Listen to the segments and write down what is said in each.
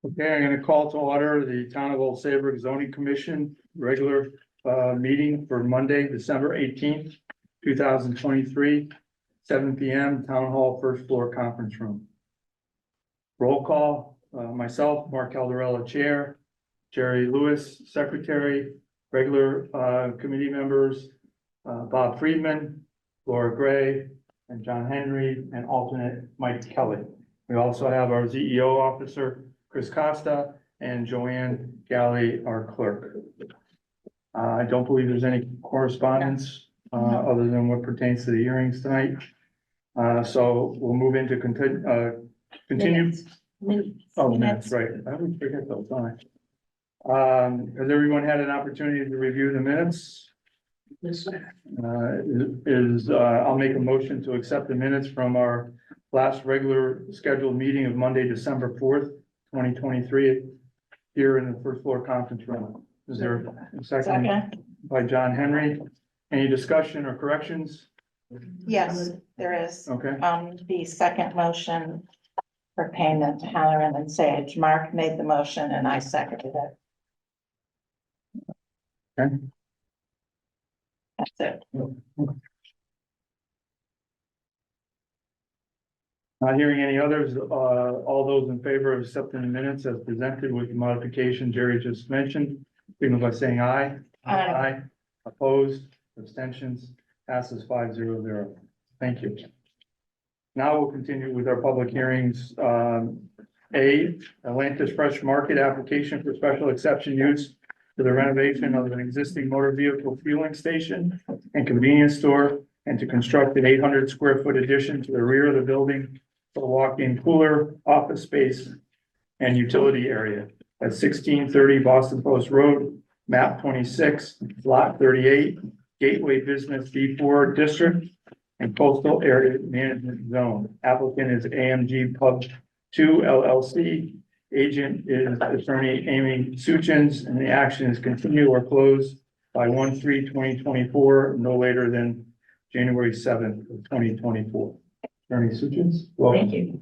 Okay, I'm gonna call to order the Town of Old Saybrook Zoning Commission regular meeting for Monday, December 18th, 2023, 7 p.m. Town Hall, first floor conference room. Roll call, myself, Mark Caldarella, Chair, Jerry Lewis, Secretary, regular committee members, Bob Friedman, Laura Gray, and John Henry, and alternate Mike Kelly. We also have our ZEO officer, Chris Costa, and Joanne Galley, our clerk. I don't believe there's any correspondence other than what pertains to the hearings tonight. So we'll move into continue. Oh, minutes, right. I would forget those, don't I? Has everyone had an opportunity to review the minutes? I'll make a motion to accept the minutes from our last regular scheduled meeting of Monday, December 4th, 2023, here in the first floor conference room. Is there a second by John Henry? Any discussion or corrections? Yes, there is. Okay, The second motion for payment to Halloran and Sage, Mark made the motion and I seconded it. okay. That's it. Not hearing any others, all those in favor of accepting the minutes as presented with the modification Jerry just mentioned, signal by saying aye. Aye. Opposed, abstentions, passes 5-0. Thank you. Now we'll continue with our public hearings. Atlantis Fresh Market application for special exception use for the renovation of an existing motor vehicle fueling station and convenience store, and to construct an 800 square foot addition to the rear of the building for the walk-in cooler, office space, and utility area at 1630 Boston Post Road, map 26, lot 38, Gateway Business B4 District and Coastal Area Management Zone. Applicant is AMG Pub 2 LLC. Agent is attorney Amy Suchins, and the action is continue or close by 1/3/2024, no later than January 7th of 2024. Attorney Suchins, welcome. Thank you.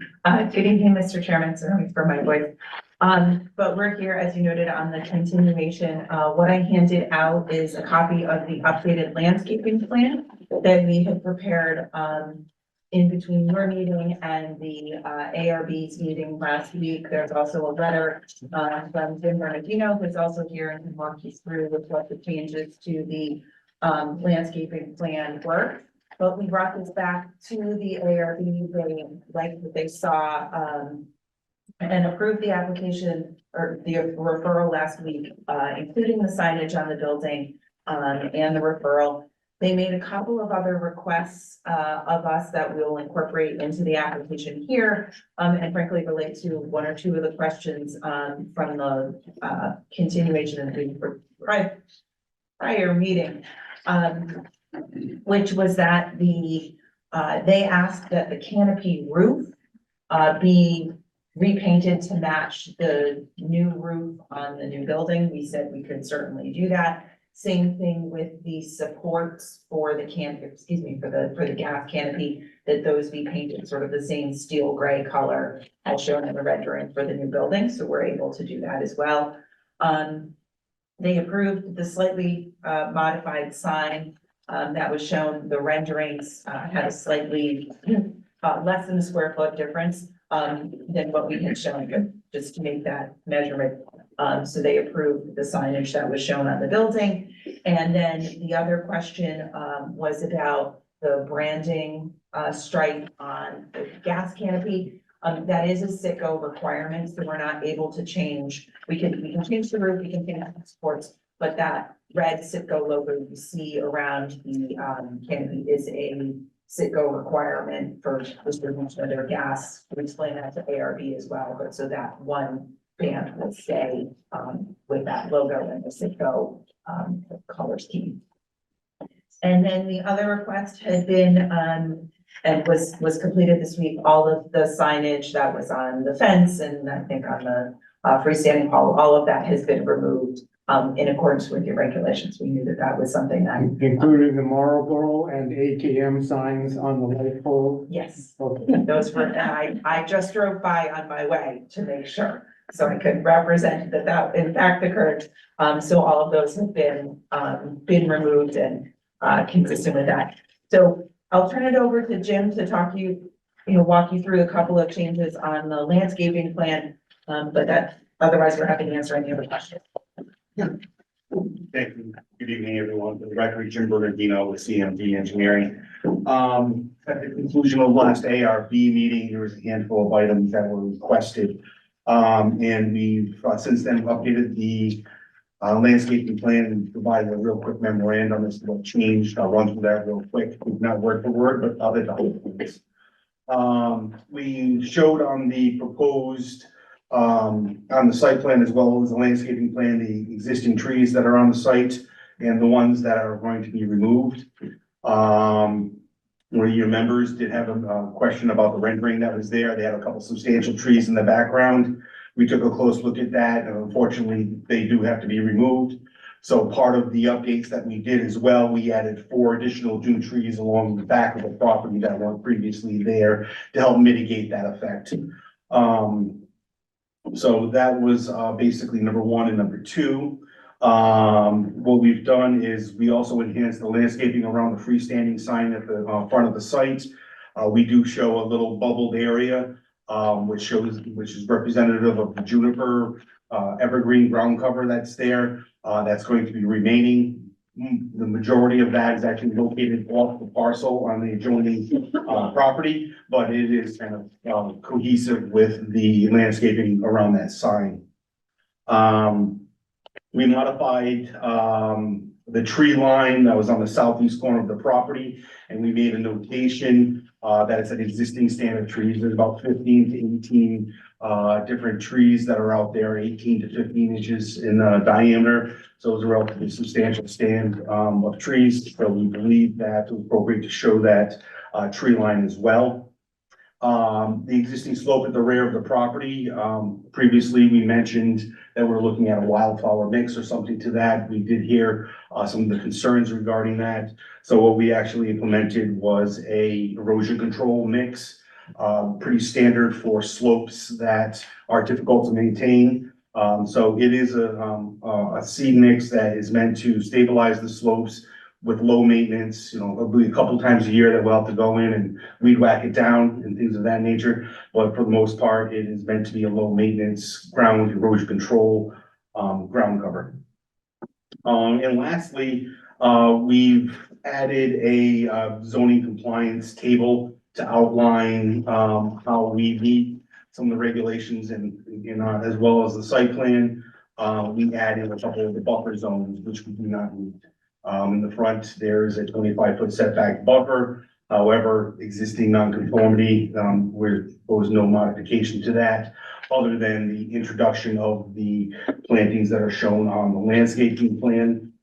Good evening, Mr. Chairman, sorry for my voice. But we're here, as you noted, on the continuation. What I handed out is a copy of the updated landscaping plan that we had prepared in between your meeting and the ARB's meeting last week. There's also a letter from Jim Bernardino, who's also here and can walk you through with what the changes to the landscaping plan were. But we brought this back to the ARB, they liked what they saw and approved the application or the referral last week, including the signage on the building and the referral. They made a couple of other requests of us that we'll incorporate into the application here, and frankly relate to one or two of the questions from the continuation of the prior meeting, which was that they asked that the canopy roof be repainted to match the new roof on the new building. We said we could certainly do that. Same thing with the supports for the for the gas canopy, that those be painted sort of the same steel gray color as shown in the rendering for the new building. So we're able to do that as well. They approved the slightly modified sign that was shown. The renderings had a slightly less than a square foot difference than what we had shown, just to make that measurement. So they approved the signage that was shown on the building. And then the other question was about the branding stripe on the gas canopy. That is a SITCO requirement, so we're not able to change. We can change the roof, we can change the supports, but that red SITCO logo you see around the canopy is a SITCO requirement for distribution of their gas. We explain that to ARB as well, but so that one band will stay with that logo and the SITCO color scheme. And then the other request had been and was completed this week, all of the signage that was on the fence and I think on the freestanding hall, all of that has been removed in accordance with your regulations. We knew that that was something that. Including the Marlboro and ATM signs on the light pole? Yes, Okay. those were, and I just drove by on my way to make sure. so I could represent that in fact occurred. So all of those have been removed and, consistent with that. So I'll turn it over to Jim to walk you through a couple of changes on the landscaping plan. But otherwise, we're happy to answer any other questions. Thank you. Good evening, everyone. For the record, Jim Bernardino with CMD Engineering. At the conclusion of last ARB meeting, there was a handful of items that were requested. And we've since then updated the landscaping plan and provided a real quick memorandum as to what changed. I'll run through that real quick, not word for word, but I'll hit the whole points. We showed on the proposed on the site plan as well as the landscaping plan, the existing trees that are on the site and the ones that are going to be removed. One of your members did have a question about the rendering that was there. They had a couple substantial trees in the background. We took a close look at that, and unfortunately, they do have to be removed. So part of the updates that we did as well, we added 4 additional dune trees along the back of the property that weren't previously there to help mitigate that effect. So that was basically number 1 and number 2. What we've done is we also enhanced the landscaping around the freestanding sign at the front of the site. We do show a little bubbled area, which is representative of the juniper evergreen ground cover that's there. That's going to be remaining. The majority of that is actually located off the parcel on the adjoining property, but it is kind of cohesive with the landscaping around that sign. We modified the tree line that was on the southeast corner of the property, and we made a notation that it's an existing stand of trees. There's about 15 to 18 different trees that are out there, 18 to 15 inches in diameter. So it was a relatively substantial stand of trees. So we believe that it was appropriate to show that tree line as well. The existing slope at the rear of the property, previously we mentioned that we're looking at a wildflower mix or something to that. We did hear some of the concerns regarding that. So what we actually implemented was a erosion control mix, pretty standard for slopes that are difficult to maintain. So it is a seed mix that is meant to stabilize the slopes with low maintenance. It'll be a couple times a year that we'll have to go in and weed whack it down and things of that nature. But for the most part, it is meant to be a low maintenance ground erosion control ground cover. And lastly, we've added a zoning compliance table to outline how we meet some of the regulations and as well as the site plan. We added a couple of the buffer zones, which we do not meet. In the front, there's a 25-foot setback buffer. However, existing nonconformity, there was no modification to that, other than the introduction of the plantings that are shown on the landscaping plan.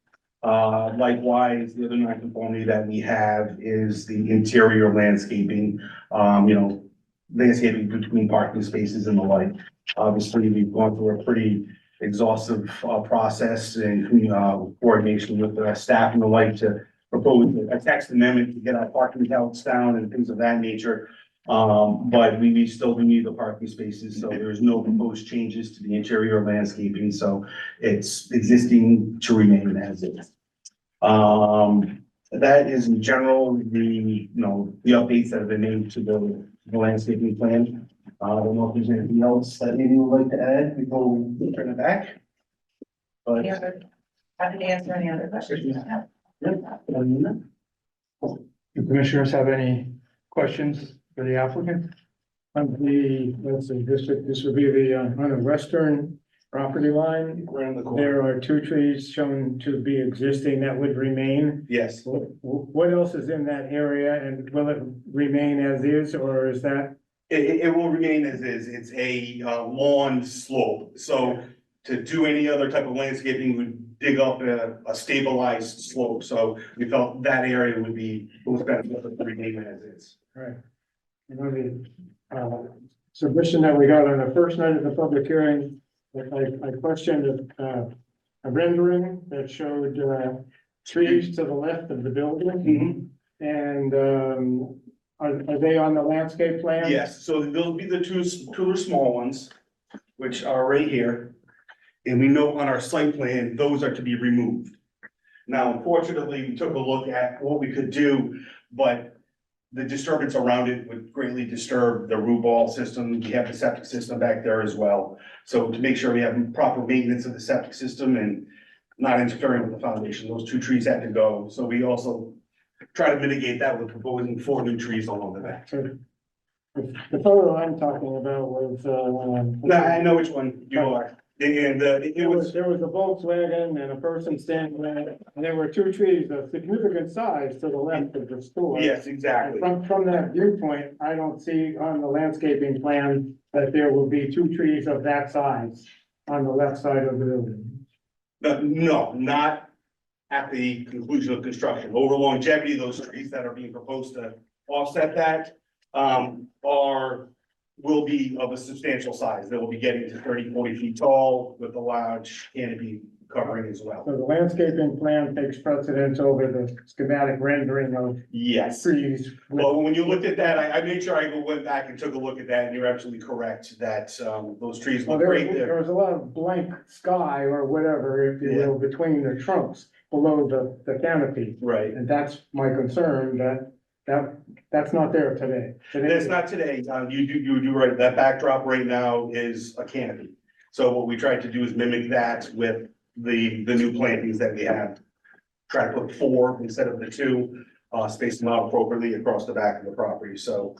Likewise, the other nonconformity that we have is the interior landscaping, landscaping between parking spaces and the like. Obviously, we've gone through a pretty exhaustive process and coordination with the staff and the like to propose a text amendment to get our parking counts down and things of that nature. But we still do need the parking spaces, so there's no proposed changes to the interior landscaping, so it's existing to remain as is. That is in general the updates that have been made to the landscaping plan. I don't know if there's anything else that maybe you would like to add before we turn it back. But Happy to answer any other questions. Do commissioners have any questions for the applicant? On the, let's see, this would be the, on the western property line, around the corner. there are 2 trees shown to be existing that would remain. Yes. What else is in that area, and will it remain as is, or is that? It will remain as is. It's a lawn slope. So to do any other type of landscaping would dig up a stabilized slope. So we felt that area would be most beneficial to remain as is. Right. The submission that we got on the first night of the public hearing, I questioned a rendering that showed trees to the left of the building. And are they on the landscape plan? Yes, so there'll be the two small ones. which are right here. And we know on our site plan, those are to be removed. Now, unfortunately, we took a look at what we could do, but the disturbance around it would greatly disturb the root ball system. We have the septic system back there as well. So to make sure we have proper maintenance of the septic system and not interfering with the foundation, those 2 trees had to go. So we also try to mitigate that with proposing 4 new trees along the back. So the photo I'm talking about was, Now, I know which one you are. And it was, there was a Volkswagen and a person standing there, and there were 2 trees of significant size to the left of the store. yes, And exactly. from that viewpoint, I don't see on the landscaping plan that there will be 2 trees of that size on the left side of the building. No, not at the conclusion of construction. Over longevity, those trees that are being proposed to offset that, will be of a substantial size. They will be getting to 30, 40 feet tall with a large canopy covering as well. So the landscaping plan takes precedence over the schematic rendering of Yes. trees. Well, when you looked at that, I made sure went back and took a look at that, and you're absolutely correct that, those trees Well, look there great there. was a lot of blank sky or whatever, if you will, between the trunks below the canopy. Right. And that's my concern, that's not there today. It's not today. You do right. That backdrop right now is a canopy. So what we tried to do is mimic that with the new plantings that we have. Try to put 4 instead of the 2, space them out appropriately across the back of the property. So,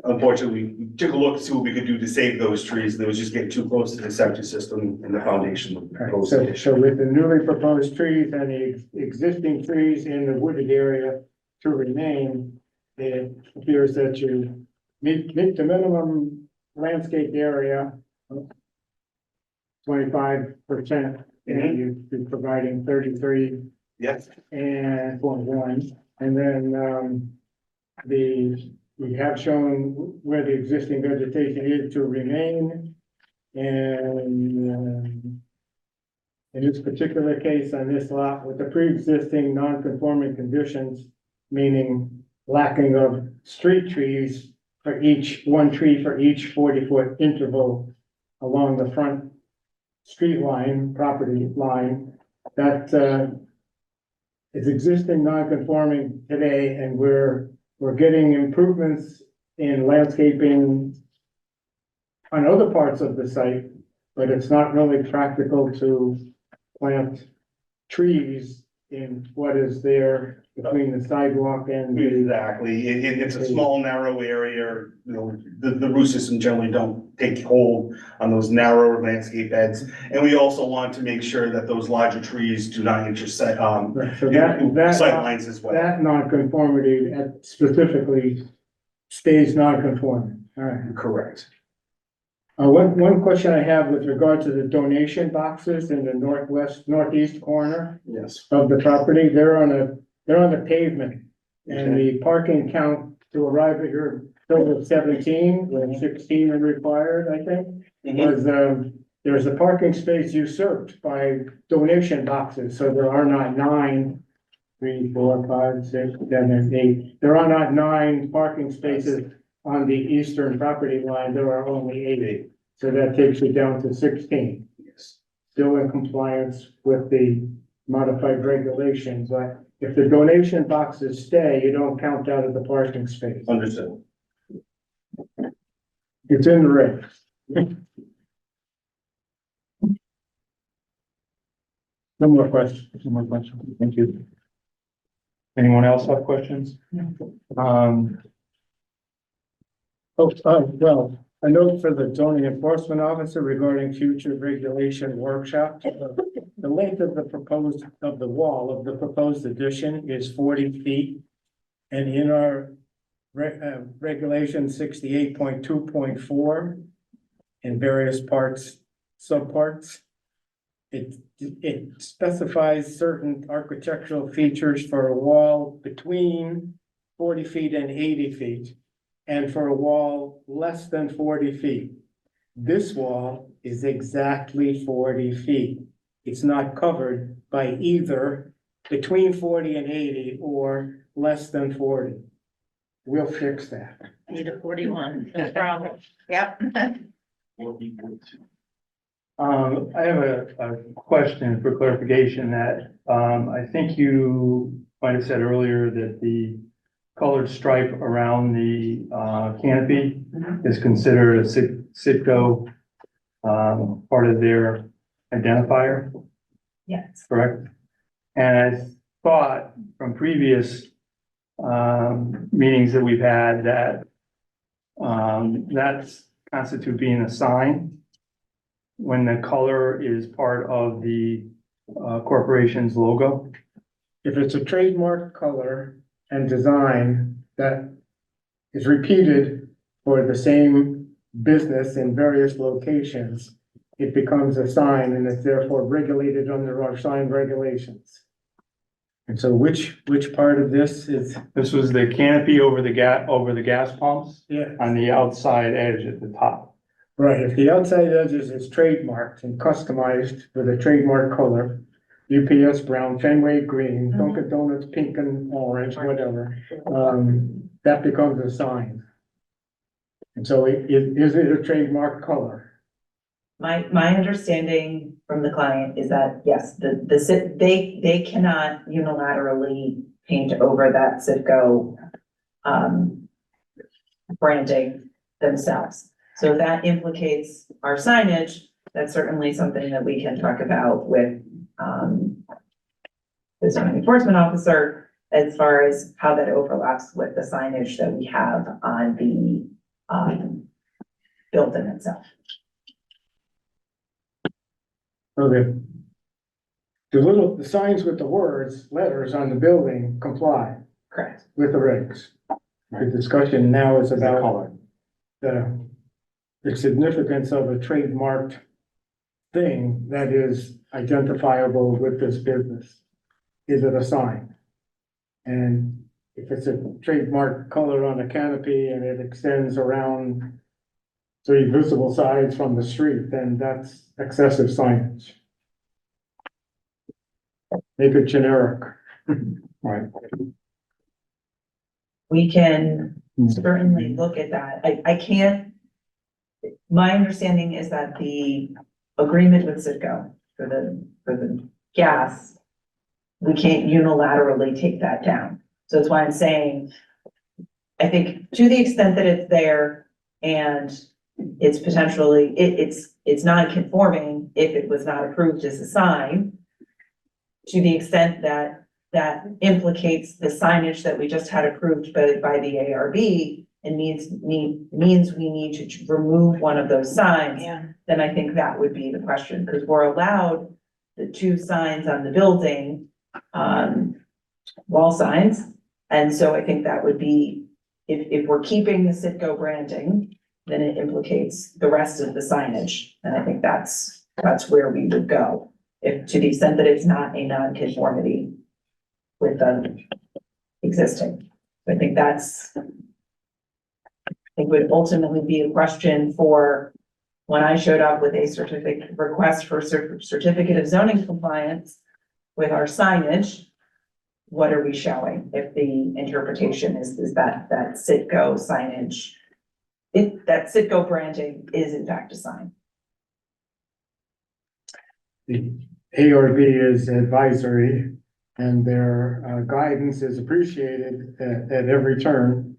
unfortunately, we took a look to see what we could do to save those trees. And it was just getting too close to the septic system and the foundation. Right, so with the newly proposed trees and the existing trees in the wooded area to remain, it appears that you meet the minimum landscape area. 25%, and you'd be providing 33 Yes, and 0.1, and then, we have shown where the existing vegetation is to remain. And, in this particular case on this lot, with the pre-existing non-conforming conditions, meaning lacking of street trees for one tree for each 40-foot interval along the front street line, property line, that is existing non-conforming today, and we're getting improvements in landscaping on other parts of the site, but it's not really practical to plant trees in what is there between the sidewalk and the. exactly. It's a small, narrow area. You know, the root system generally don't take hold on those narrow landscape beds. And we also want to make sure that those larger trees do not intersect, Right, so that sight lines as well. that nonconformity specifically stays nonconforming. All right. Correct. One question I have with regard to the donation boxes in the northeast corner Yes. of the property, they're on the pavement. And the parking count to arrive at your total of 17, with 16 are required, I think, was, there's a parking space usurped by donation boxes, so there are not 9, 3, 4, 5, 6, 7, 8. There are not 9 parking spaces on the eastern property line, there are only 8. So that takes you down to 16. Yes. Still in compliance with the modified regulations, but if the donation boxes stay, you don't count out of the parking space. Understood. It's in the regs. No more questions. No more questions. Thank you. Anyone else have questions? Well, a note for the zoning enforcement officer regarding future regulation workshops. The length of the wall of the proposed addition is 40 feet. And in our regulation 68.2.4 in various subparts, it specifies certain architectural features for a wall between 40 feet and 80 feet. And for a wall less than 40 feet. This wall is exactly 40 feet. It's not covered by either between 40 and 80 or less than 40. We'll fix that. Need a 41, no problem. Yep. I have a question for clarification that, I think you might have said earlier that the colored stripe around the, canopy is considered a Citgo, part of their identifier, Yes. correct? And I thought from previous, meetings that we've had that, that's constitute being a sign when the color is part of the, corporation's logo. If it's a trademark color and design that is repeated for the same business in various locations, it becomes a sign and it's therefore regulated under our sign regulations. And so which part of this is, This was the canopy over the gas pumps yeah, on the outside edge at the top. right, if the outside edges is trademarked and customized with a trademark color, UPS brown, Fenway green, Dunkin' Donuts pink and orange, whatever, that becomes a sign. And so is it a trademark color? My understanding from the client is that, yes, they cannot unilaterally paint over that Citgo branding themselves. So if that implicates our signage, that's certainly something that we can talk about with the zoning enforcement officer as far as how that overlaps with the signage that we have on the building itself. So the signs with the words, letters on the building comply Correct. with the regs. The discussion now is The about color. the significance of a trademarked thing that is identifiable with this business. Is it a sign? And if it's a trademark color on a canopy and it extends around 3 visible sides from the street, then that's excessive signage. Make it generic. Right. We can certainly look at that. I can't. My understanding is that the agreement with Citgo for the gas, we can't unilaterally take that down. So that's why I'm saying, I think to the extent that it's there and it's potentially, it's non-conforming if it was not approved as a sign, to the extent that that implicates the signage that we just had approved by the ARB and means we need to remove one of those signs, then I think that would be the question, because we're allowed the 2 signs on the building, wall signs. And so I think that would be, if we're keeping the Citgo branding, then it implicates the rest of the signage. And I think that's where we would go, if to the extent that it's not a non-conformity with the existing. I think it would ultimately be a question for when I showed up with a request for certificate of zoning compliance with our signage, what are we showing? If the interpretation is that Citgo signage, that Citgo branding is in fact a sign. The ARB is advisory and their guidance is appreciated at every turn.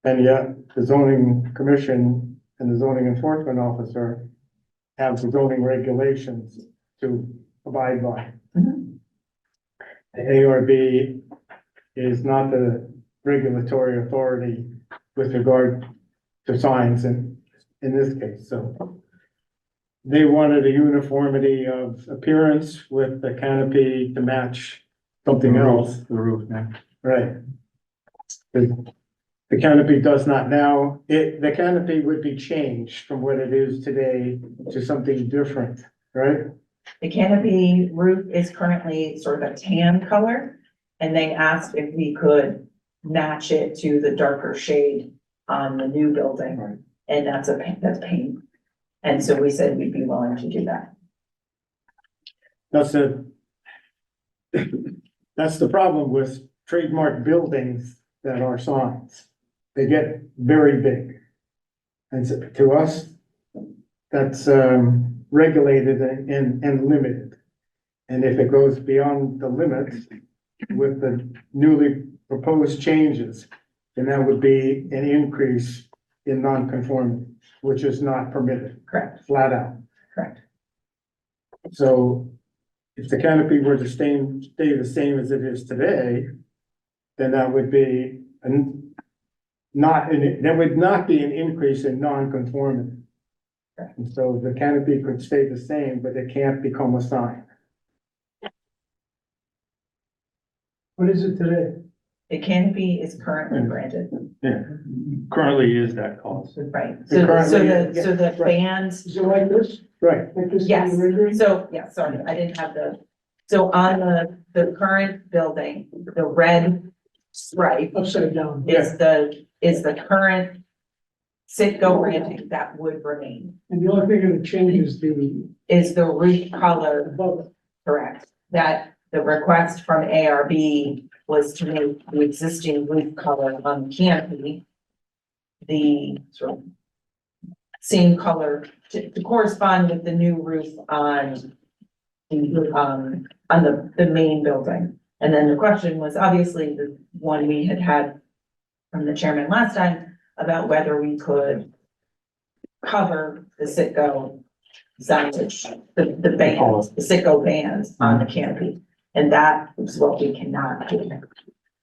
And yet the zoning commission and the zoning enforcement officer have the zoning regulations to abide by. Mhm. The ARB is not the regulatory authority with regard to signs in this case, so. They wanted a uniformity of appearance with the canopy to match something else. The roof, yeah. Right. The canopy does not now, the canopy would be changed from what it is today to something different, right? The canopy roof is currently sort of a tan color, and they asked if we could match it to the darker shade on the new building. Right. And that's paint. And so we said we'd be willing to do that. That's the problem with trademark buildings that are signs. They get very big. And so to us, that's regulated and limited. And if it goes beyond the limits with the newly proposed changes, then that would be an increase in non-conformity, which is not permitted, Correct, flat out. correct. So if the canopy were to stay the same as it is today, then that would be that would not be an increase in non-conformity. And so the canopy could stay the same, but it can't become a sign. What is it today? The canopy is currently branded, Yeah, currently is that cost. right? It So, currently- so the right. bands, Is it like this? Right. Like this? yes, so, yeah, sorry, I didn't have so on the current building, the red stripe Upside down. is the current Citgo branding that would remain, And the only thing that changes is the roof color, above it. correct? That the request from ARB was to make the existing roof color on the canopy the sort of same color to correspond with the new roof on the main building. And then the question was obviously the one we had from the chairman last time about whether we could cover the Citgo signage, the bands, the Citgo bands on the canopy. And that is what we cannot do.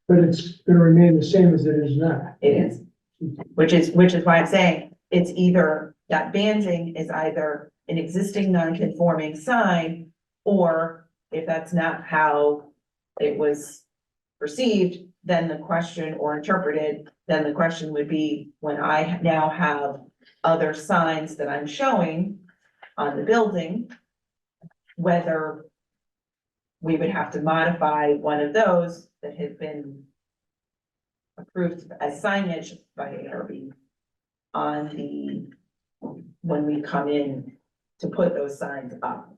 But it's gonna remain the same as it is now. It is, which is why I'm saying it's either, that banding is either an existing non-conforming sign, or if that's not how it was perceived, then the question, or interpreted, then the question would be, when I now have other signs that I'm showing on the building, whether we would have to modify one of those that had been approved as signage by ARB on when we come in to put those signs up.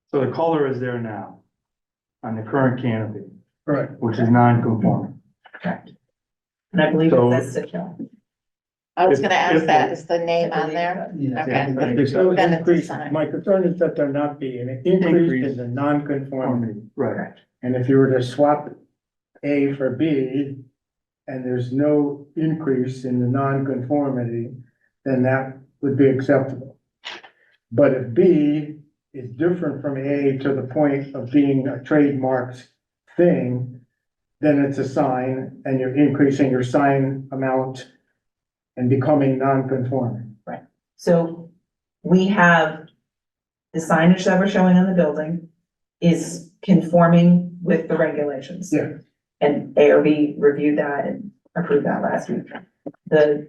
So the color is there now on the current canopy, Right. which is non-conforming. Correct. And I believe So- that's Citgo. I was If- gonna ask if- that, is the name I on believe there? so. Okay. I think so. Then it's a sign. My concern is that there not be an increase in the non-conformity. Right, Correct. And if you were to swap A for B, and there's no increase in the non-conformity, then that would be acceptable. But if B is different from A to the point of being a trademarked thing, then it's a sign, and you're increasing your sign amount and becoming non-conforming. So we have the signage that we're showing on the building is conforming with the regulations. Yeah. And ARB reviewed that and approved that last week. The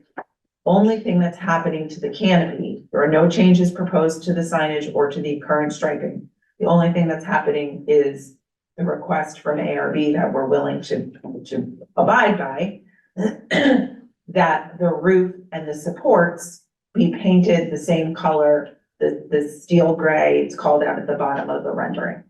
only thing that's happening to the canopy, there are no changes proposed to the signage or to the current striping. The only thing that's happening is the request from ARB that we're willing to abide by, that the roof and the supports be painted the same color, the steel gray, it's called out at the bottom of the rendering.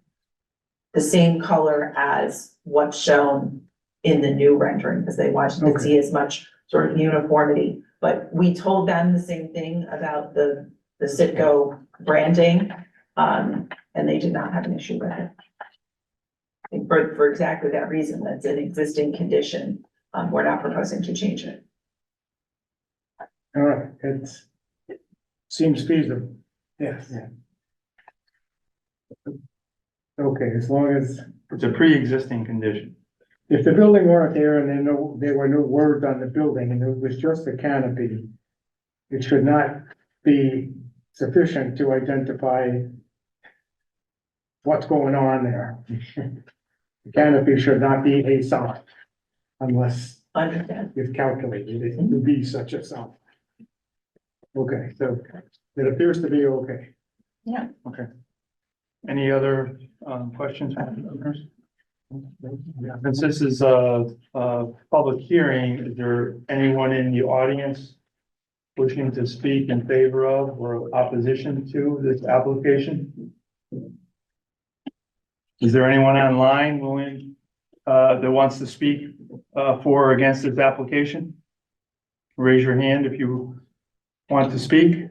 The same color as what's shown in the new rendering, because they wanted to see as much sort of uniformity. But we told them the same thing about the Citgo branding, and they did not have an issue with it. I think for exactly that reason, that's an existing condition, we're not proposing to change it. All right, seems feasible, yes. Okay, as long as, it's a pre-existing condition. if the building weren't there and there were no words on the building and it was just a canopy, it should not be sufficient to identify what's going on there. The canopy should not be a sign unless Understand? it's calculated it to be such a sign. Okay, so it appears to be okay. Any other, questions from the owners? Since this is a public hearing, is there anyone in the audience wishing to speak in favor of or opposition to this application? Is there anyone online willing, that wants to speak, for or against this application? Raise your hand if you want to speak.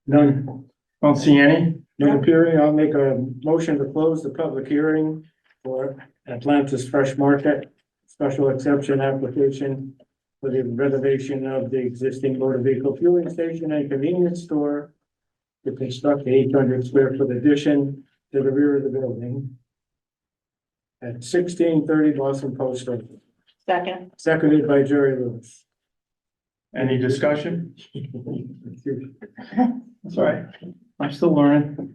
None, Don't see any. none appearing. I'll make a motion to close the public hearing for Atlantis Fresh Market special exception application for the renovation of the existing motor vehicle fueling station and convenience store to construct the 800 square foot addition to the rear of the building at 1630 Boston Post Road, Second, seconded by Jerry Lewis. Any discussion? That's all right. I'm still learning.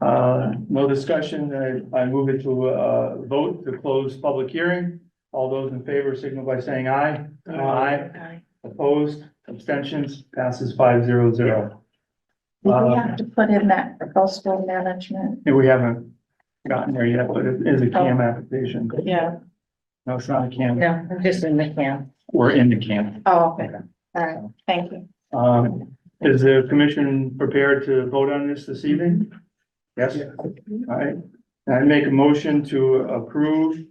No discussion. I move it to, vote to close public hearing. All those in favor signal by saying aye. Aye. Opposed, abstentions, passes 5-0-0. do we have to put in that for coastal management? We haven't gotten there yet, but it is a CAM application. Yeah, No, it's not a CAM. no, I'm just in the camp. We're in the CAM. Oh, okay, all right, thank you. Is the commission prepared to vote on this evening? Yes? All right. I make a motion to approve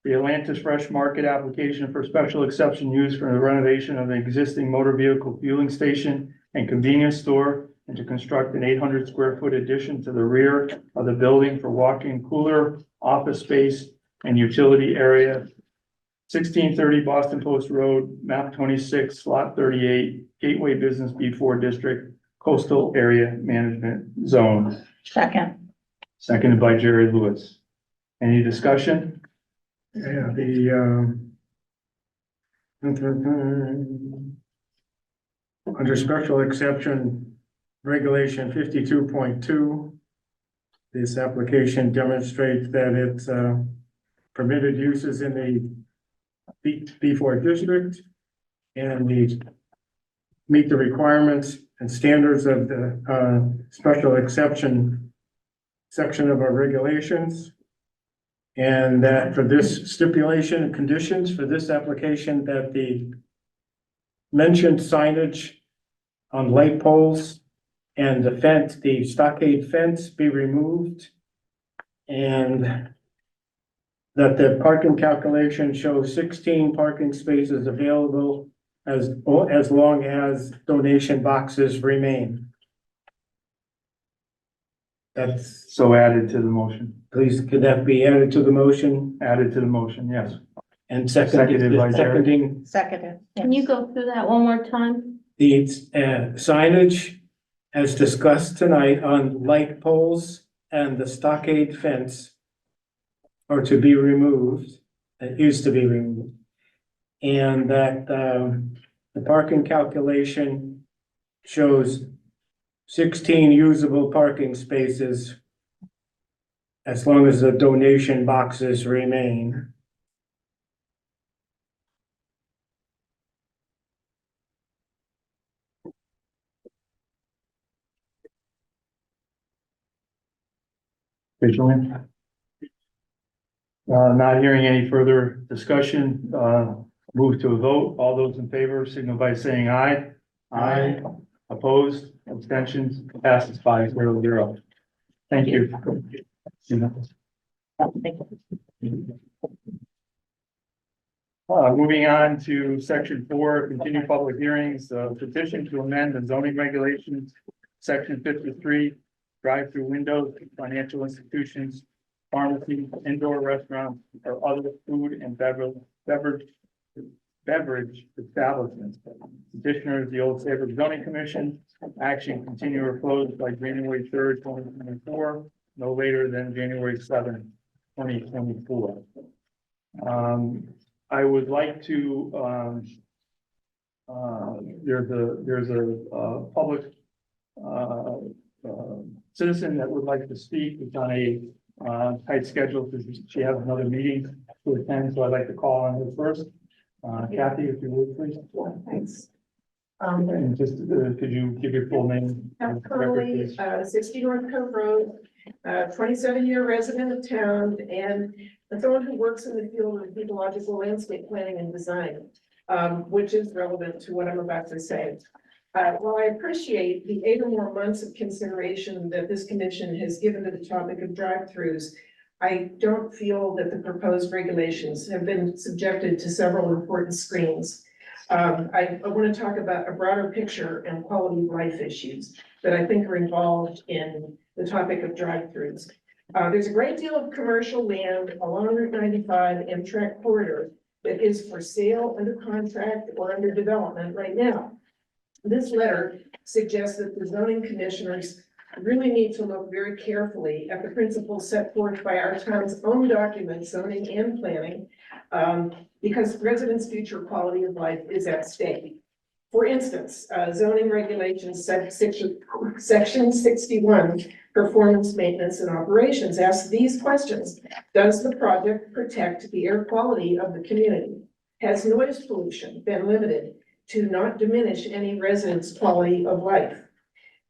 the Atlantis Fresh Market application for special exception use for the renovation of the existing motor vehicle fueling station and convenience store and to construct an 800 square foot addition to the rear of the building for walk-in cooler, office space, and utility area. 1630 Boston Post Road, map 26, lot 38, Gateway Business B4 District, Coastal Area Management Zone. Second, Seconded by Jerry Lewis. Any discussion? Yeah, under special exception, regulation 52.2, this application demonstrates that it's permitted uses in the B4 district and meet the requirements and standards of the special exception section of our regulations. And that for this stipulation and conditions for this application, that the mentioned signage on light poles and the fence, the stockade fence be removed. And that the parking calculation shows 16 parking spaces available as long as donation boxes remain. That's, So added to the motion. please, could that be added to the motion? Added to the motion, yes. And Seconded by Jerry. seconding seconded. Can you go through that one more time? the signage as discussed tonight on light poles and the stockade fence are to be removed, it used to be removed. And that the parking calculation shows 16 usable parking spaces as long as the donation boxes remain. Visually. Not hearing any further discussion, move to a vote. All those in favor signal by saying aye. Aye. Opposed, abstentions, passes 5-0-0. Thank you. Moving on to section 4, continued public hearings, petition to amend the zoning regulations, section 53, drive-through windows, financial institutions, pharmacy, indoor restaurants, or other food and beverage establishments. Petitioner is the Old Saybrook Zoning Commission. Action continue or close by January 3rd, 2024, no later than January 7th, 2024. I would like to, there's a public citizen that would like to speak. It's on a tight schedule because she has another meeting to attend, so I'd like to call on her first. Kathy, if you would, please. Thanks. And just, could you give your full name? I'm Curly, 60 North Cove Road, 27-year resident of town, and someone who works in the field of ecological landscape planning and design, which is relevant to what I'm about to say. While I appreciate the 8 or more months of consideration that this commission has given to the topic of drive-throughs, I don't feel that the proposed regulations have been subjected to several important screens. I want to talk about a broader picture and quality of life issues that I think are involved in the topic of drive-throughs. There's a great deal of commercial land along Route 95 Amtrak corridor that is for sale, under contract, or under development right now. This letter suggests that the zoning commissioners really need to look very carefully at the principles set forth by our town's own documents, zoning and planning, because residents' future quality of life is at stake. For instance, zoning regulations, section 61, performance, maintenance, and operations, asks these questions. Does the project protect the air quality of the community? Has noise pollution been limited to not diminish any residents' quality of life?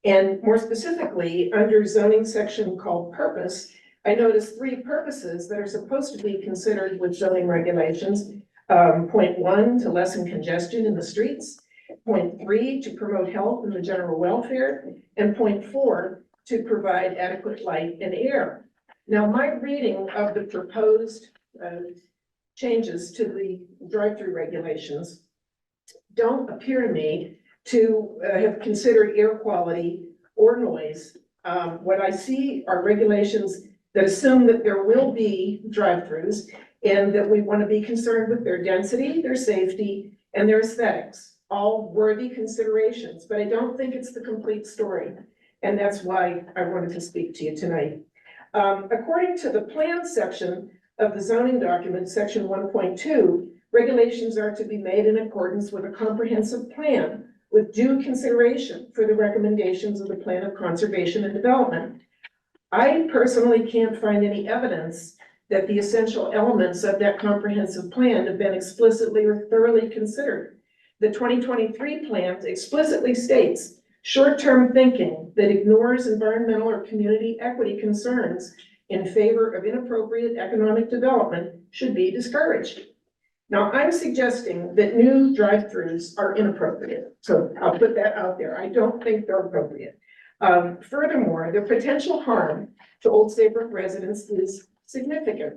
And more specifically, under zoning section called purpose, I noticed 3 purposes that are supposed to be considered with zoning regulations. Point 1, to lessen congestion in the streets. Point 3, to promote health and the general welfare. And point 4, to provide adequate light and air. Now, my reading of the proposed changes to the drive-through regulations don't appear to me to have considered air quality or noise. What I see are regulations that assume that there will be drive-throughs and that we want to be concerned with their density, their safety, and their aesthetics, all worthy considerations, but I don't think it's the complete story. And that's why I wanted to speak to you tonight. According to the plan section of the zoning document, section 1.2, regulations are to be made in accordance with a comprehensive plan with due consideration for the recommendations of the plan of conservation and development. I personally can't find any evidence that the essential elements of that comprehensive plan have been explicitly or thoroughly considered. The 2023 plan explicitly states short-term thinking that ignores environmental or community equity concerns in favor of inappropriate economic development should be discouraged. Now, I'm suggesting that new drive-throughs are inappropriate, so I'll put that out there. I don't think they're appropriate. Furthermore, the potential harm to Old Saybrook residents is significant.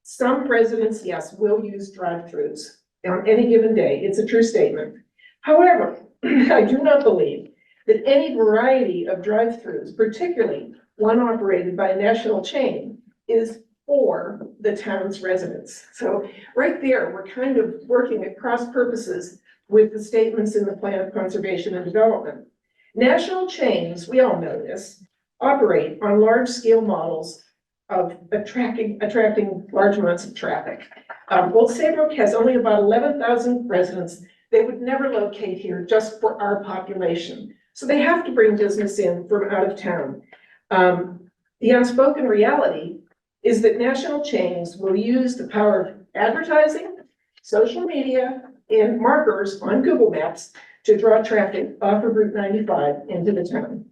Some residents, yes, will use drive-throughs on any given day. It's a true statement. However, I do not believe that any variety of drive-throughs, particularly one operated by a national chain, is for the town's residents. So right there, we're kind of working at cross purposes with the statements in the plan of conservation and development. National chains, we all know this, operate on large scale models of attracting large amounts of traffic. Old Saybrook has only about 11,000 residents. They would never locate here just for our population. So they have to bring business in from out of town. The unspoken reality is that national chains will use the power of advertising, social media, and markers on Google Maps to draw traffic off of Route 95 into the town.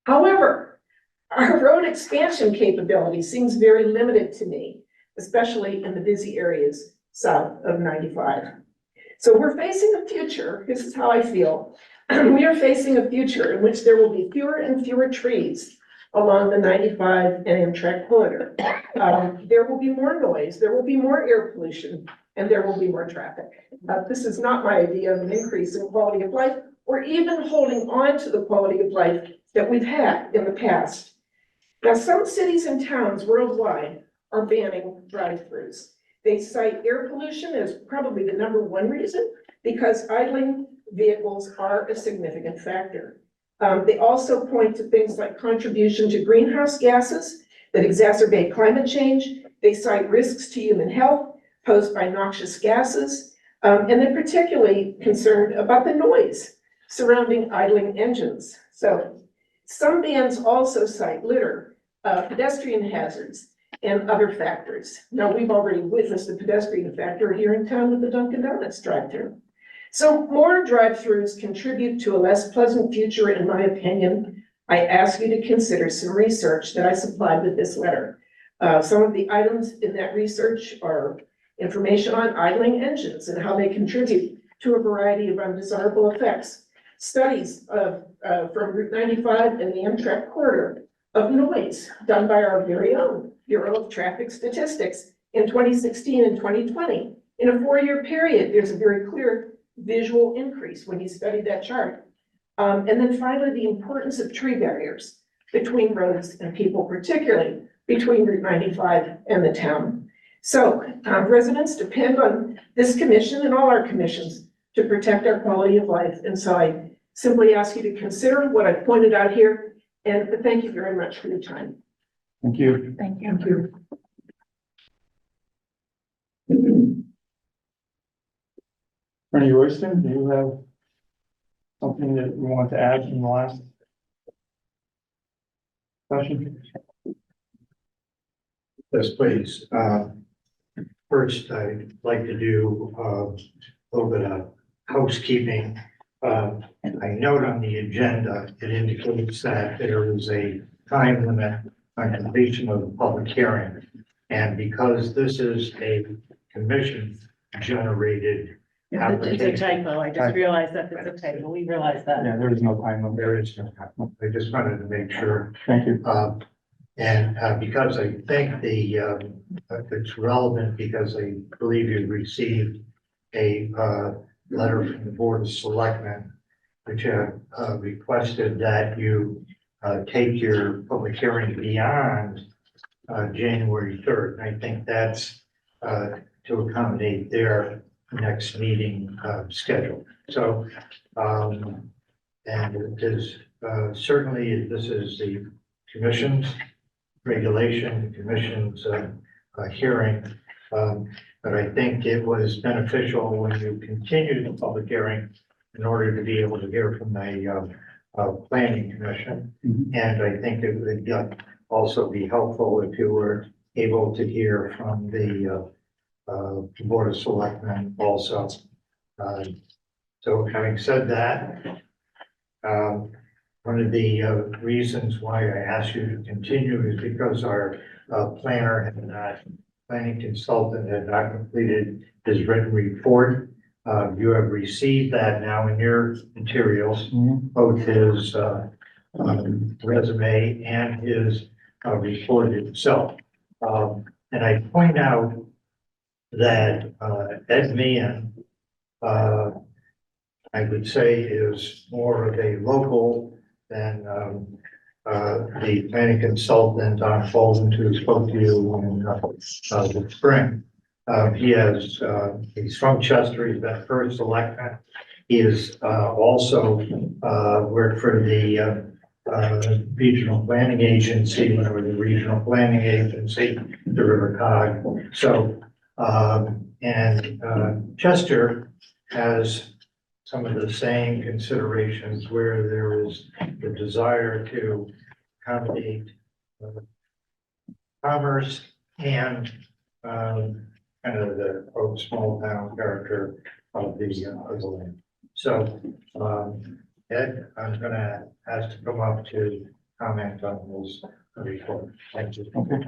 However, our road expansion capability seems very limited to me, especially in the busy areas south of 95. So we're facing a future, this is how I feel, we are facing a future in which there will be fewer and fewer trees along the 95 and Amtrak corridor. There will be more noise, there will be more air pollution, and there will be more traffic. This is not my idea of an increase in quality of life, or even holding on to the quality of life that we've had in the past. Now, some cities and towns worldwide are banning drive-throughs. They cite air pollution as probably the #1 reason, because idling vehicles are a significant factor. They also point to things like contribution to greenhouse gases that exacerbate climate change. They cite risks to human health posed by noxious gases, and they're particularly concerned about the noise surrounding idling engines. So some bans also cite litter, pedestrian hazards, and other factors. Now, we've already witnessed the pedestrian factor here in town with the Dunkin' Donuts drive-thru. So more drive-thrus contribute to a less pleasant future, in my opinion. I ask you to consider some research that I supplied with this letter. Some of the items in that research are information on idling engines and how they contribute to a variety of undesirable effects. Studies from Route 95 and the Amtrak corridor of noise done by our very own Bureau of Traffic Statistics in 2016 and 2020. In a 4-year period, there's a very clear visual increase when you study that chart. And then finally, the importance of tree barriers between roads and people, particularly between Route 95 and the town. So residents depend on this commission and all our commissions to protect our quality of life. And so I simply ask you to consider what I've pointed out here, and thank you very much for your time. Thank you. Thank you. Thank you. Attorney Royston, do you have something that you want to add from the last session? Yes, please. First, I'd like to do a little bit of housekeeping. I note on the agenda, it indicates that there is a time limit on completion of the public hearing. And because this is a commission generated It's a application, typo. I just realized that it's a typo. We realized that. Yeah, there is no time limit. there is no, I just wanted to make sure. Thank you. And because I think it's relevant because I believe you received a letter from the Board of Selectmen, which have requested that you take your public hearing beyond January 3rd. And I think that's to accommodate their next meeting schedule. So, and it is certainly, this is the commission's regulation, the commission's hearing. But I think it was beneficial when you continued the public hearing in order to be able to hear from the planning commission. Mhm. And I think it would also be helpful if you were able to hear from the Board of Selectmen also. So having said that, one of the reasons why I asked you to continue is because our planning consultant had not completed his written report. You have received that now in your materials, Mhm. both his resume and his report itself. And I point out that Ed Meehan, I would say, is more of a local than the planning consultant Don Fulton, who spoke to you in the spring. He's from Chester. He's been first selectman. He is also worked for the regional planning agency, when it was the regional planning agency, the River Cog. So, Chester has some of the same considerations where there is the desire to accommodate commerce and kind of the small town character of the land. So, Ed, I'm gonna ask to come up to comment on this report. Thank you. Okay.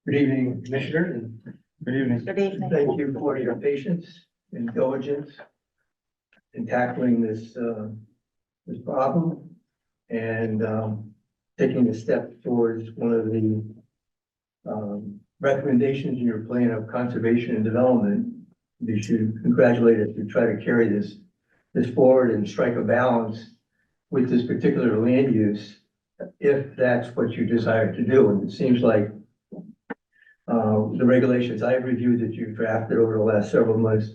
Good evening, Commissioner, and Good evening. Good evening. thank you for your patience and diligence in tackling this problem and taking a step towards one of the recommendations in your plan of conservation and development. We should congratulate us to try to carry this forward and strike a balance with this particular land use, if that's what you desire to do. And it seems like the regulations I've reviewed that you've drafted over the last several months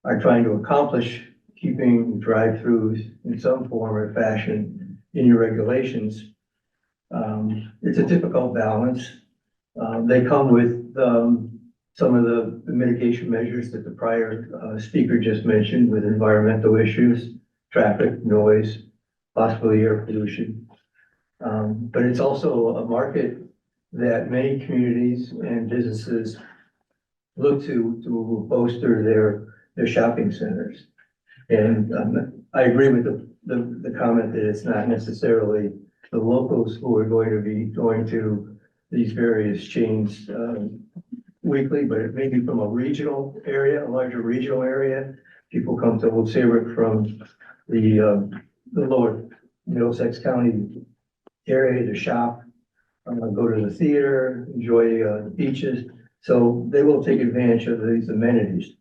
are trying to accomplish keeping drive-throughs in some form or fashion in your regulations. It's a difficult balance. They come with some of the mitigation measures that the prior speaker just mentioned, with environmental issues, traffic, noise, possibly air pollution. But it's also a market that many communities and businesses look to bolster their shopping centers. And I agree with the comment that it's not necessarily the locals who are going to be going to these various chains weekly, but it may be from a regional area, a larger regional area. People come to Old Saybrook from the lower Middlesex County area to shop, go to the theater, enjoy the beaches. So they will take advantage of these amenities.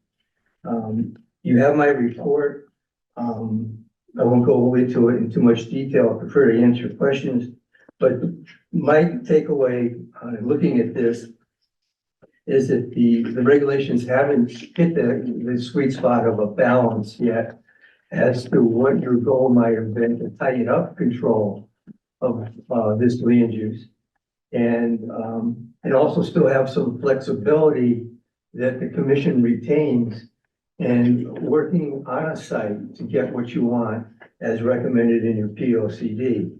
You have my report. I won't go into it in too much detail. I prefer to answer questions. But my takeaway, looking at this, is that the regulations haven't hit the sweet spot of a balance yet as to what your goal might have been to tighten up control of this land use. And also still have some flexibility that the commission retains in working on a site to get what you want as recommended in your P O C D.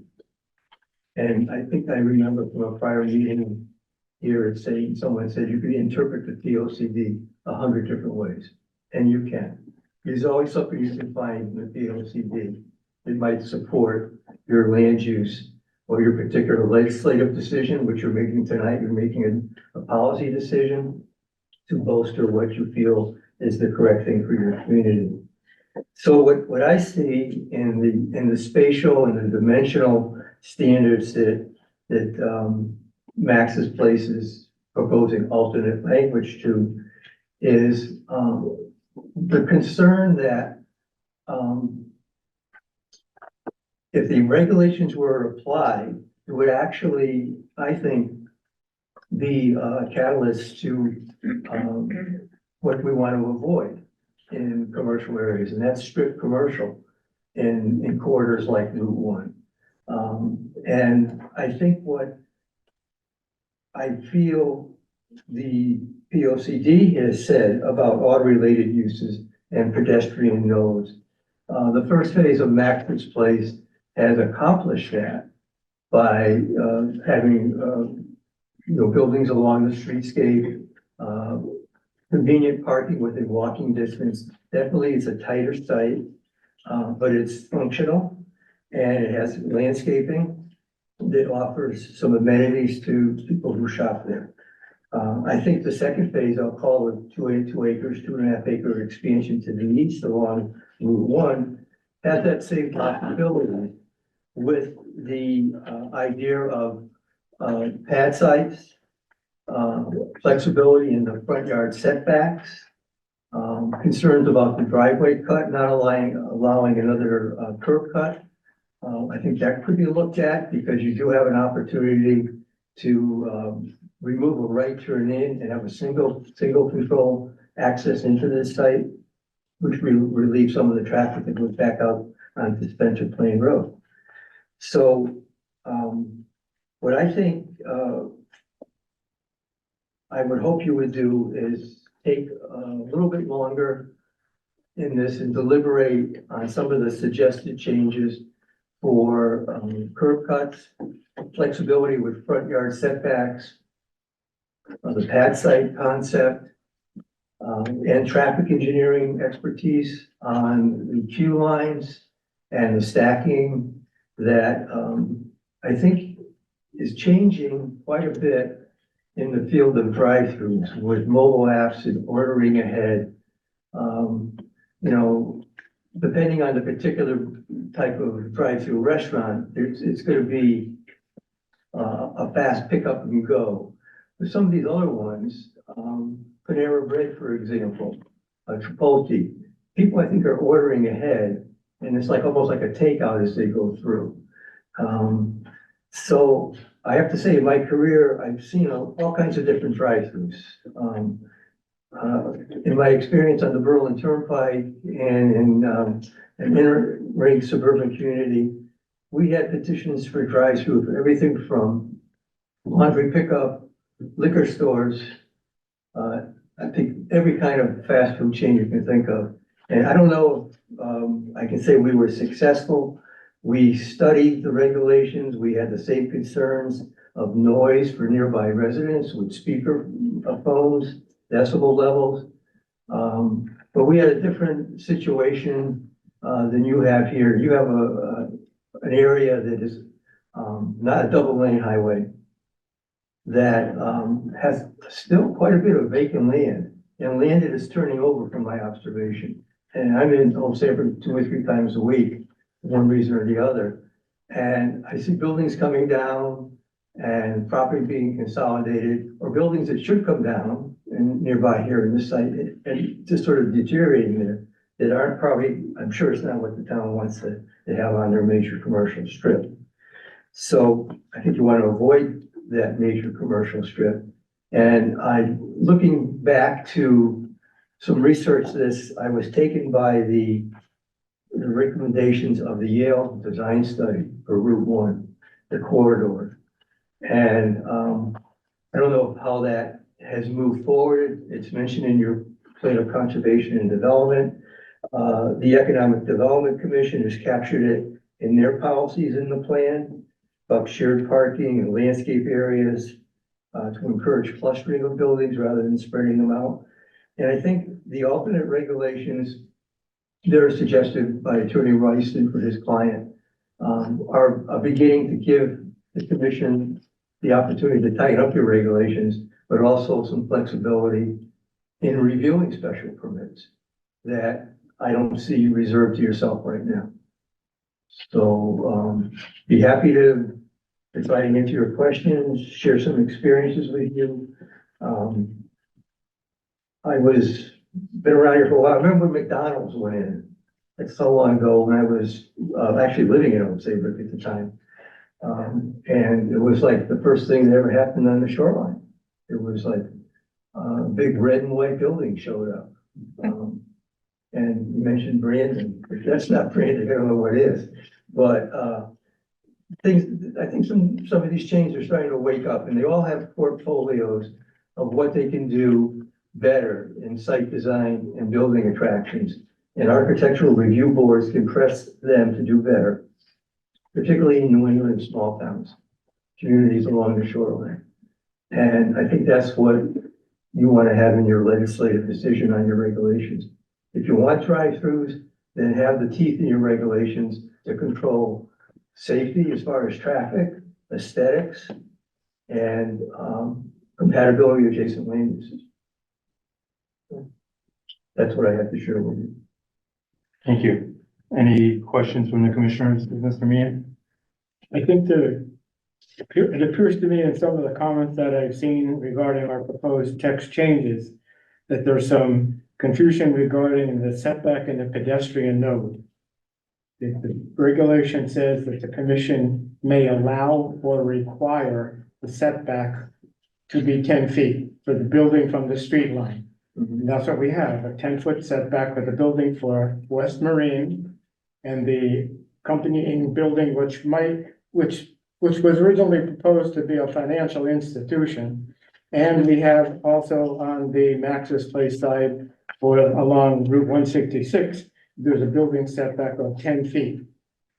And I think I remember from a prior meeting here, it's saying, someone said you could interpret the P O C D 100 different ways, and you can. There's always something you can find in the P O C D that might support your land use or your particular legislative decision, which you're making tonight. You're making a policy decision to bolster what you feel is the correct thing for your community. So what I see in the spatial and the dimensional standards that Max's Place is proposing alternate language to is the concern that if the regulations were applied, it would actually, I think, be a catalyst to what we want to avoid in commercial areas, and that's strict commercial in corridors like Route 1. And I think what I feel the POCD has said about auto-related uses and pedestrian nodes, the first phase of Max's Place has accomplished that by having buildings along the streetscape, convenient parking within walking distance. Definitely it's a tighter site, but it's functional and it has landscaping that offers some amenities to people who shop there. I think the second phase, I'll call it 2 acres, 2.5 acre expansion to the east along Route 1, has that same possibility with the idea of pad sites, flexibility in the front yard setbacks, concerns about the driveway cut, not allowing another curb cut. I think that could be looked at because you do have an opportunity to remove a right turn in and have a single control access into this site, which will relieve some of the traffic that goes back out onto Spencer Plain Road. So what I think I would hope you would do is take a little bit longer in this and deliberate on some of the suggested changes for curb cuts, flexibility with front yard setbacks, the pad site concept, and traffic engineering expertise on the queue lines and the stacking that I think is changing quite a bit in the field of drive-throughs with mobile apps and ordering ahead. Depending on the particular type of drive-through restaurant, it's going to be a fast pick up and go. But some of these other ones, Panera Bread, for example, Chipotle, people I think are ordering ahead, and it's like almost like a takeout as they go through. So I have to say, in my career, I've seen all kinds of different drive-throughs. In my experience on the Berlin Turnpike and in an inner ring suburban community, we had petitions for drive-through for everything from laundry pickup, liquor stores, I think every kind of fast food chain you can think of. And I don't know if I can say we were successful. We studied the regulations. We had the same concerns of noise for nearby residents with speaker phones, decibel levels. But we had a different situation than you have here. You have an area that is not a double lane highway that has still quite a bit of vacant land and land that is turning over from my observation. and I'm in Old Saybrook 2 or 3 times a week, for one reason or the other. And I see buildings coming down and property being consolidated, or buildings that should come down and nearby here in this site, and just sort of deteriorating there, that aren't probably, I'm sure it's not what the town wants to have on their major commercial strip. So I think you want to avoid that major commercial strip. And looking back to some research I was taken by the recommendations of the Yale design study for Route 1, the corridor. And I don't know how that has moved forward. It's mentioned in your plan of conservation and development. The Economic Development Commission has captured it in their policies in the plan about shared parking and landscape areas to encourage clustering of buildings rather than spreading them out. And I think the alternate regulations that are suggested by Attorney Rice and for his client are beginning to give the commission the opportunity to tighten up your regulations, but also some flexibility in reviewing special permits that I don't see reserved to yourself right now. So be happy to try to answer your questions, share some experiences with you. Been around here for a while. I remember when McDonald's went in. It's so long ago when I was actually living in Old Saybrook at the time. And it was like the first thing that ever happened on the shoreline. It was like a big red and white building showed up. And you mentioned Brandon. If that's not Brandon, I don't know what it is. But I think some of these chains are starting to wake up, and they all have portfolios of what they can do better in site design and building attractions. And architectural review boards can press them to do better, particularly in New England small towns, communities along the shoreline. And I think that's what you want to have in your legislative decision on your regulations. If you want drive-throughs, then have the teeth in your regulations to control safety as far as traffic, aesthetics, and compatibility with adjacent land uses. That's what I have to share with you. Thank you. Any questions from the commissioners, Mr. Meehan? I think it appears to me in some of the comments that I've seen regarding our proposed text changes, that there's some confusion regarding the setback and the pedestrian node. The regulation says that the commission may allow or require the setback to be 10 feet for the building from the street line. And that's what we have, a 10-foot setback for the building for West Marine and the accompanying building, which was originally proposed to be a financial institution. And we have also on the Maxis Place side along Route 166, there's a building setback of 10 feet.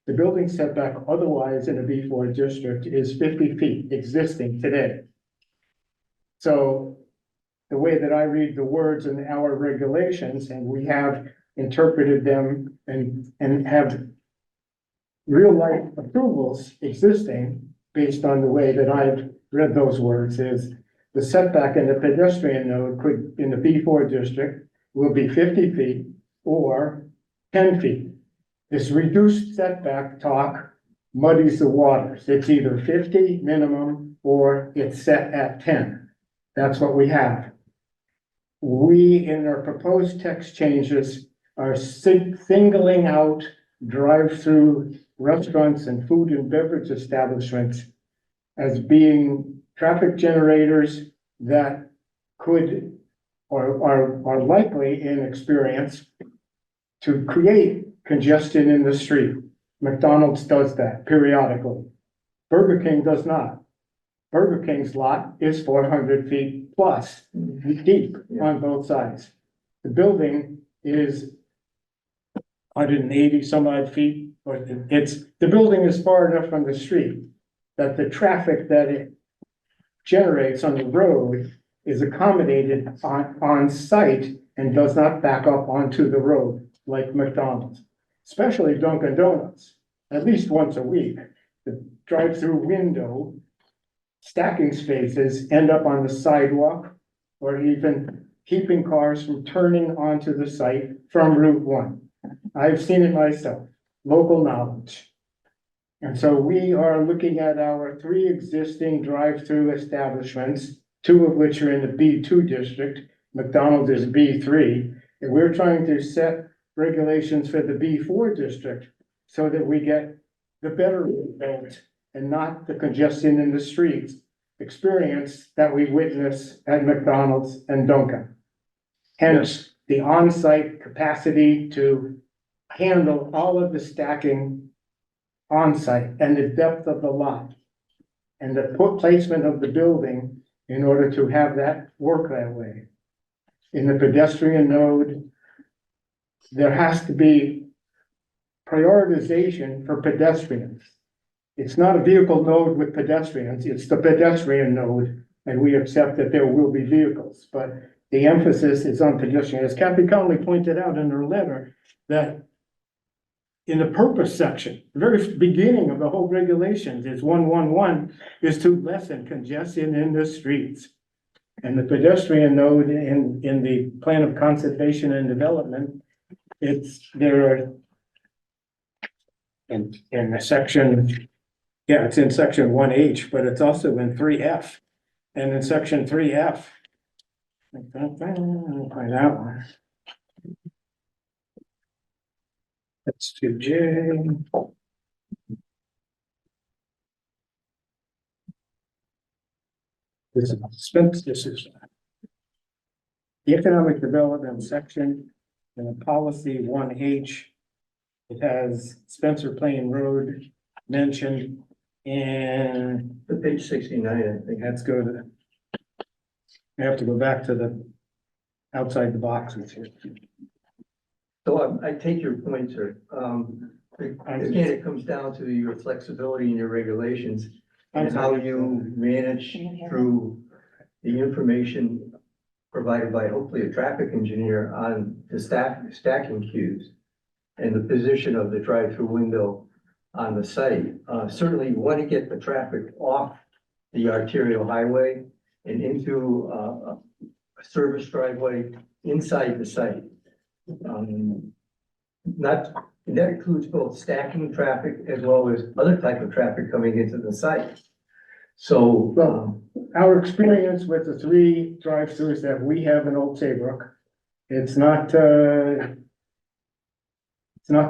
The building setback otherwise in a B4 district is 50 feet existing today. So the way that I read the words in our regulations, and we have interpreted them and have real life approvals existing based on the way that I've read those words, is the setback in the pedestrian node could, in the B4 district, will be 50 feet or 10 feet. This reduced setback talk muddies the waters. It's either 50 minimum or it's set at 10. That's what we have. We, in our proposed text changes, are singling out drive-through restaurants and food and beverage establishments as being traffic generators that could or are likely in experience to create congestion in the street. McDonald's does that periodically. Burger King does not. Burger King's lot is 400 feet plus deep on both sides. The building is 180 some odd feet, or the building is far enough from the street that the traffic that it generates on the road is accommodated on site and does not back up onto the road like McDonald's, especially Dunkin' Donuts, at least once a week. The drive-through window stacking spaces end up on the sidewalk or even keeping cars from turning onto the site from Route 1. I've seen it myself, local knowledge. And so we are looking at our 3 existing drive-through establishments, 2 of which are in the B2 district, McDonald's is B3, and we're trying to set regulations for the B4 district so that we get the better result and not the congestion in the streets experience that we witness at McDonald's and Dunkin'. Hence, the on-site capacity to handle all of the stacking on-site and the depth of the lot and the placement of the building in order to have that work that way. In the pedestrian node, there has to be prioritization for pedestrians. It's not a vehicle node with pedestrians, it's the pedestrian node, and we accept that there will be vehicles, but the emphasis is on pedestrian. As Kathy Conley pointed out in her letter, that in the purpose section, the very beginning of the whole regulations is 111 is to lessen congestion in the streets. And the pedestrian node in the plan of conservation and development, there are in the section, yeah, it's in section 1H, but it's also in 3F. And in section 3F, I'll find that one. That's 2J. This is the economic development section in the policy 1H. It has Spencer Plain Road mentioned, and The page 69, I think. let's go to. We have to go back to the outside the boxes here. So I take your point, sir. Again, it comes down to your flexibility in your regulations and how you manage through the information provided by hopefully a traffic engineer on the stacking queues and the position of the drive-through window on the site. Certainly you want to get the traffic off the arterial highway and into a service driveway inside the site. That includes both stacking traffic as well as other type of traffic coming into the site. So, Well, our experience with the 3 drive-throughs that we have in Old Saybrook, it's not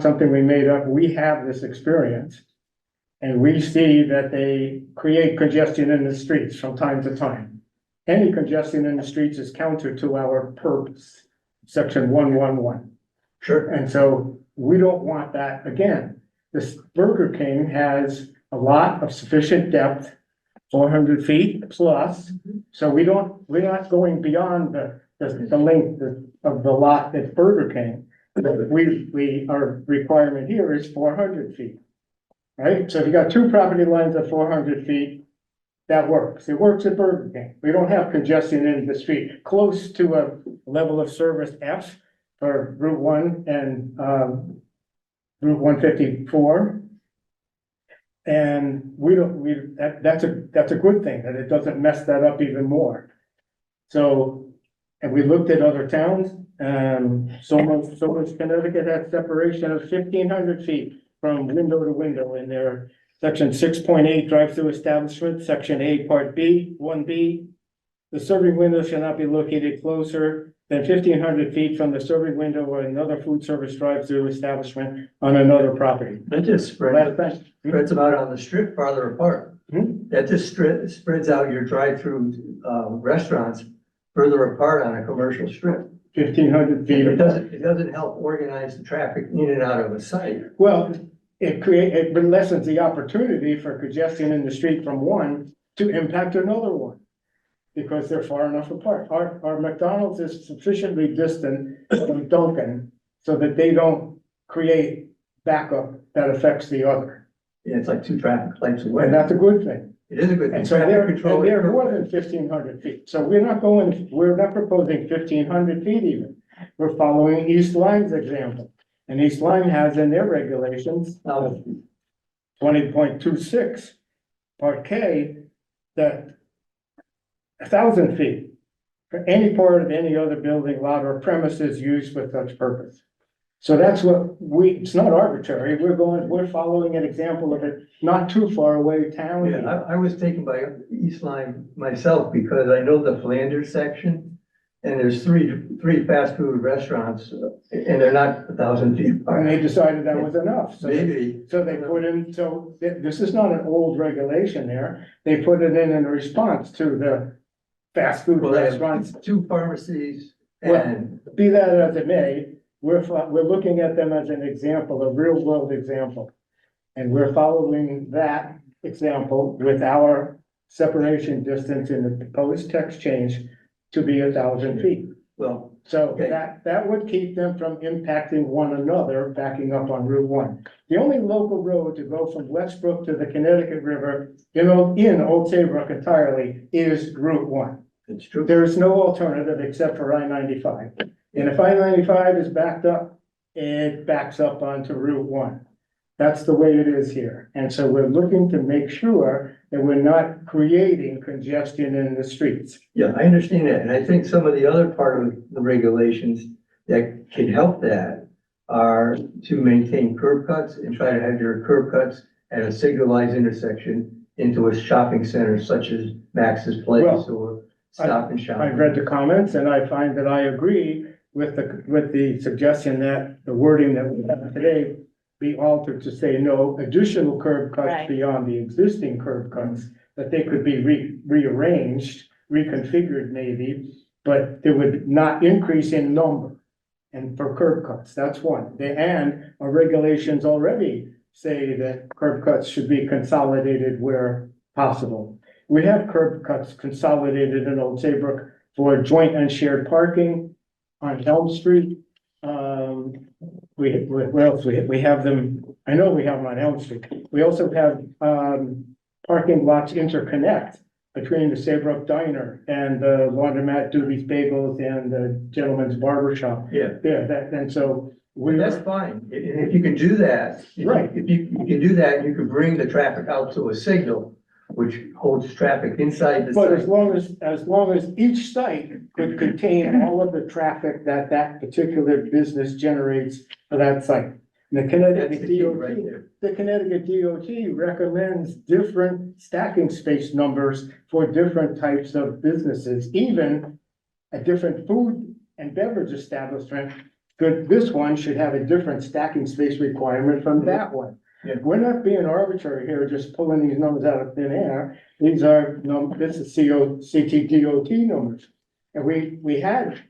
something we made up. We have this experience. And we see that they create congestion in the streets from time to time. Any congestion in the streets is counter to our purpose, section 111. sure. And so we don't want that again. This Burger King has a lot of sufficient depth, 400 feet plus. So we're not going beyond the length of the lot at Burger King. Our requirement here is 400 feet. Right? So if you got 2 property lines of 400 feet, that works. It works at Burger King. We don't have congestion in the street, close to a level of service F for Route 1 and Route 154. And that's a good thing, that it doesn't mess that up even more. So, and we looked at other towns, Somers, Connecticut had separation of 1,500 feet from window to window in their section 6.8 drive-through establishment, section A, part B, 1B. The serving window shall not be located closer than 1,500 feet from the serving window or another food service drive-through establishment on another property. That just spreads them out on the strip farther apart. That just spreads out your drive-through restaurants further apart on a commercial strip. 1,500 feet. It doesn't help organize the traffic in and out of a site. Well, it lessens the opportunity for congestion in the street from one to impact another one. Because they're far enough apart. Our McDonald's is sufficiently distant from Dunkin' so that they don't create backup that affects the other. Yeah, it's like 2 traffic lights away. And that's a good thing. It is a good thing. And so Traffic they're control is more than 1,500 feet. So we're not proposing 1,500 feet even. We're following East Line's example. And East Line has in their regulations, 20.26, part K, that 1,000 feet for any part of any other building, lot, or premises used for such purpose. So that's what it's not arbitrary, we're following an example of it not too far away town. Yeah, I was taken by East Line myself because I know the Flanders section. And there's three fast food restaurants and they're not 1,000 feet And apart. they decided that was enough, so. Maybe. So they put in, this is not an old regulation there, they put it in response to the fast food Well, they restaurants. have two pharmacies Well, and, Be that as it may, we're looking at them as an example, a real world example. And we're following that example with our separation distance in the proposed text change to be 1,000 feet. well, So Okay. that would keep them from impacting one another, backing up on Route 1. The only local road to go from Westbrook to the Connecticut River, in Old Saybrook entirely, is Route 1. it's true. There is no alternative except for I-95. And if I-95 is backed up, it backs up onto Route 1. That's the way it is here. And so we're looking to make sure that we're not creating congestion in the streets. Yeah, I understand that. And I think some of the other part of the regulations that can help that are to maintain curb cuts and try to have your curb cuts at a signalized intersection into a shopping center such as Max's Place Well, or Stop and Shop. I've read the comments and I find that I agree with the suggestion that the wording that we have today be altered to say no additional curb cuts Right. beyond the existing curb cuts, that they could be rearranged, reconfigured maybe, but it would not increase in number. And for curb cuts, that's one. And our regulations already say that curb cuts should be consolidated where possible. We have curb cuts consolidated in Old Saybrook for joint and shared parking on Elm Street. Where else? We have them, I know we have them on Elm Street. We also have, parking lots interconnect between the Saybrook Diner and the Laundromat Doobie's Bagels and the Gentleman's Barber Shop. Yeah, And so well, that's fine. If you can do that. Right. If you can do that, you can bring the traffic out to a signal, which holds traffic inside the But site. as long as each site could contain all of the traffic that particular business generates for that site. The That's Connecticut the key right DOT, there. the Connecticut DOT recommends different stacking space numbers for different types of businesses, even a different food and beverage establishment. This one should have a different stacking space requirement from that one. Yeah. We're not being arbitrary here, just pulling these numbers out of thin air. These are, this is CTDOT numbers. And we had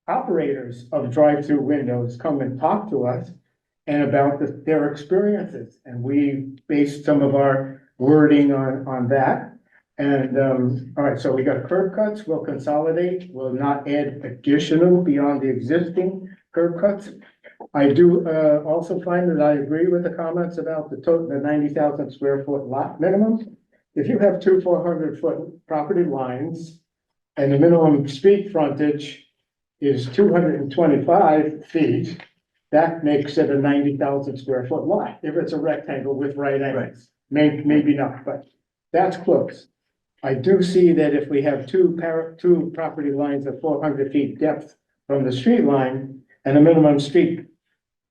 operators of drive-through windows come and talk to us and about their experiences. And we based some of our wording on that. And, all right, so we got curb cuts, we'll consolidate, we'll not add additional beyond the existing curb cuts. I do, also find that I agree with the comments about the 90,000 square foot lot minimum. If you have two 400-foot property lines and the minimum street frontage is 225 feet, that makes it a 90,000 square foot lot. If it's a rectangle with right angles, maybe not, but that's close. I do see that if we have two property lines of 400 feet depth from the street line and a minimum street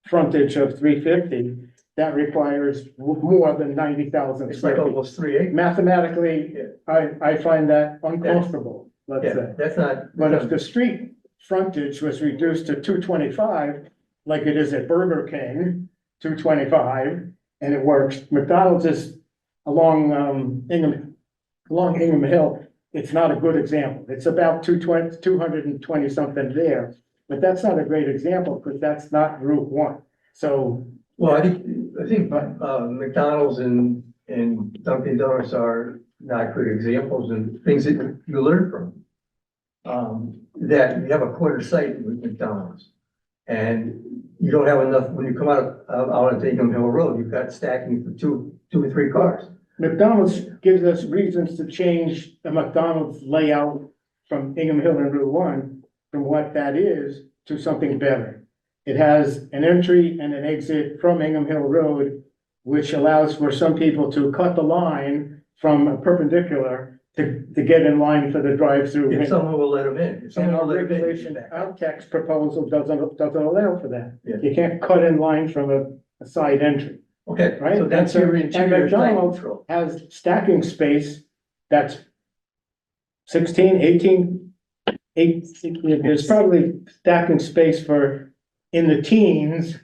frontage of 350, that requires more than 90,000 It's like square feet. almost 3 acres. Mathematically, I find that uncomfortable, let's Yeah, say. that's not. But if the street frontage was reduced to 225, like it is at Burger King, 225, and it works, McDonald's is along Hingham Hill, it's not a good example. It's about 220 something there. But that's not a great example because that's not Route 1. So, Well, I think McDonald's and Dunkin' Donuts are not good examples and things that you learn from. That you have a quarter site with McDonald's. And you don't have enough, when you come out of Hingham Hill Road, you've got stacking for two or three cars. McDonald's gives us reasons to change the McDonald's layout from Hingham Hill and Route 1 from what that is to something better. It has an entry and an exit from Hingham Hill Road, which allows for some people to cut the line from a perpendicular to get in line for the drive-through. If someone will let them in. If And someone our will let 'em in, regulation, back our out. tax proposal doesn't allow for that. Yeah. You can't cut in line from a side entry, Okay, right? so that's your And interior site McDonald's control. has stacking space that's 16, 18, there's probably stacking space for in the teens,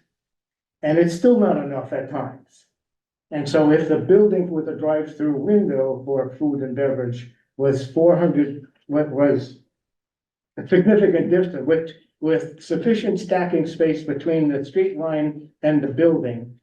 and it's still not enough at times. And so if the building with a drive-through window for food and beverage was 400, what was a significant distance, with sufficient stacking space between the street line and the building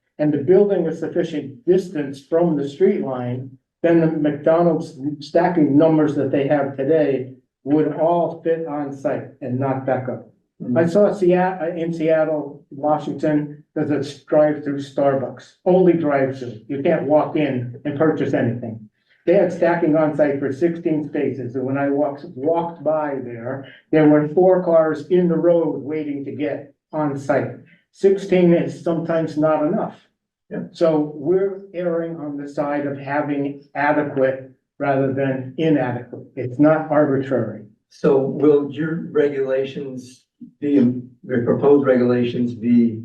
with sufficient distance from the street line, then the McDonald's stacking numbers that they have today would all fit on site and not back up. I saw in Seattle, Washington, there's a drive-through Starbucks, only drive-through. You can't walk in and purchase anything. They had stacking on site for 16 spaces, and when I walked by there were 4 cars in the road waiting to get on site. 16 is sometimes not enough. Yeah. So we're erring on the side of having adequate rather than inadequate. It's not arbitrary. So will your regulations be, the proposed regulations be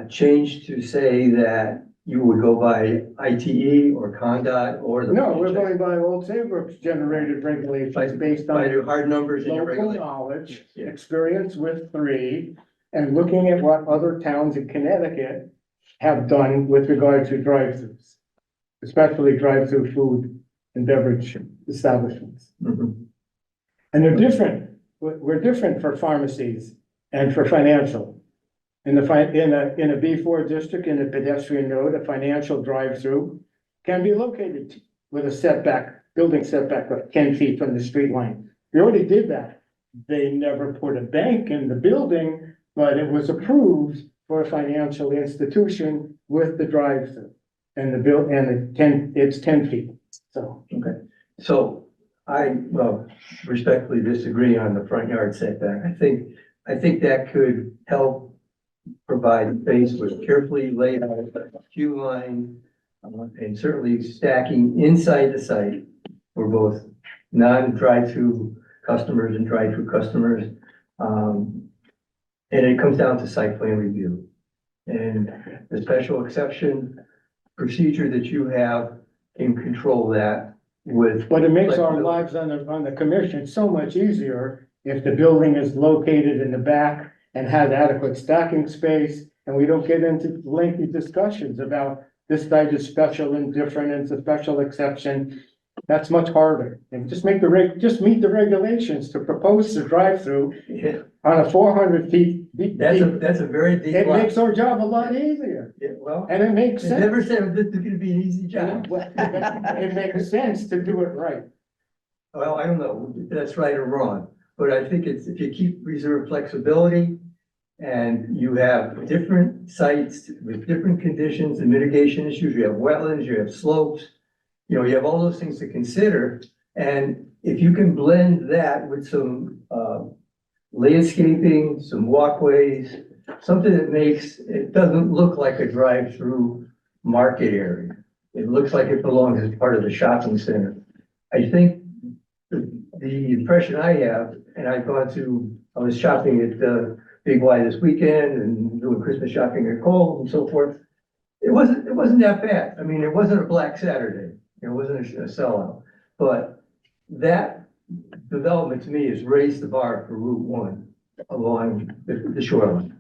changed to say that you would go by ITE or Condot or the? No, we're going by Old Saybrook's generated regulations based By on the hard numbers in your local regulations? knowledge, Yeah. experience with 3, and looking at what other towns in Connecticut have done with regard to drive-throughs, especially drive-through food and beverage establishments. Mhm. And they're different. We're different for pharmacies and for financial. In a B4 district, in a pedestrian node, a financial drive-through can be located with a setback, building setback of 10 feet from the street line. We already did that. They never put a bank in the building, but it was approved for a financial institution with the drive-through. And it's 10 feet, so. So well, respectfully disagree on the front yard setback. I think that could help provide space with carefully laid out queue line, and certainly stacking inside the site for both non-drive-through customers and drive-through customers. And it comes down to site plan review. And the special exception procedure that you have can control that with. But it makes our lives on the commission so much easier if the building is located in the back and has adequate stacking space, and we don't get into lengthy discussions about this site is special and different, and it's a special exception. That's much harder. And just meet the regulations to propose the drive-through Yeah, on a 400 feet. that's a very deep It lot. makes our job a lot easier, Yeah, well, and it makes I sense. never said this is gonna be an easy job. It makes sense to do it right. Well, I don't know if that's right or wrong, but I think it's, if you keep reserve flexibility and you have different sites with different conditions and mitigation issues, you have wetlands, you have slopes, you have all those things to consider. And if you can blend that with some, landscaping, some walkways, something that makes, it doesn't look like a drive-through market area. It looks like it belongs as part of the shopping center. I think the impression I have, and I was shopping at Big Y this weekend and doing Christmas shopping at Kohl's and so forth. It wasn't that bad. I mean, it wasn't a Black Saturday. It wasn't a sellout. But that development to me has raised the bar for Route 1 along the shoreline.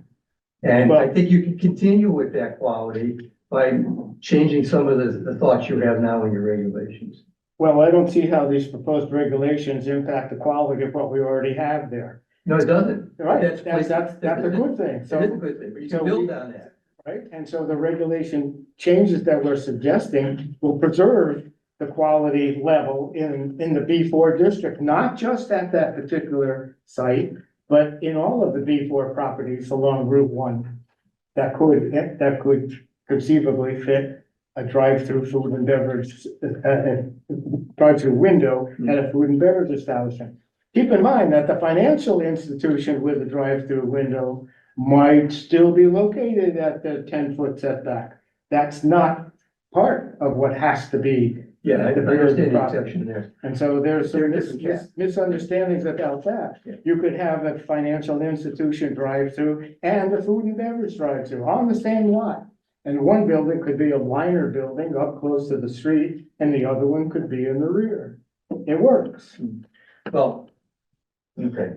And I think you can continue with that quality by changing some of the thoughts you have now in your regulations. Well, I don't see how these proposed regulations impact the quality of what we already have there. No, it doesn't. Right, that's a good thing, It is a so, good thing, but you so can we- build on that. right, and so the regulation changes that we're suggesting will preserve the quality level in the B4 district, not just at that particular site, but in all of the B4 properties along Route 1 that could conceivably fit a drive-through food and beverage, drive-through window at a food and beverage establishment. Keep in mind that the financial institution with a drive-through window might still be located at the 10-foot setback. That's not part of what has to be Yeah, I understand the exception there. And so there's some Yeah. misunderstandings about that. Yeah. You could have a financial institution drive-through and a food and beverage drive-through on the same lot. And one building could be a liner building up close to the street, and the other one could be in the rear. It works. Well, okay.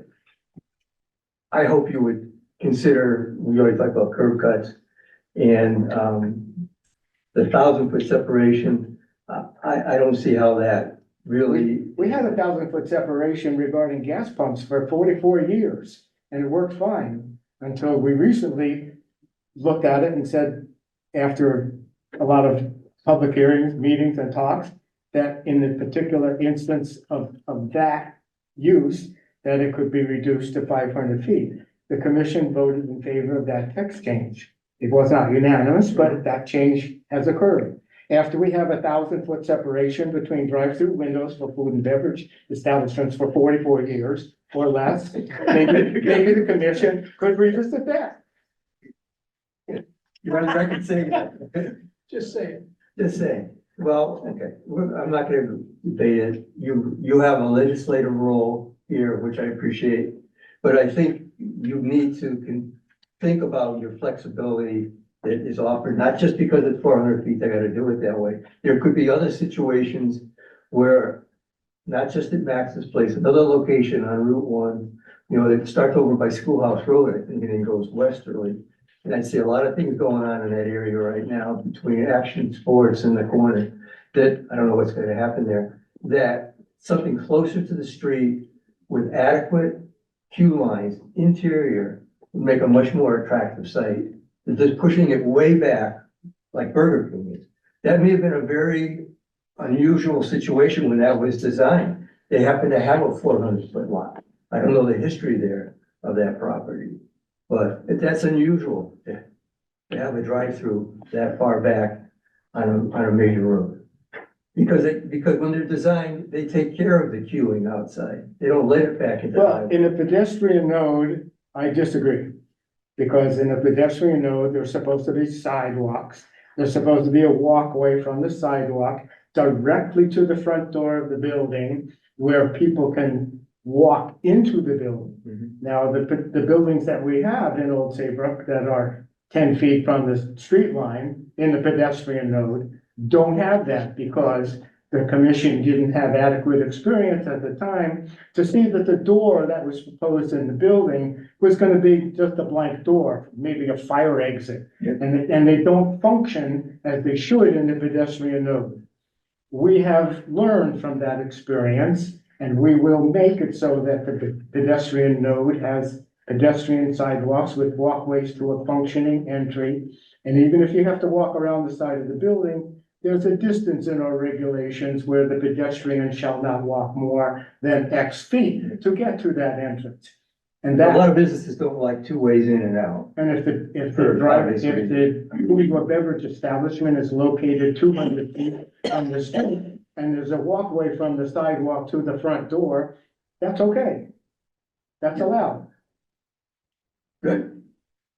I hope you would consider, we already talked about curb cuts and, the 1,000-foot separation. I don't see how that really, We had 1,000-foot separation regarding gas pumps for 44 years, and it worked fine until we recently looked at it and said, after a lot of public hearings, meetings and talks, that in the particular instance of that use, that it could be reduced to 500 feet. The commission voted in favor of that text change. It was not unanimous, but that change has occurred. After we have 1,000-foot separation between drive-through windows for food and beverage establishments for 44 years or less, maybe the commission could revisit that. you're on the record saying that. Just saying. Just saying. Well, okay, I'm not gonna debate it. You have a legislative role here, which I appreciate. But I think you need to think about your flexibility that is offered, not just because it's 400 feet, I gotta do it that way. There could be other situations where, not just at Max's place, another location on Route 1, you know, that starts over by Schoolhouse Road, I think, and then goes westerly. And I see a lot of things going on in that area right now between Action Sports and the corner that, I don't know what's gonna happen there, that something closer to the street with adequate queue lines, interior, would make a much more attractive site than just pushing it way back like Burger King is. That may have been a very unusual situation when that was designed. They happen to have a 400-foot lot. I don't know the history there of that property, but that's unusual to have a drive-through that far back on a major road. Because when they're designed, they take care of the queuing outside. They don't let it back into. Well, in a pedestrian node, I disagree. Because in a pedestrian node, there's supposed to be sidewalks. There's supposed to be a walkway from the sidewalk directly to the front door of the building where people can walk into the building. Mhm. Now, the buildings that we have in Old Saybrook that are 10 feet from the street line in the pedestrian node don't have that because the commission didn't have adequate experience at the time to see that the door that was proposed in the building was gonna be just a blank door, maybe a fire exit. Yep. And they don't function as they should in the pedestrian node. We have learned from that experience, and we will make it so that the pedestrian node has pedestrian sidewalks with walkways to a functioning entry. And even if you have to walk around the side of the building, there's a distance in our regulations where the pedestrian shall not walk more than X feet to get to that entrance. And A lot that, of businesses don't like two ways in and out. and if the food or beverage establishment is located 200 feet from the street, and there's a walkway from the sidewalk to the front door, that's okay. That's allowed. Good.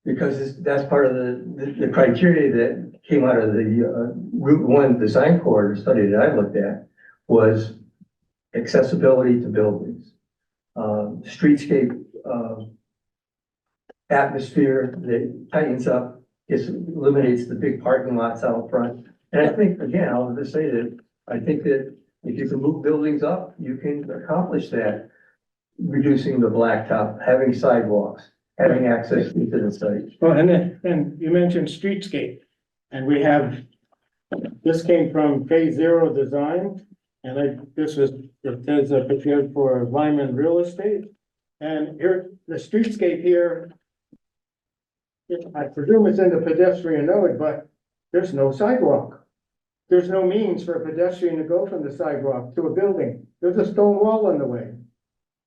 Because that's part of the criteria that came out of the Route 1 design corridor study that I looked at was accessibility to buildings. Streetscape, atmosphere that tightens up, eliminates the big parking lots out front. And I think, again, I'll just say that, I think that if you can move buildings up, you can accomplish that. Reducing the blacktop, having sidewalks, having access into the site. Well, and you mentioned streetscape, and we have, this came from Phase Zero Design, and this was, it says prepared for Lyman Real Estate. And here, the streetscape here, I presume it's in the pedestrian node, but there's no sidewalk. There's no means for a pedestrian to go from the sidewalk to a building. There's a stone wall in the way.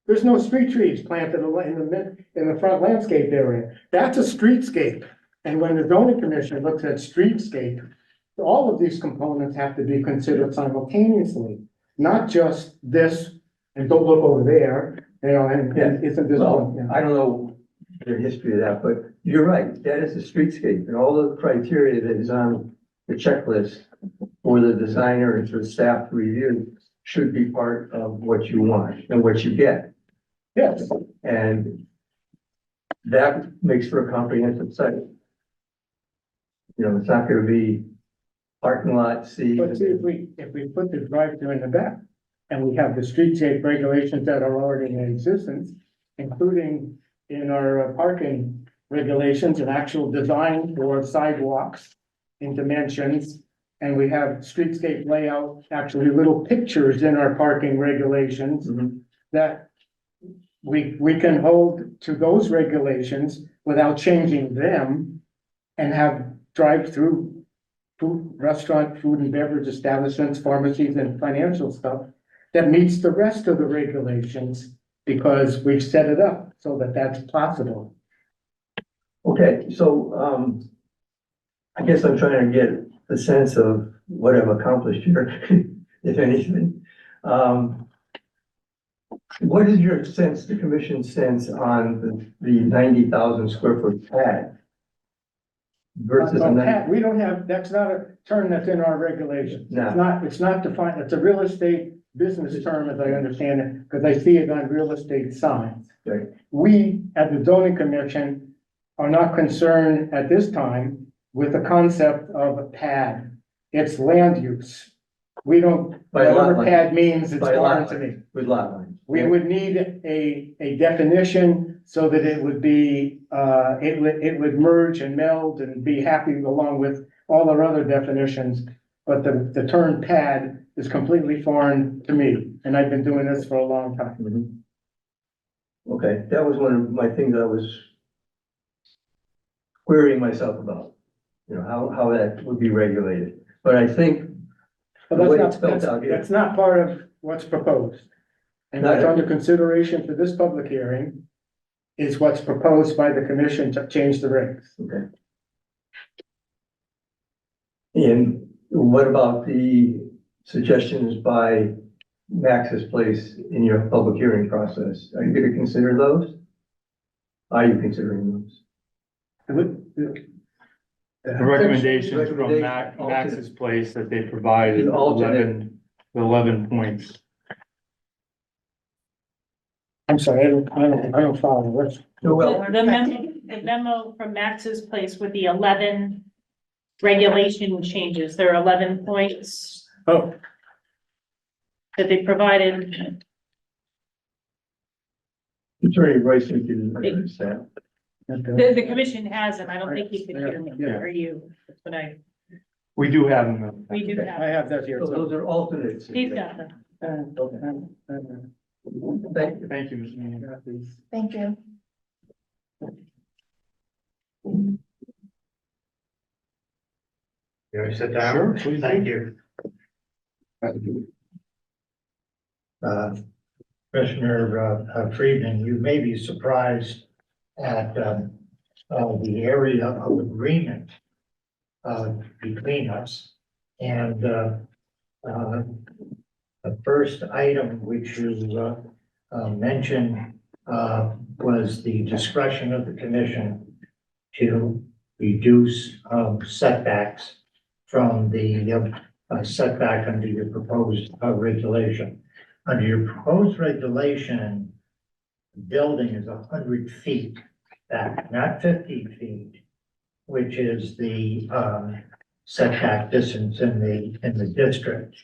There's no street trees planted in the front landscape area. That's a streetscape. And when the zoning commission looks at streetscape, all of these components have to be considered simultaneously, not just this, and don't look over there, you know, and isn't this Well, one? I don't know the history of that, but you're right, that is a streetscape, and all the criteria that is on the checklist for for the designer and for the staff to review should be part of what you want and what you get. Yes, And that makes for a comprehensive site. You know, it's not gonna be parking lot, see. but see, if we put the drive-through in the back and we have the streetscape regulations that are already in existence, including in our parking regulations and actual design for sidewalks in dimensions, and we have streetscape layout, actually little pictures in our parking regulations Mhm. that we can hold to those regulations without changing them and have drive-through food, restaurant, food and beverage establishments, pharmacies and financial stuff that meets the rest of the regulations because we've set it up so that that's possible. Okay, so, I guess I'm trying to get the sense of what I've accomplished here, if anything. What is your sense, the commission's sense on the 90,000 square foot pad? Versus a Pat, we don't have, that's not a term that's in our regulations. No. It's not defined, it's a real estate business term as I understand it, because I see it on real estate signs. Right. We, at the zoning commission, are not concerned at this time with the concept of a pad. It's land use. We don't, By a lot whatever line. pad means, it's By a lot foreign to me. with lot lines. We would need a definition so that it would be, it would merge and meld and be happy along with all our other definitions. But the term pad is completely foreign to me, and I've been doing this for a long time. Mhm. Okay, that was one of my things I was querying myself about, you know, how that would be regulated. But I think But the way that's it's not, spelled out here. that's not part of what's proposed. And what's under consideration for this public hearing is what's proposed by the commission to change the regs. Okay. And what about the suggestions by Max's Place in your public hearing process? Are you gonna consider those? Are you considering those? The recommendations from Recommendation, Max's Place that they provided, The alternate. 11 points. I'm sorry, I don't follow. What's, Well, The memo from Max's Place with the 11 regulation changes, there are 11 points oh, that they provided. Attorney Royce, you can understand. The commission has them, I don't think you could hear me, Yeah. or you, that's what We do have them. we do I have. have that here. So those are alternates. He's got them. Thank you. Thank you, Mr. Mayor. Thank you. You want to sit down? Sure, please. Thank you. Commissioner Friedman, you may be surprised at the area of agreement between us. And the first item which you mentioned was the discretion of the commission to reduce setbacks from the setback under your proposed regulation. Under your proposed regulation, the building is 100 feet back, not 50 feet, which is the setback distance in the district.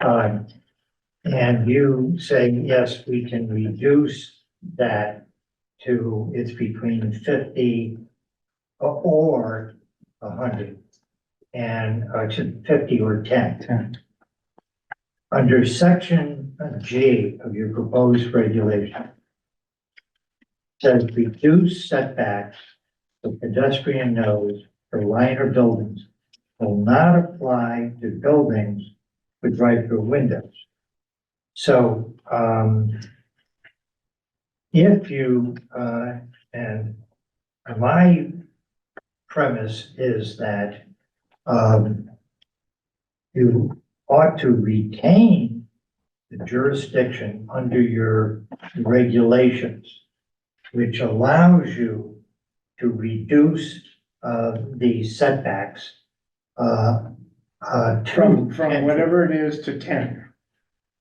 And you say, yes, we can reduce that to, it's between 50 or 100 and to 50 or 10. Under section G of your proposed regulation, says reduce setbacks for pedestrian nodes for liner buildings will not apply to buildings with drive-through windows. So, if you, and my premise is that, you ought to retain the jurisdiction under your regulations, which allows you to reduce the setbacks from whatever it is to 10.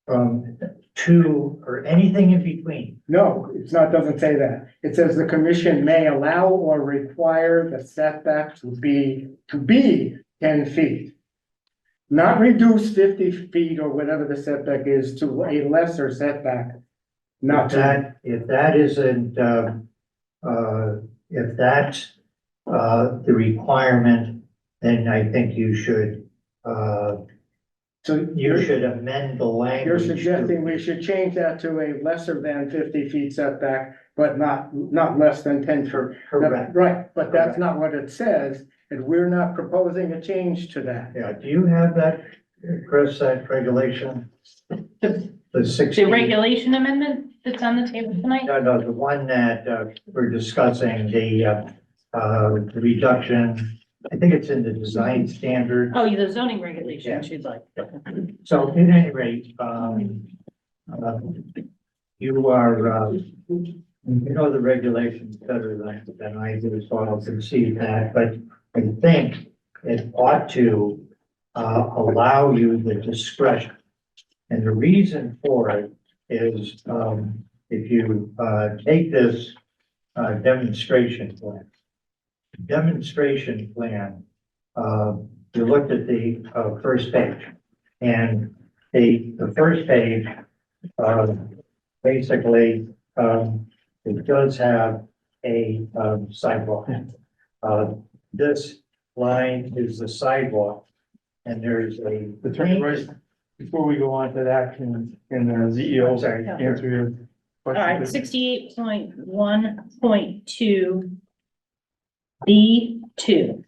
From 2 or anything in between. No, it's not, doesn't say that. It says the commission may allow or require the setback to be 10 feet. Not reduce 50 feet or whatever the setback is to a lesser setback. Not to, If that isn't, if that's, the requirement, then I think you should, so you should amend the language. you're suggesting we should change that to a lesser than 50 feet setback, but not less than 10 for. Correct. Right, but that's not what it says, and we're not proposing a change to that. Yeah, do you have that, Chris, that regulation? The 60? The regulation amendment that's on the table tonight? No, the one that, we're discussing, the reduction, I think it's in the design standard. Oh, the zoning regulations you'd like. So at any rate, you are, you know the regulations better than I do, so I'll concede that, but I think it ought to allow you the discretion. And the reason for it is, if you take this demonstration plan, you looked at the first page, and the first page, basically, it does have a sidewalk. This line is the sidewalk, and there's a. Before we go on to that, can the CEO Sorry. answer your All question? right, 68.1.2 B2.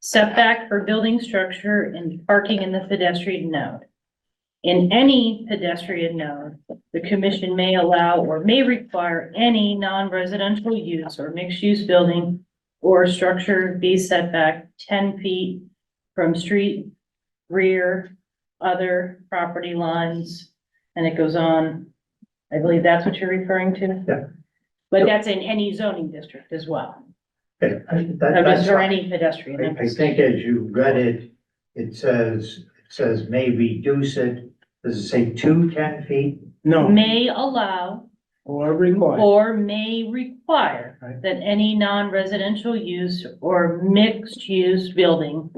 Setback for building structure and parking in the pedestrian node. In any pedestrian node, the commission may allow or may require any non-residential use or mixed-use building or structure be set back 10 feet from street, rear, other property lines, and it goes on. I believe that's what you're referring to? Yeah. But that's in any zoning district as well. Okay, Or for any pedestrian. I think as you read it, it says may reduce it. Does it say to 10 feet? No, May allow or require. or may require Right. that any non-residential use or mixed-use building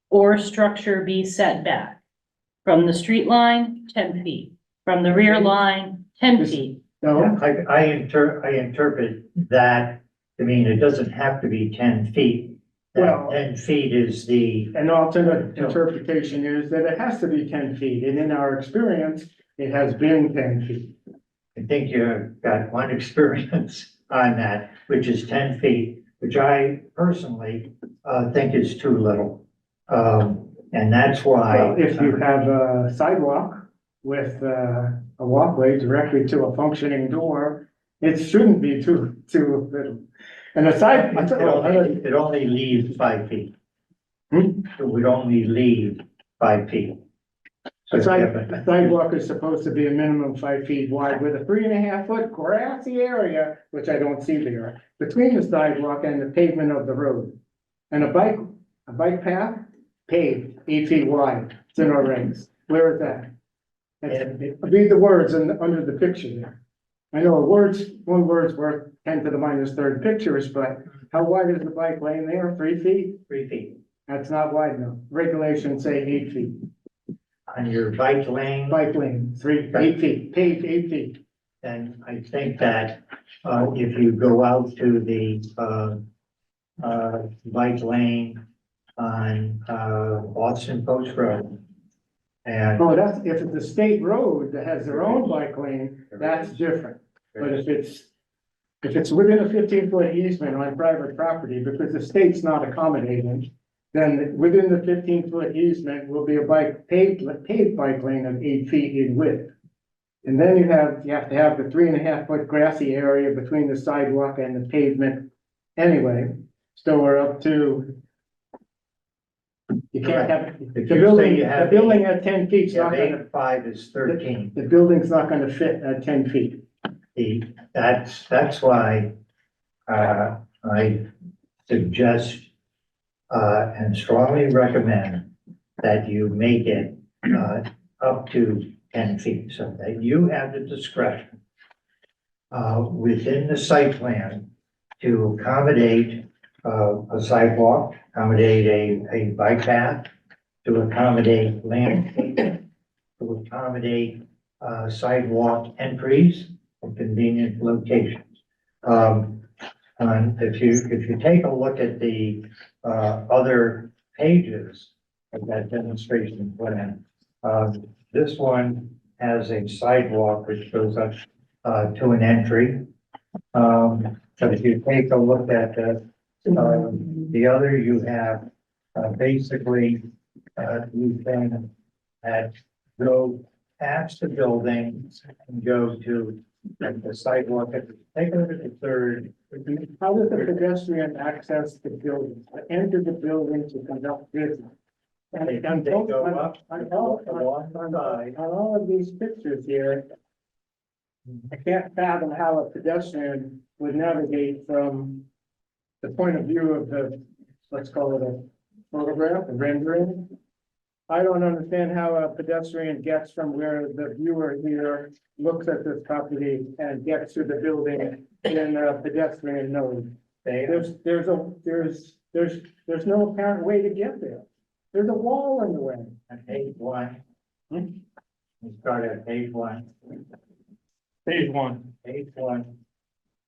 or structure be set back from the street line, 10 feet, from the rear line, 10 feet. No, I interpret that to mean it doesn't have to be 10 feet. Well- 10 feet is the, an alternate interpretation is that it has to be 10 feet, and in our experience, it has been 10 feet. I think you've got one experience on that, which is 10 feet, which I personally think is too little. And that's why. Well, if you have a sidewalk with a walkway directly to a functioning door, it shouldn't be too little. And aside, It only leaves 5 feet. It would only leave 5 feet. So a sidewalk is supposed to be a minimum 5 feet wide with a 3.5 foot grassy area, which I don't see there, between the sidewalk and the pavement of the road. And a bike path paved 8 feet wide. It's in our regs. Where is that? Read the words under the picture there. I know one word's worth 10 to the minus third pictures, but how wide is the bike lane there? 3 feet? 3 feet. That's not wide enough. Regulations say 8 feet. On your bike lane, Bike lane, 8 feet, paved 8 feet. and I think that if you go out to the bike lane on Boston Post Road. And Oh, that's, if it's a state road that has their own bike lane, that's different. But if it's within a 15-foot easement on private property, because the state's not accommodating, then within the 15-foot easement will be a paved bike lane of 8 feet in width. And then you have to have the 3.5 foot grassy area between the sidewalk and the pavement anyway. So we're up to. You can't have, If the you say building, you the have building at 10 feet is yeah, not gonna, 8 5 is 13. the building's not gonna fit at 10 feet. That's why I suggest and strongly recommend that you make it, up to 10 feet, so that you have the discretion within the site plan to accommodate, a sidewalk, accommodate a bike path, to accommodate landscaping, to accommodate, sidewalk entries and convenient locations. And if you take a look at the, other pages of that demonstration plan, this one has a sidewalk which goes up, to an entry. But if you take a look at the other, you have, basically, you can, go past the building and go to the sidewalk. Take a look at the third. How does the pedestrian access the building, enter the building to conduct business? And They go up, on along the side. all of these pictures here, I can't fathom how a pedestrian would navigate from the point of view of the, let's call it a photograph, a rendering. I don't understand how a pedestrian gets from where the viewer here looks at this property and gets to the building in a pedestrian node. There's no apparent way to get there. There's a wall in the way. On page one. We start at page one. Phase one. Page one.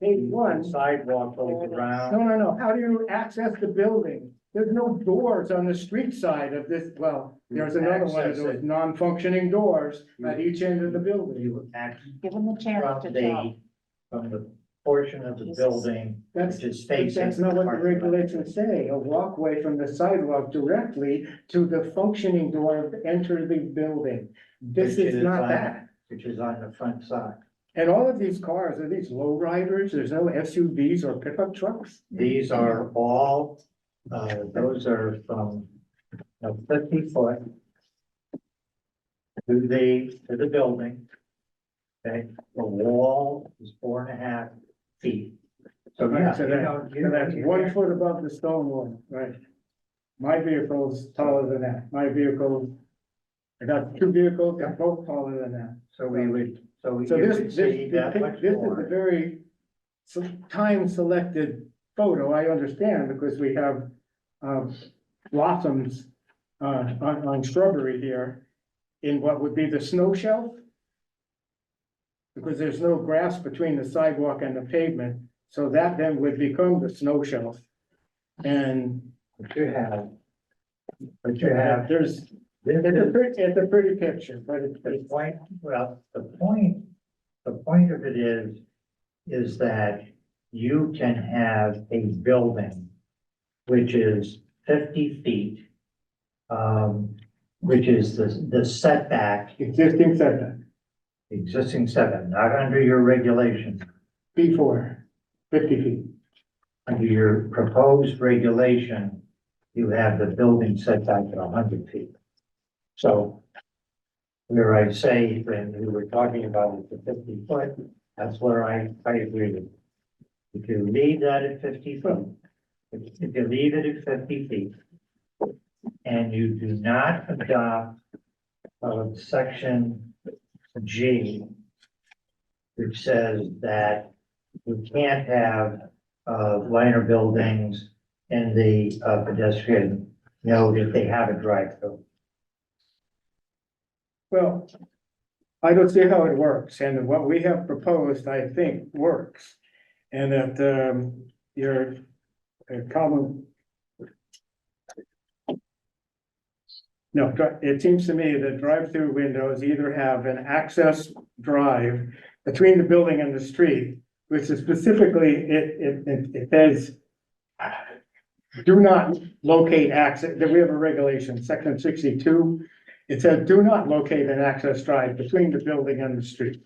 Page one. Sidewalk goes around. No. How do you access the building? There's no doors on the street side of this, well, there's another one of Access those it. non-functioning doors at each end of the building. You access Give them the chance from to the, talk. from the portion of the building That's, which is facing. that's not what the parking lot. regulations say, a walkway from the sidewalk directly to the functioning door to enter the building. This Which is is not on- that. Which is on the front side. And all of these cars, are these low riders? There's no SUVs or pickup trucks? These are all, those are from 50 foot to the building. Okay, the wall is 4.5 feet. So yeah, So you know, so that's 1 foot above the stone wall, right? My vehicle's taller than that. My vehicle, I got 2 vehicles, they're both taller than that. So we would, so you So this, would this, see that much this is a more. very time-selected photo, I understand, because we have, blossoms, on shrubbery here in what would be the snow shelf. Because there's no grass between the sidewalk and the pavement, so that then would become the snow shelf. And What you have, what you have, there's, this it's a pretty picture, but it's, the point, well, the point of it is that you can have a building which is 50 feet, which is the setback, existing setback, existing setback, not under your regulation. B4, 50 feet. Under your proposed regulation, you have the building setback at 100 feet. So where I say, when we were talking about it, the 50 foot, that's where I agree with you. If you leave that at 50 foot, if you leave it at 50 feet, and you do not adopt, section G, which says that you can't have, liner buildings in the, pedestrian node if they have a drive-through. Well, I don't see how it works, and what we have proposed, I think, works. And that, your common. No, it seems to me that drive-through windows either have an access drive between the building and the street, which is specifically, it says, do not locate access, that we have a regulation, section 62. It says, do not locate an access drive between the building and the street.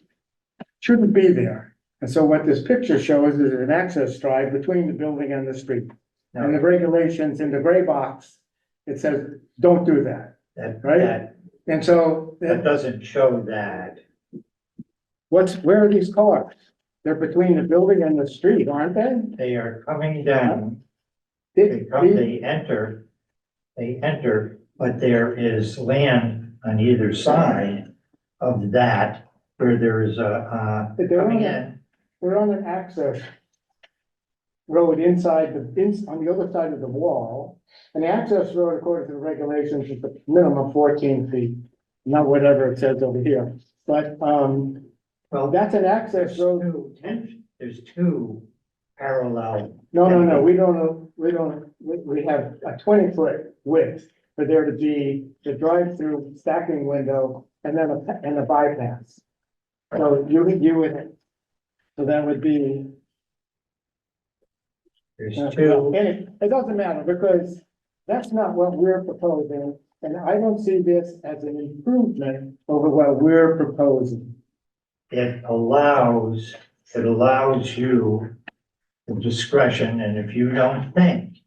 Shouldn't be there. And so what this picture shows is an access drive between the building and the street. And the regulations in the gray box, it says, don't do that. That, Right. that, And so that doesn't show that. where are these cars? They're between the building and the street, aren't they? They are coming down, They- they enter but there is land on either side of that where there is a, But they're coming on in. We're on an access road inside on the other side of the wall. And the access road, according to the regulations, is the minimum 14 feet, not whatever it says over here. But, Well, that's an access road. there's two parallel. No, we have a 20-foot width for there to be the drive-through stacking window and then a bypass. So you would, so that would be. There's Well, two, it doesn't matter because that's not what we're proposing. And I don't see this as an improvement over what we're proposing. it allows you the discretion, and if you don't think,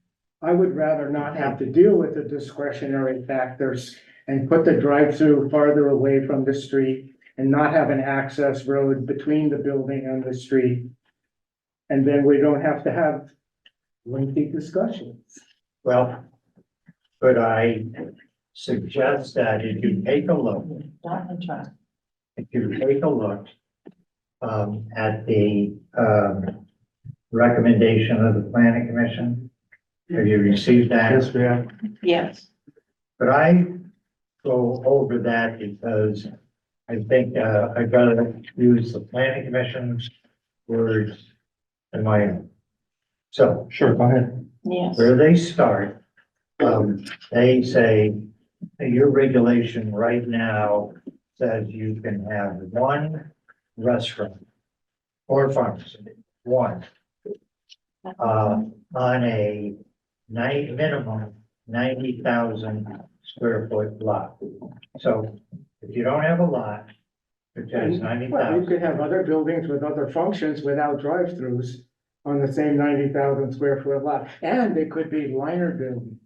I would rather not have to deal with the discretionary factors and put the drive-through farther away from the street and not have an access road between the building and the street. And then we don't have to have lengthy discussions. well, could I suggest that if you take a look, Don't interrupt. if you take a look at the recommendation of the planning commission, have you received that? Yes, we have. Yes, But I go over that because I think I'd rather use the planning commission's words than my own. So Sure, go ahead. yes. where they start, they say, your regulation right now says you can have one restaurant or pharmacy, one, on a minimum 90,000 square foot lot. So if you don't have a lot, which has Well, you 90,000, could have other buildings with other functions without drive-throughs on the same 90,000 square foot lot. And they could be liner buildings,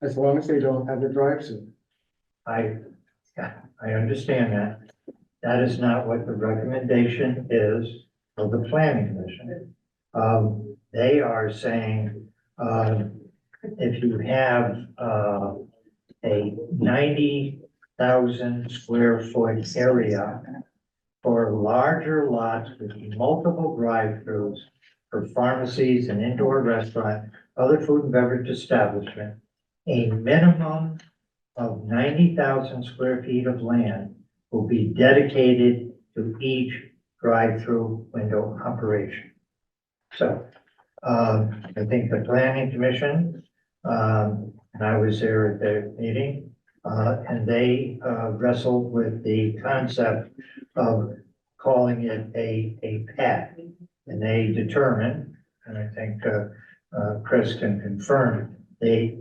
as long as they don't have the drive-through. I understand that. That is not what the recommendation is of the planning commission. They are saying, if you have, a 90,000 square foot area for larger lots with multiple drive-throughs for pharmacies and indoor restaurant, other food and beverage establishment, a minimum of 90,000 square feet of land will be dedicated to each drive-through window operation. So, I think the planning commission, and I was there at the meeting, and they, wrestled with the concept of calling it a pad. And they determined, and I think, Chris can confirm, they,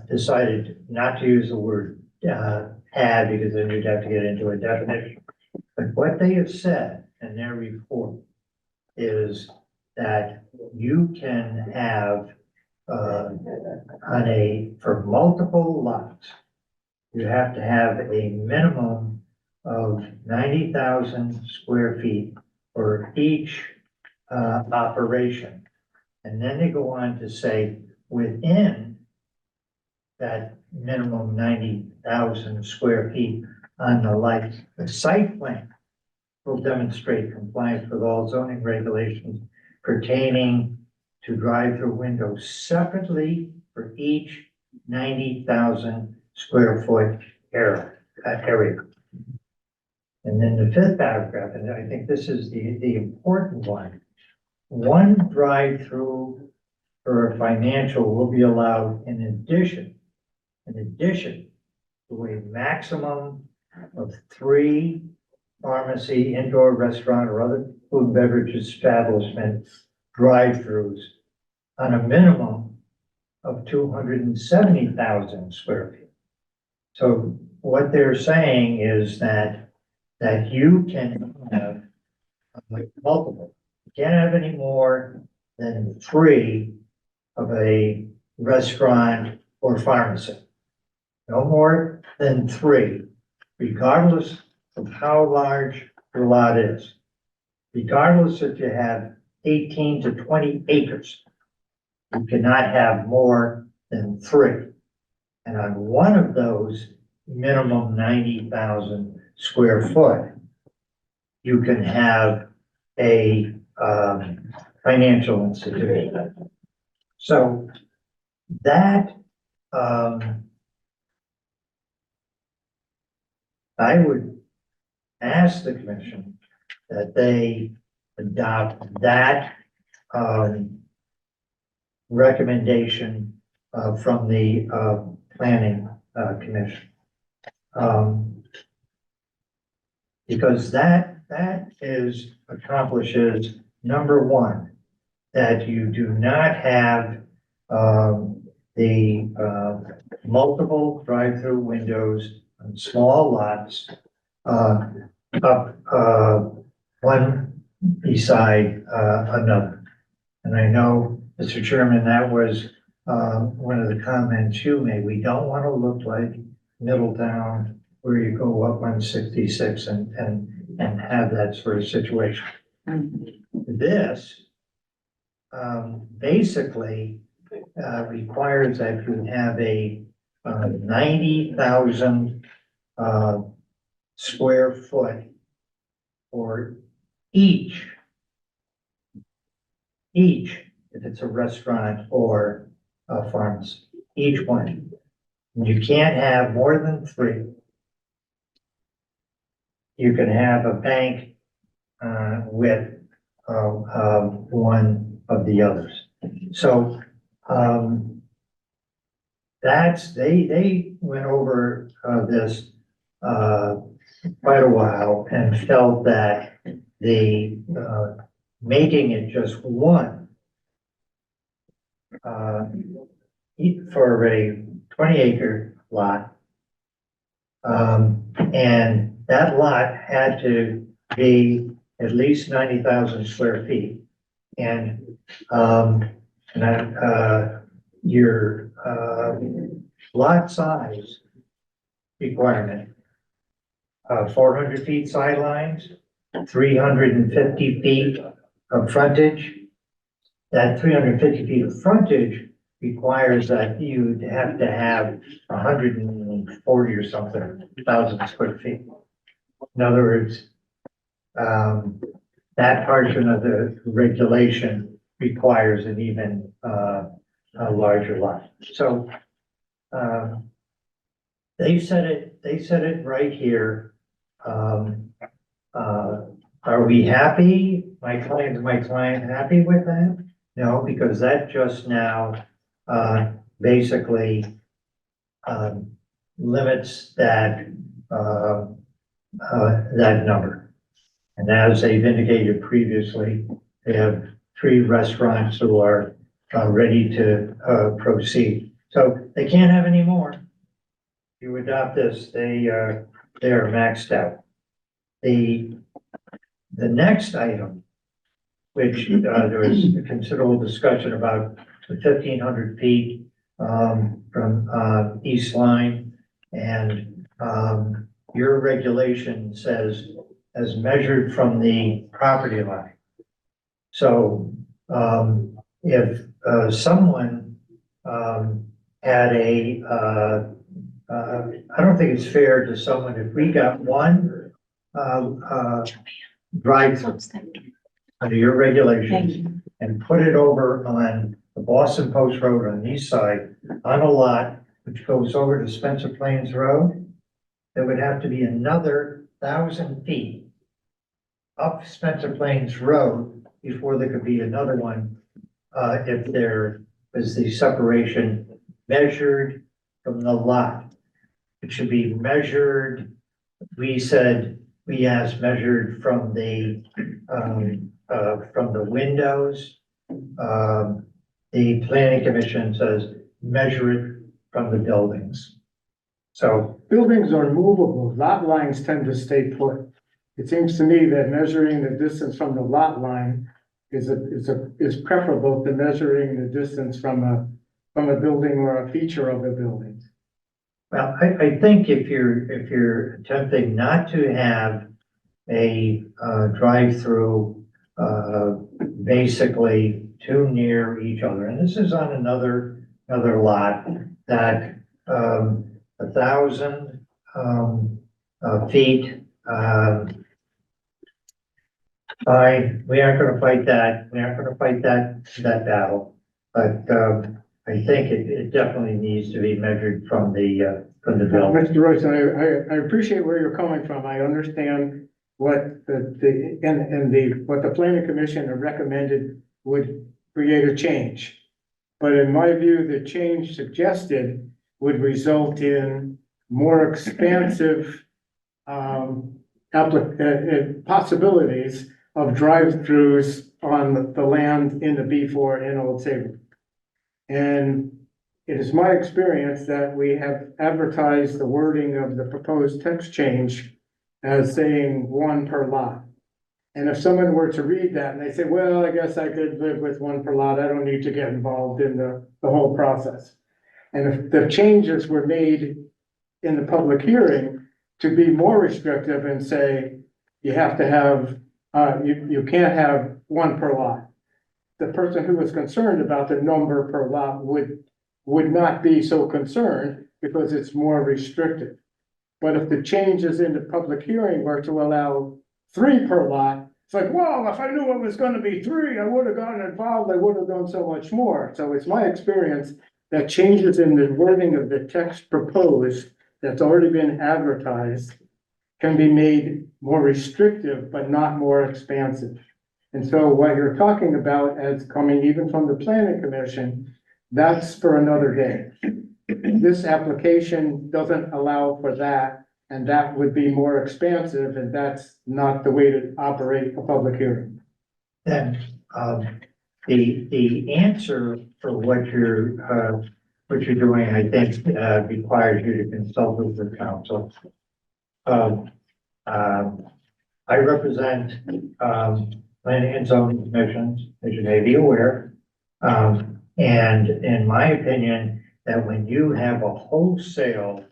decided not to use the word, pad because then you'd have to get into a definition. But what they have said in their report is that you can have, for multiple lots, you have to have a minimum of 90,000 square feet for each, operation. And then they go on to say, within that minimum 90,000 square feet on the site plan will demonstrate compliance with all zoning regulations pertaining to drive-through windows separately for each 90,000 square foot area. And then the fifth paragraph, and I think this is the important one. One drive-through for a financial will be allowed in addition to a maximum of 3 pharmacy, indoor restaurant, or other food and beverage establishment drive-throughs on a minimum of 270,000 square feet. So what they're saying is that you can have multiple. You can't have any more than 3 of a restaurant or pharmacy. No more than 3, regardless of how large your lot is. Regardless if you have 18 to 20 acres, you cannot have more than 3. And on one of those, minimum 90,000 square foot, you can have a, financial institution. So that, I would ask the commission that they adopt that, recommendation, from the, planning, commission. Because that accomplishes, number one, that you do not have, the, multiple drive-through windows on small lots, up, one beside, another. And I know, Mr. Chairman, that was, one of the comments you made. We don't want to look like Middletown, where you go up 166 and have that sort of situation. This, basically, requires that you have a, 90,000, square foot for each, if it's a restaurant or a pharmacy, each one. You can't have more than 3. You can have a bank, with, one of the others. So, they went over, this, quite a while and felt that the, making it just one, for a 20-acre lot, and that lot had to be at least 90,000 square feet. And, your, lot size requirement, 400 feet sidelines, 350 feet of frontage. That 350 feet of frontage requires that you'd have to have 140 or something thousand square feet. In other words, that portion of the regulation requires an even, a larger lot. So, they said it right here. Are we happy? Is my client happy with that? No, because that just now, basically, limits that, that number. And as they've indicated previously, they have 3 restaurants who are, ready to, proceed. So they can't have any more. If you adopt this, they are maxed out. The next item, which, there was a considerable discussion about the 1,500 feet, from, East Line, and, your regulation says as measured from the property line. So, if, someone, had a, I don't think it's fair to someone, if we got one, drive-through under your regulations and put it over on the Boston Post Road on the east side on a lot which goes over to Spencer Plains Road, there would have to be another 1,000 feet up Spencer Plains Road before there could be another one, if there was the separation measured from the lot. It should be measured, we asked measured from the windows. The planning commission says measure it from the buildings. So, Buildings are movable, lot lines tend to stay put. It seems to me that measuring the distance from the lot line is preferable to measuring the distance from a building or a feature of a building. well, I think if you're attempting not to have a, drive-through, basically too near each other, and this is on another lot that, 1,000, feet, we aren't gonna fight that, that battle. But, I think it definitely needs to be measured from the building. Mr. Royce, I appreciate where you're coming from. I understand what what the planning commission had recommended would create a change. But in my view, the change suggested would result in more expansive possibilities of drive-throughs on the land in the B4 in Old Saybrook. And it is my experience that we have advertised the wording of the proposed text change as saying one per lot. And if someone were to read that and they say, well, I guess I could live with one per lot, I don't need to get involved in the whole process. And if the changes were made in the public hearing to be more restrictive and say, you have to have, you can't have one per lot. The person who was concerned about the number per lot would not be so concerned because it's more restrictive. But if the changes in the public hearing were to allow 3 per lot, it's like, well, if I knew it was gonna be 3, I would have gotten involved, I would have done so much more. So it's my experience that changes in the wording of the text proposed that's already been advertised can be made more restrictive, but not more expansive. And so what you're talking about as coming even from the planning commission, that's for another day. This application doesn't allow for that, and that would be more expansive, and that's not the way to operate a public hearing. Then, the answer for what you're doing, I think, requires you to consult with the council. I represent, planning and zoning commissions, as you may be aware. And in my opinion, that when you have a wholesale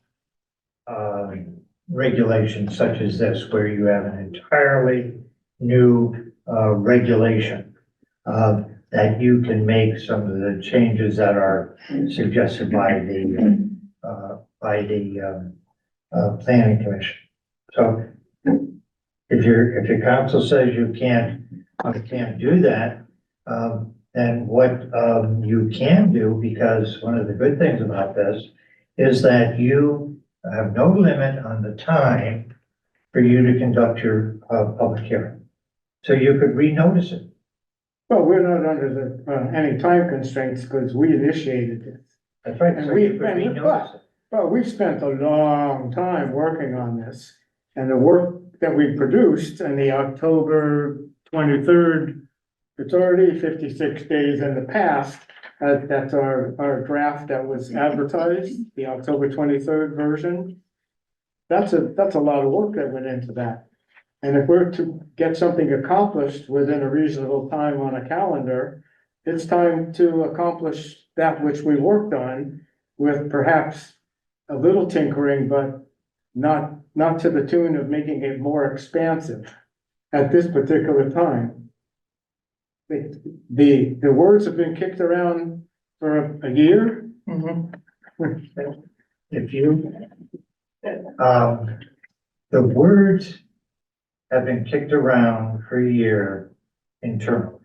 regulation such as this, where you have an entirely new regulation, that you can make some of the changes that are suggested by the planning commission. So if your council says you can't do that, then what you can do, because one of the good things about this is that you have no limit on the time for you to conduct your public hearing. So you could renotice it. Well, we're not under any time constraints because we initiated this. That's right. And So we- you could and we- renotice it. Well, we've spent a long time working on this, and the work that we produced in the October 23rd, it's already 56 days in the past. That's our draft that was advertised, the October 23rd version. That's a lot of work that went into that. And if we're to get something accomplished within a reasonable time on a calendar, it's time to accomplish that which we worked on with perhaps a little tinkering, but not to the tune of making it more expansive at this particular time. The words have been kicked around for a year. If you, the words have been kicked around for a year internally.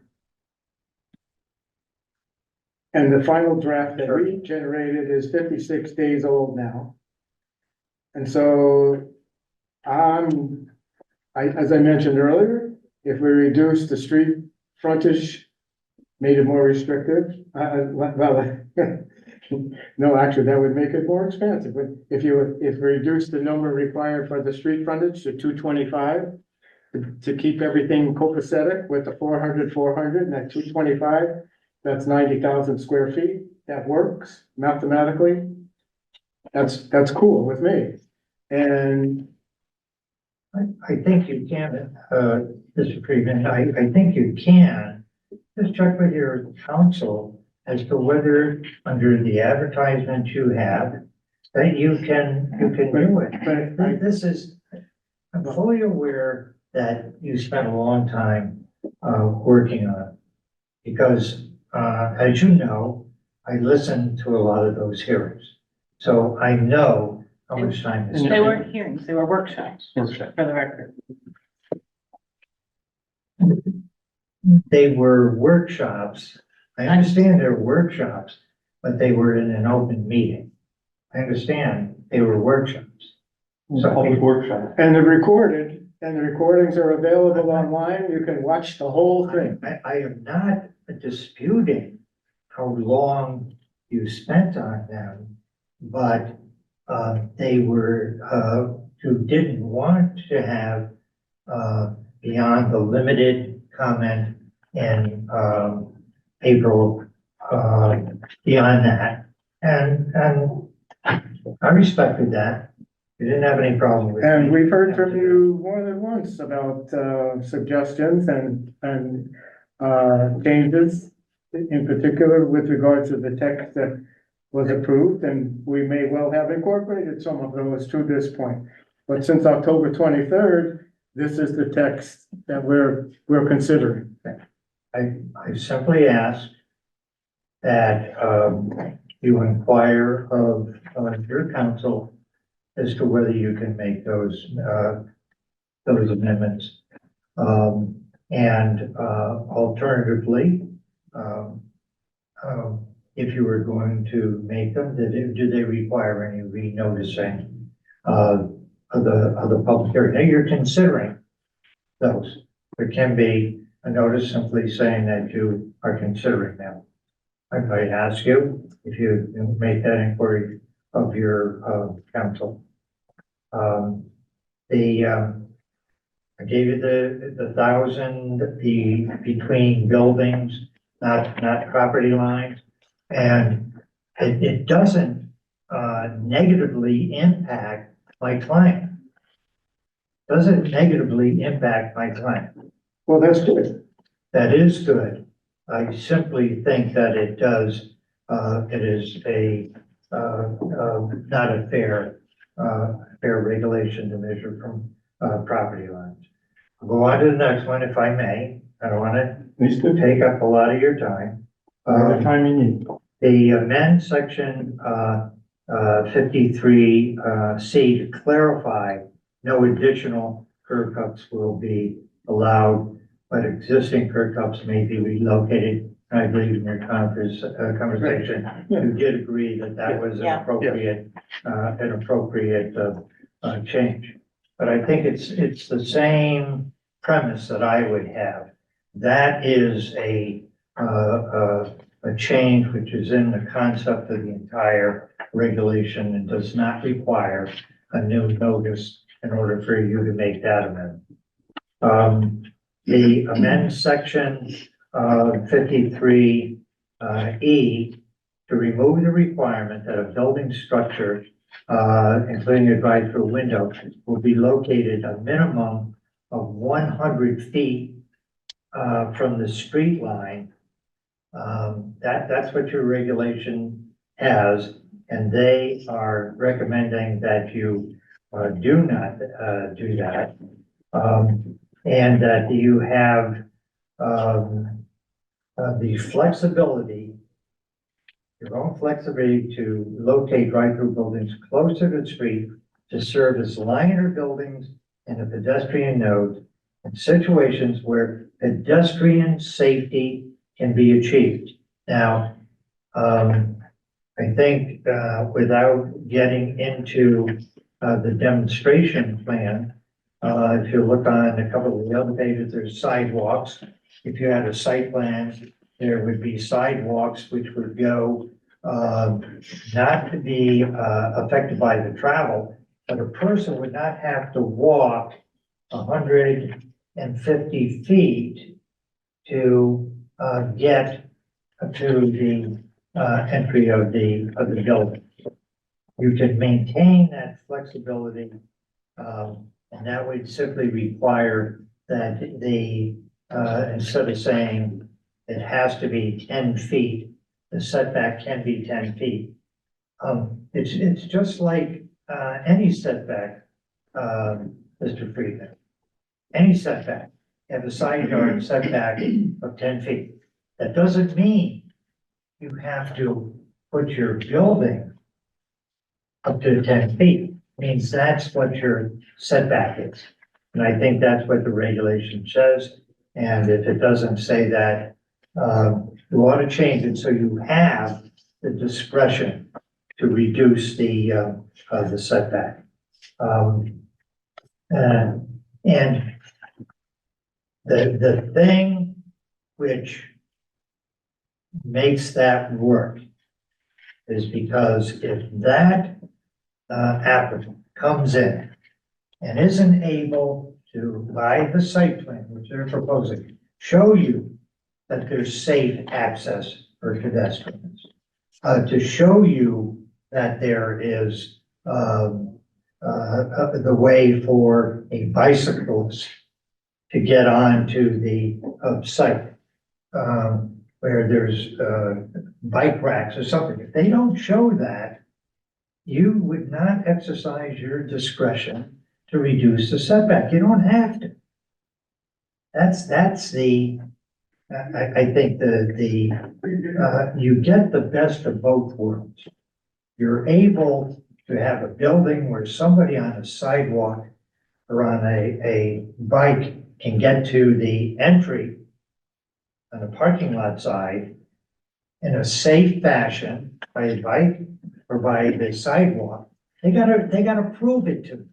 And the final draft that we generated is 56 days old now. And so as I mentioned earlier, if we reduce the street frontage, made it more restrictive, no, actually, that would make it more expensive. But if we reduce the number required for the street frontage to 225, to keep everything copacetic with the 400, and at 225, that's 90,000 square feet. That works mathematically. That's cool with me. And I think you can, Mr. Friedman, I think you can just check with your council as to whether under the advertisement you have, that you can do it. But this is, I'm fully aware that you spent a long time, working on it. Because, as you know, I listened to a lot of those hearings. So I know how much time is. They weren't hearings, they were workshops, just for the record. They were workshops. I understand they're workshops, but they were in an open meeting. I understand they were workshops. So workshop. And the recordings are available online. You can watch the whole thing. I am not disputing how long you spent on them, but they were, you didn't want to have beyond the limited comment in April, beyond that. And I respected that. You didn't have any problem with. And me. we've heard from you more than once about suggestions and changes, in particular with regard to the text that was approved, and we may well have incorporated some of those to this point. But since October 23rd, this is the text that we're considering. I simply ask that you inquire of your counsel as to whether you can make those amendments. And alternatively, if you were going to make them, do they require any renoticing of the public hearing? Now you're considering those. There can be a notice simply saying that you are considering them. I might ask you if you make that inquiry of your counsel. I gave you the 1,000, between buildings, not property lines. And it doesn't negatively impact my client. Doesn't negatively impact my client. Well, that's good. That is good. I simply think that it does, it is not a fair regulation to measure from property lines. I'll go on to the next one if I may. I don't want to take up a lot of your time. Time you need. The amend section 53 C to clarify no additional curb cuts will be allowed, but existing curb cuts may be relocated. I believe in your conversation, you did agree that that was an Yeah. appropriate change. But I think it's the same premise that I would have. That is a change which is in the concept of the entire regulation and does not require a new notice in order for you to make that amendment. The amend section 53 E to remove the requirement that a building structure, including a drive-through window, will be located a minimum of 100 feet from the street line. That's what your regulation has, and they are recommending that you do not do that, and that you have the flexibility, your own flexibility to locate drive-through buildings closer to the street to serve as liner buildings and a pedestrian node in situations where pedestrian safety can be achieved. Now, I think without getting into the demonstration plan, if you look on a couple of the other pages, there's sidewalks. If you had a site plan, there would be sidewalks which would go not to be affected by the travel, but a person would not have to walk 150 feet to get to the entry of the building. You can maintain that flexibility, and that would simply require that the instead of saying it has to be 10 feet, the setback can be 10 feet. It's just like any setback, Mr. Friedman. Any setback, you have a side yard setback of 10 feet. That doesn't mean you have to put your building up to 10 feet, means that's what your setback is. And I think that's what the regulation says, and if it doesn't say that, you ought to change it so you have the discretion to reduce the setback. And the thing which makes that work is because if that applicant comes in and isn't able to, by the site plan, which they're proposing, show you that there's safe access for pedestrians, to show you that there is the way for a bicyclist to get onto the site, where there's bike racks or something. If they don't show that, you would not exercise your discretion to reduce the setback. You don't have to. That's the, I think you get the best of both worlds. You're able to have a building where somebody on a sidewalk or on a bike can get to the entry on the parking lot side in a safe fashion by a bike or by the sidewalk. They gotta prove it to me.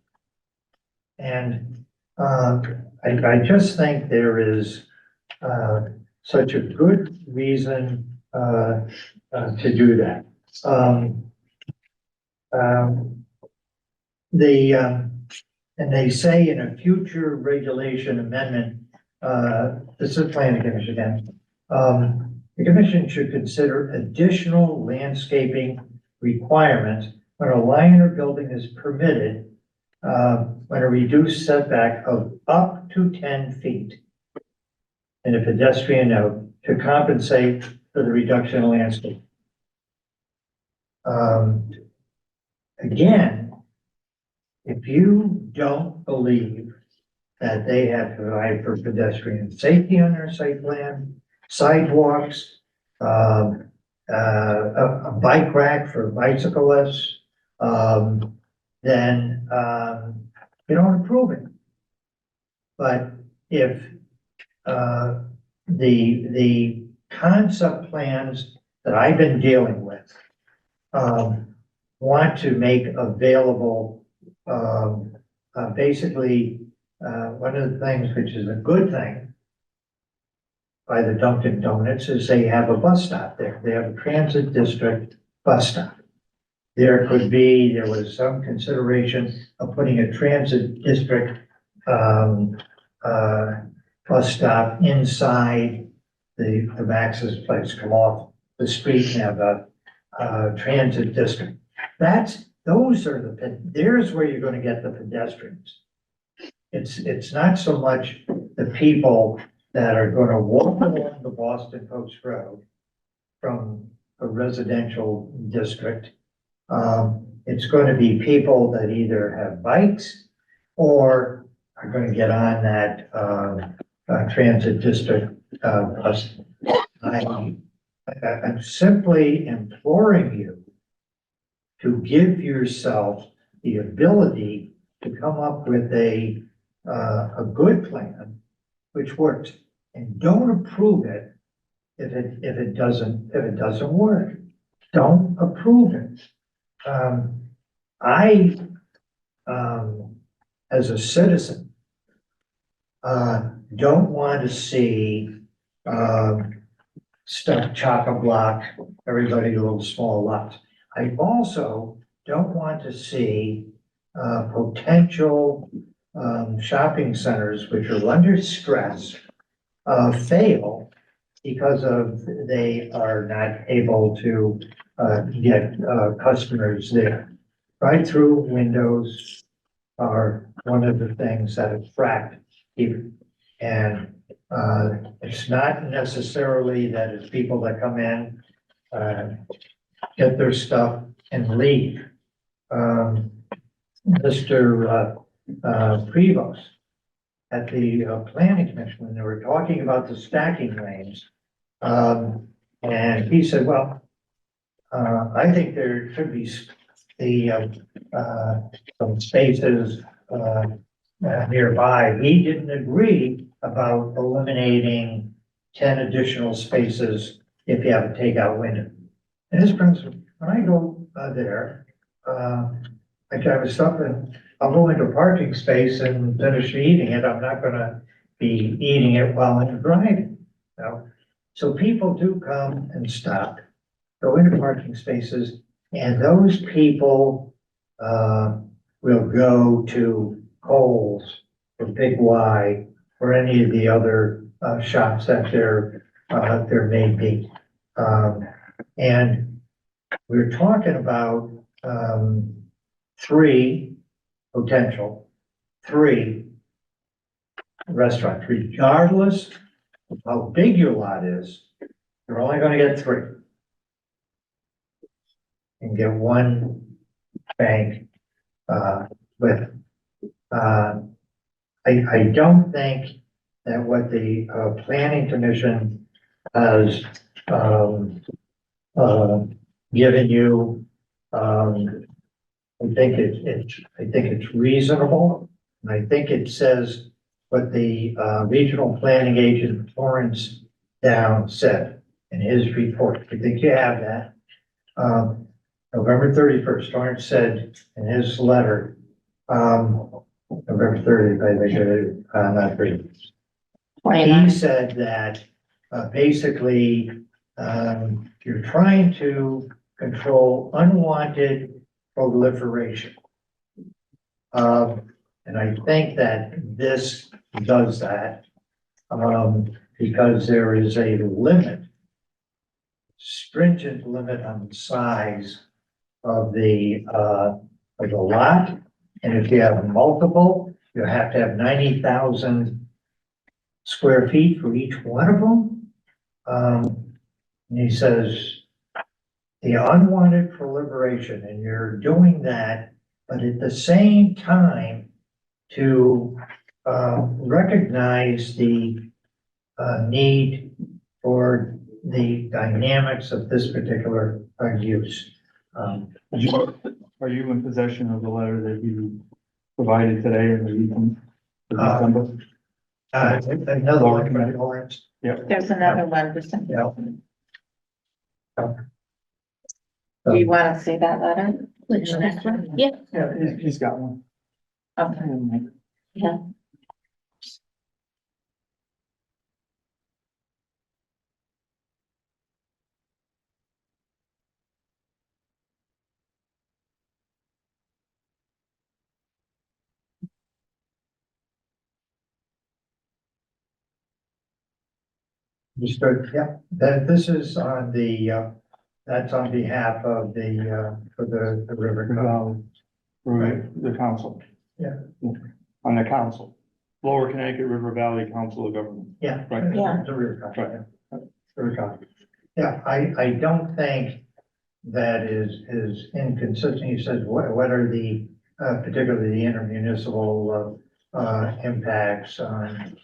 And I just think there is such a good reason to do that. And they say in a future regulation amendment, this is planning commission again, the commission should consider additional landscaping requirements when a line or building is permitted, when a reduced setback of up to 10 feet in a pedestrian node to compensate for the reduction in landscape. Again, if you don't believe that they have to provide for pedestrian safety on their site plan, sidewalks, a bike rack for bicyclists, then you don't approve it. But if the concept plans that I've been dealing with want to make available basically one of the things which is a good thing by the Dunkin' Donuts is they have a bus stop there. They have a transit district bus stop. There was some consideration of putting a transit district bus stop inside the Max's place, come off the street and have a transit district. There's where you're gonna get the pedestrians. It's not so much the people that are gonna walk along the Boston Post Road from a residential district. It's gonna be people that either have bikes or are gonna get on that transit district bus. I'm simply imploring you to give yourself the ability to come up with a good plan which works, and don't approve it if it doesn't work. Don't approve it. As a citizen, don't want to see stuff chock-a-block, everybody little small lots. I also don't want to see potential shopping centers which are under stress fail because they are not able to get customers there. Drive-through windows are one of the things that attract people. And it's not necessarily that it's people that come in, get their stuff and leave. Mr. Prevost at the planning commission, when they were talking about the stacking lanes, and he said, well, I think there should be some spaces, nearby. We didn't agree about eliminating 10 additional spaces if you have a takeout window. And this brings, when I go there, like I was something, I'll go into a parking space and finish eating it. I'm not gonna be eating it while I'm driving, you know? So people do come and stop, go into parking spaces, and those people, will go to Kohl's or Big Y or any of the other, shops that there may be. And we're talking about, three restaurants, regardless of how big your lot is, you're only gonna get three. And get one bank, with, I don't think that what the, planning commission has, given you, I think it's reasonable. And I think it says what the, regional planning agent Torrance Down said in his report. I think you have that. November 31st, Torrance said in his letter, November 30th, I think, not 30. He said that, basically, you're trying to control unwanted proliferation. And I think that this does that, because there is a limit, stringent limit on the size of the lot. And if you have multiple, you have to have 90,000 square feet for each one of them. And he says, the unwanted proliferation, and you're doing that, but at the same time to recognize the need for the dynamics of this particular use. Are you in possession of the letter that you provided today or that you can? Another one from Lawrence. There's another one, just, do Yeah. you want to see that letter? Which next one? Yeah. Yeah, he's got one. Okay. Yeah. Understood, yeah, this is on the, that's on behalf of the, for the river. For the council. Yeah. On the council, Lower Connecticut River Valley Council of Government. Yeah. Right. Yeah. The river. Yeah, I don't think that is inconsistent. He says, what are the, particularly the intermunicipal, impacts on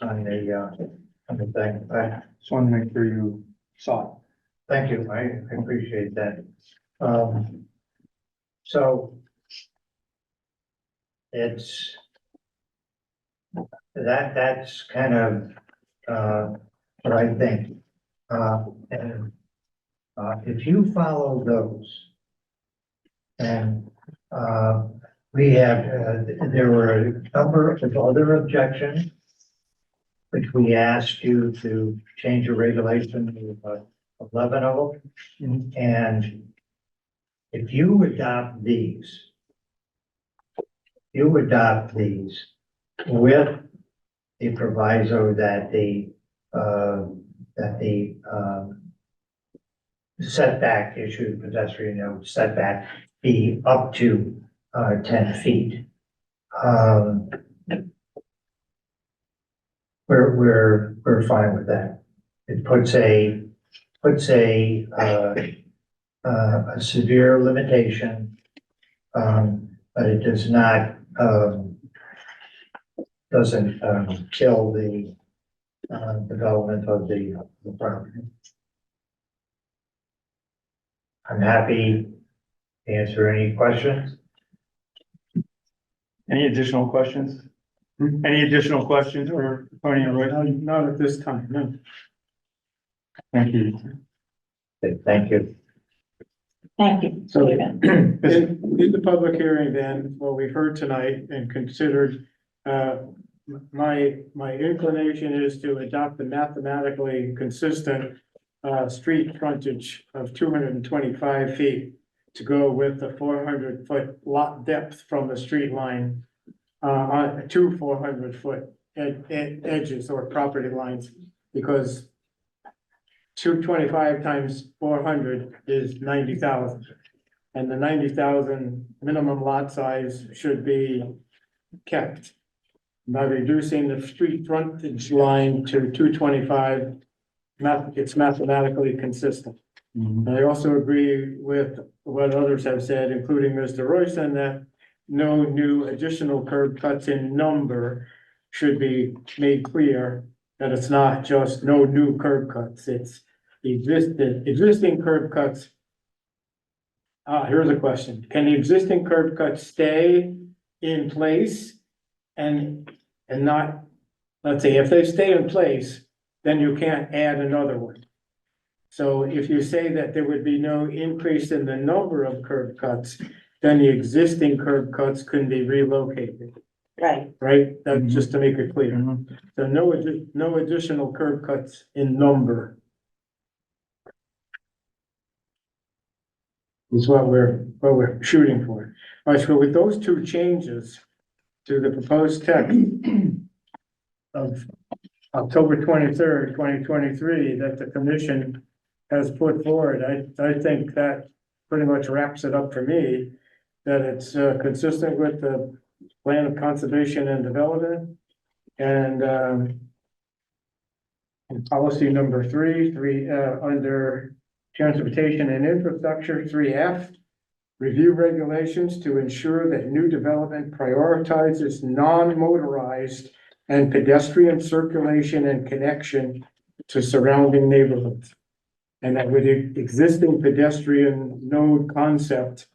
the thing, but Just wanted to make sure you saw it. thank you, I appreciate that. So it's that's kind of, what I think. And, if you follow those, and, we have, there were a number of other objections, which we asked you to change your regulation to 11 of them. And if you adopt these, with the proviso that the setback issue, pedestrian note setback be up to 10 feet. We're fine with that. It puts a severe limitation, but it does not, doesn't kill the development of the property. I'm happy answer any questions. Any additional questions? Any additional questions for Tony or Roy? Not at this time, no. Thank you. Okay, thank you. Thank you, So- Stephen. In the public hearing then, what we've heard tonight and considered, my inclination is to adopt the mathematically consistent street frontage of 225 feet to go with the 400-foot lot depth from the street line on two 400-foot edges or property lines, because 225 times 400 is 90,000. And the 90,000 minimum lot size should be kept. By reducing the street frontage line to 225, it's mathematically consistent. Mhm. And I also agree with what others have said, including Mr. Royston, that no new additional curb cuts in number should be made clear that it's not just no new curb cuts, it's existing curb cuts. Here's a question. Can the existing curb cuts stay in place and not, let's say, if they stay in place, then you can't add another one. So if you say that there would be no increase in the number of curb cuts, then the existing curb cuts can be relocated, Right, right? That's just to make it clear. Mhm. So no additional curb cuts in number. Is what we're shooting for. All right, so with those two changes to the proposed text of October 23rd, 2023, that the commission has put forward, I think that pretty much wraps it up for me, that it's consistent with the plan of conservation and development. And policy number three, under transportation and infrastructure, 3F, review regulations to ensure that new development prioritizes non-motorized and pedestrian circulation and connection to surrounding neighborhoods. And that with the existing pedestrian node concept,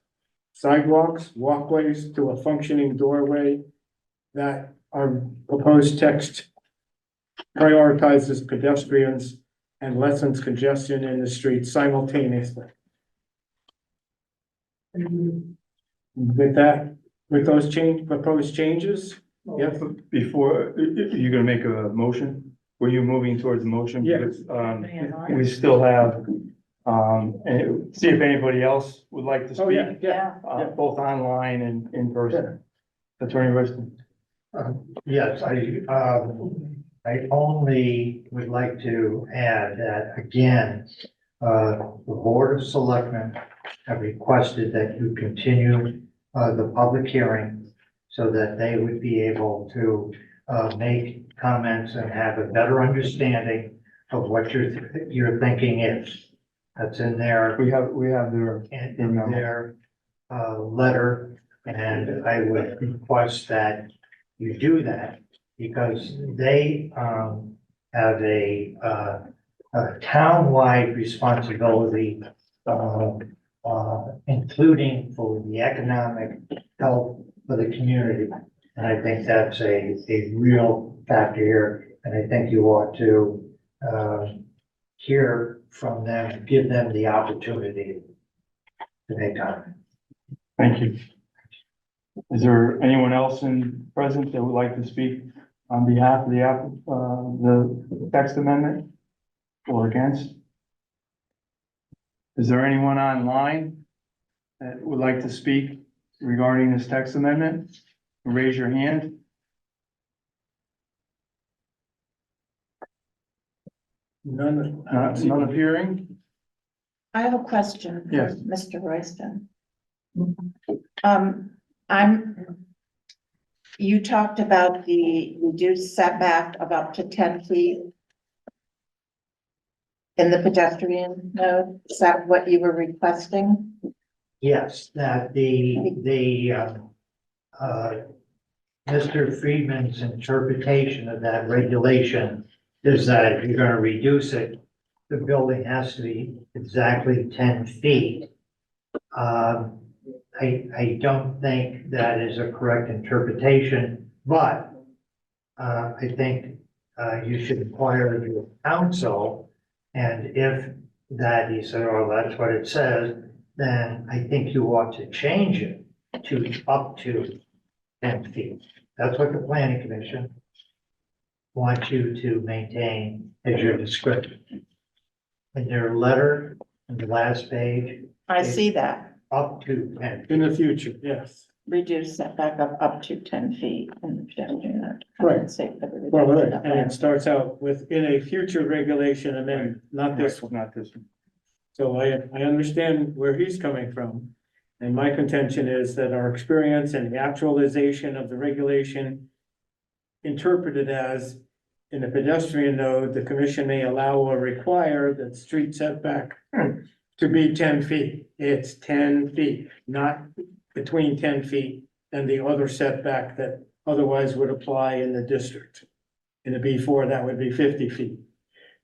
sidewalks, walkways to a functioning doorway, that our proposed text prioritizes pedestrians and lessens congestion in the streets simultaneously. With that, with those proposed changes, yes, Before, you're gonna make a motion? Were you moving towards a motion? Yeah. Because, we still have, and see if anybody else would like to oh, yeah, speak, yeah. both online and in person. Attorney Weston. Yes, I only would like to add that, again, the Board of Selectmen have requested that you continue the public hearing so that they would be able to make comments and have a better understanding of what your thinking is. That's in their, We have their, in their letter, and I would request that you do that because they have a town-wide responsibility, including for the economic health for the community. And I think that's a real factor here, and I think you ought to hear from them, give them the opportunity to make comment. thank you. Is there anyone else present that would like to speak on behalf of the text amendment or against? Is there anyone online that would like to speak regarding this text amendment? Raise your hand. None appearing? I have a question. for Yes. Mr. Royston. You talked about the reduced setback of up to 10 feet in the pedestrian node. Is that what you were requesting? Yes, that Mr. Friedman's interpretation of that regulation is that if you're gonna reduce it, the building has to be exactly 10 feet. I don't think that is a correct interpretation, but I think you should inquire of your counsel. And if that, he said, oh, that's what it says, then I think you ought to change it to up to 10 feet. That's what the planning commission wants you to maintain as your description. In their letter, on the last page, I see that. up to 10 feet. In the future, yes. Reduce setback of up to 10 feet in the pedestrian. Note. Right. Say for the Well, reduction right, of and it that. starts out with in a future regulation amendment, not this one. Not this one. So I understand where he's coming from. And my contention is that our experience and the actualization of the regulation interpreted as in the pedestrian node, the commission may allow or require that street setback to be 10 feet. It's 10 feet, not between 10 feet and the other setback that otherwise would apply in the district. In the B4, that would be 50 feet.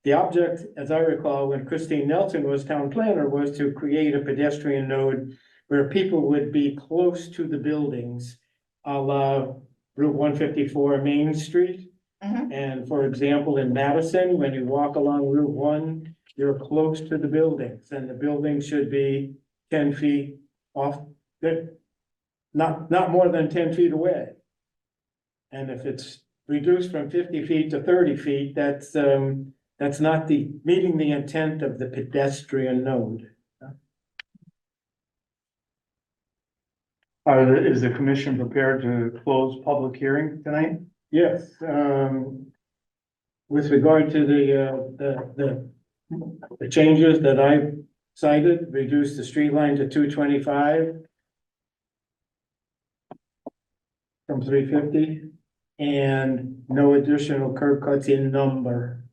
The object, as I recall, when Christine Nelson was town planner, was to create a pedestrian node where people would be close to the buildings, a la Route 154 Main Street. Mhm. And for example, in Madison, when you walk along Route 1, you're close to the buildings, and the buildings should be 10 feet off, not more than 10 feet away. And if it's reduced from 50 feet to 30 feet, that's not meeting the intent of the pedestrian node. Is the commission prepared to close public hearing tonight? Yes, with regard to the changes that I cited, reduce the street line to 225 from 350, and no additional curb cuts in number.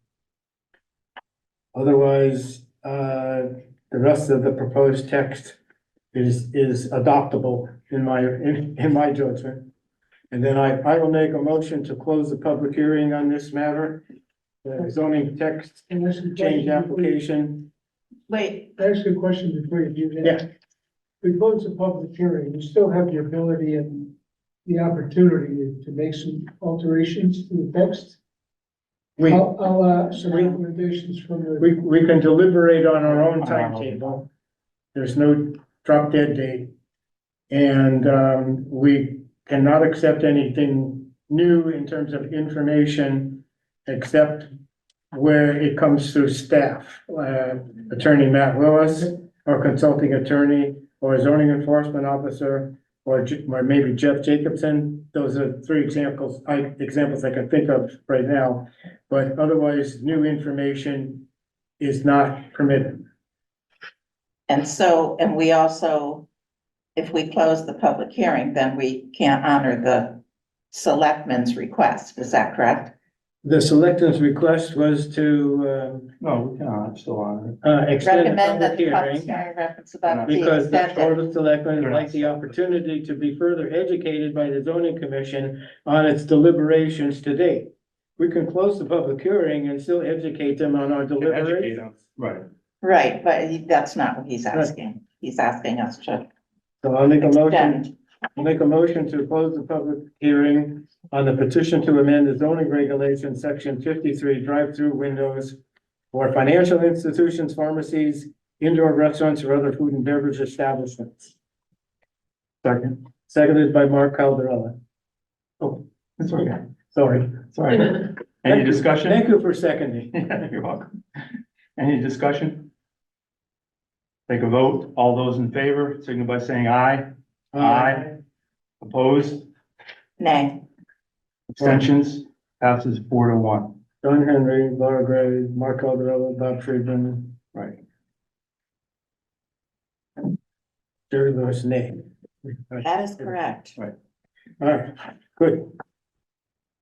Otherwise, the rest of the proposed text is adoptable in my judgment. And then I will make a motion to close the public hearing on this matter. The zoning text change application. Wait, I ask you a question before you do that. Yeah. We close the public hearing, you still have the ability and the opportunity to make some alterations to the text. We, I'll some recommendations from the. we can deliberate on our own timetable. There's no drop dead date. And, we cannot accept anything new in terms of information, except where it comes through staff, Attorney Matt Willis, or consulting attorney, or zoning enforcement officer, or maybe Jeff Jacobson. Those are three examples I can think of right now. But otherwise, new information is not permitted. and we also, if we close the public hearing, then we can't honor the selectmen's request. Is that correct? The selectmen's request was to, No, we cannot, still on extend the Recommend that public the public hearing. hearing reference about the Because the extended. Board of Selectmen would like the opportunity to be further educated by the zoning commission on its deliberations to date. We can close the public hearing and still educate them on our deliberations. Right. Right, but that's not what he's asking. He's asking us to So I'll make a motion, extend. I'll make a motion to close the public hearing on the petition to amend the zoning regulation, section 53, drive-through windows for financial institutions, pharmacies, indoor restaurants, or other food and beverage establishments. Second. Seconded by Mark Calderola. Oh, that's okay. Sorry. Sorry. Any discussion? Thank you for seconding. You're welcome. Any discussion? Take a vote. All those in favor, signify by saying aye. Aye. Opposed? Nay, Abstentions? Passes 4-1. John Henry, Laura Gray, Mark Calderola, Bob Friedman, Right. Jerry Lewis, nay. that is correct. All right, good.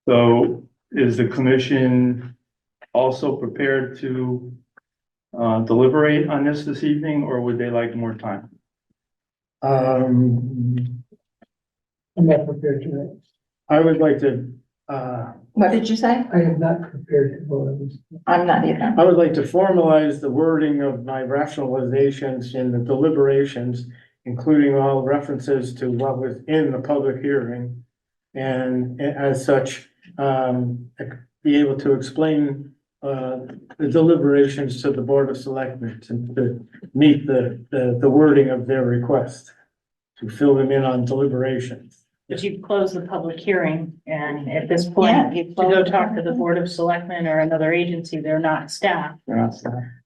So is the commission also prepared to deliberate on this evening, or would they like more time? I'm not prepared to, I would like to, What did you say? I am not prepared to vote on this. I'm not either. I would like to formalize the wording of my rationalizations in the deliberations including all references to what was in the public hearing. And as such, be able to explain the deliberations to the Board of Selectmen to meet the wording of their request, to fill them in on deliberations. But you've closed the public hearing, and at this Yeah, point, you to closed go the talk to public the Board of Selectmen or another agency, they're not staff.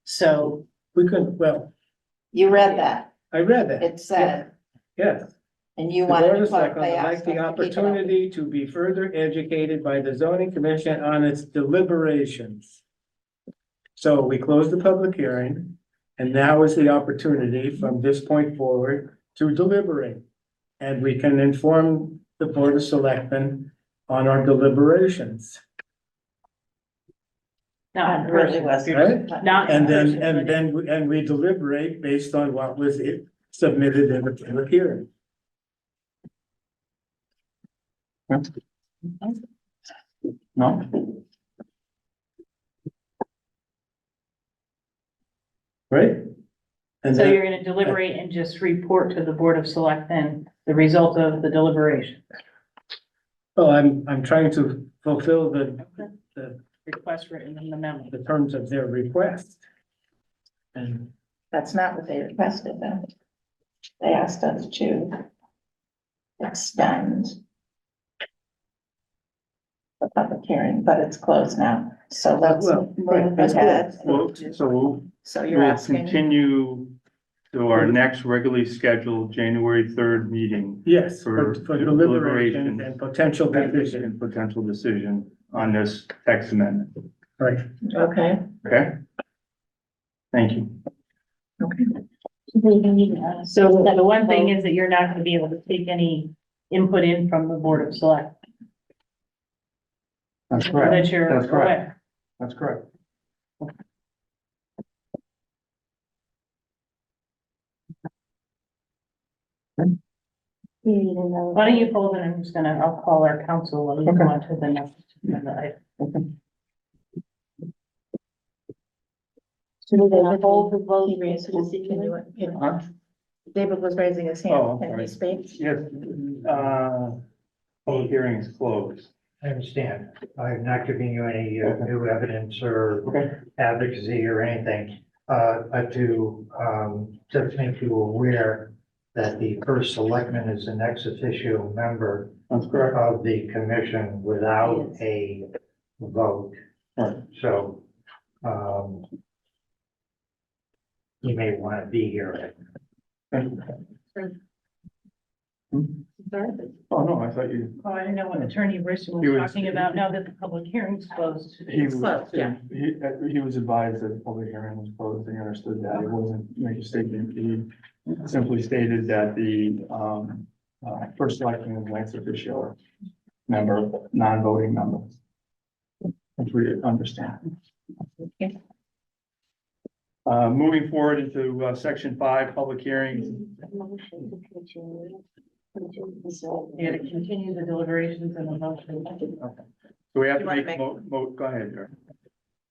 So We could, well, You read that, I read that. it said, Yes. and you The wanted Board to of close, Selectmen they would asked like us the to keep it open. opportunity to be further educated by the zoning commission on its deliberations. So we closed the public hearing, and now is the opportunity from this point forward to deliberate. And we can inform the Board of Selectmen on our deliberations. not in It really person. was. Right. Not in And person, then, but and we deliberate based on what was submitted in the public hearing. No? Right? And So then, you're gonna deliberate and just report to the Board of Selectmen the result of the deliberation. well, I'm trying to fulfill the Request written in the memo. the terms of their request. And That's not what they requested though. They asked us to extend the public hearing, but it's closed now, so let's Well, right, move that's ahead. Well, so So you're we'll asking, continue to our next regularly scheduled January 3rd meeting. yes, For for deliberation deliberation. and potential decision, And potential decision on this text amendment, right? okay, okay? Thank you. So the one thing is that you're not gonna be able to take any input in from the Board of Select, That's that you're That's correct. aware. That's correct. Why don't you hold it, I'm just gonna, I'll call our council and move Okay. on to the next. hold the vote. Huh? David was raising his Oh, hand, can he speak? Yes, public hearing is closed. I understand. I'm not giving you any Okay. new evidence or Okay. advocacy or anything. But to just make you aware that the first selectman is an ex officio member That's correct. of the commission without a vote. Right. So, you may want to be here. Oh, no, I thought you. Oh, I didn't know what Attorney Brisson He was was- talking about now that the public hearing's closed. He was, closed, yeah. he was advised that the public hearing was closed, he understood that, it wasn't make a statement, he simply stated that the, first selectman was an ex officio member, non-voting member. Which we understand. Moving forward into, section 5, public hearings, You gotta continue the deliberations and the motion. so we have You to wanna make, go ahead, Eric.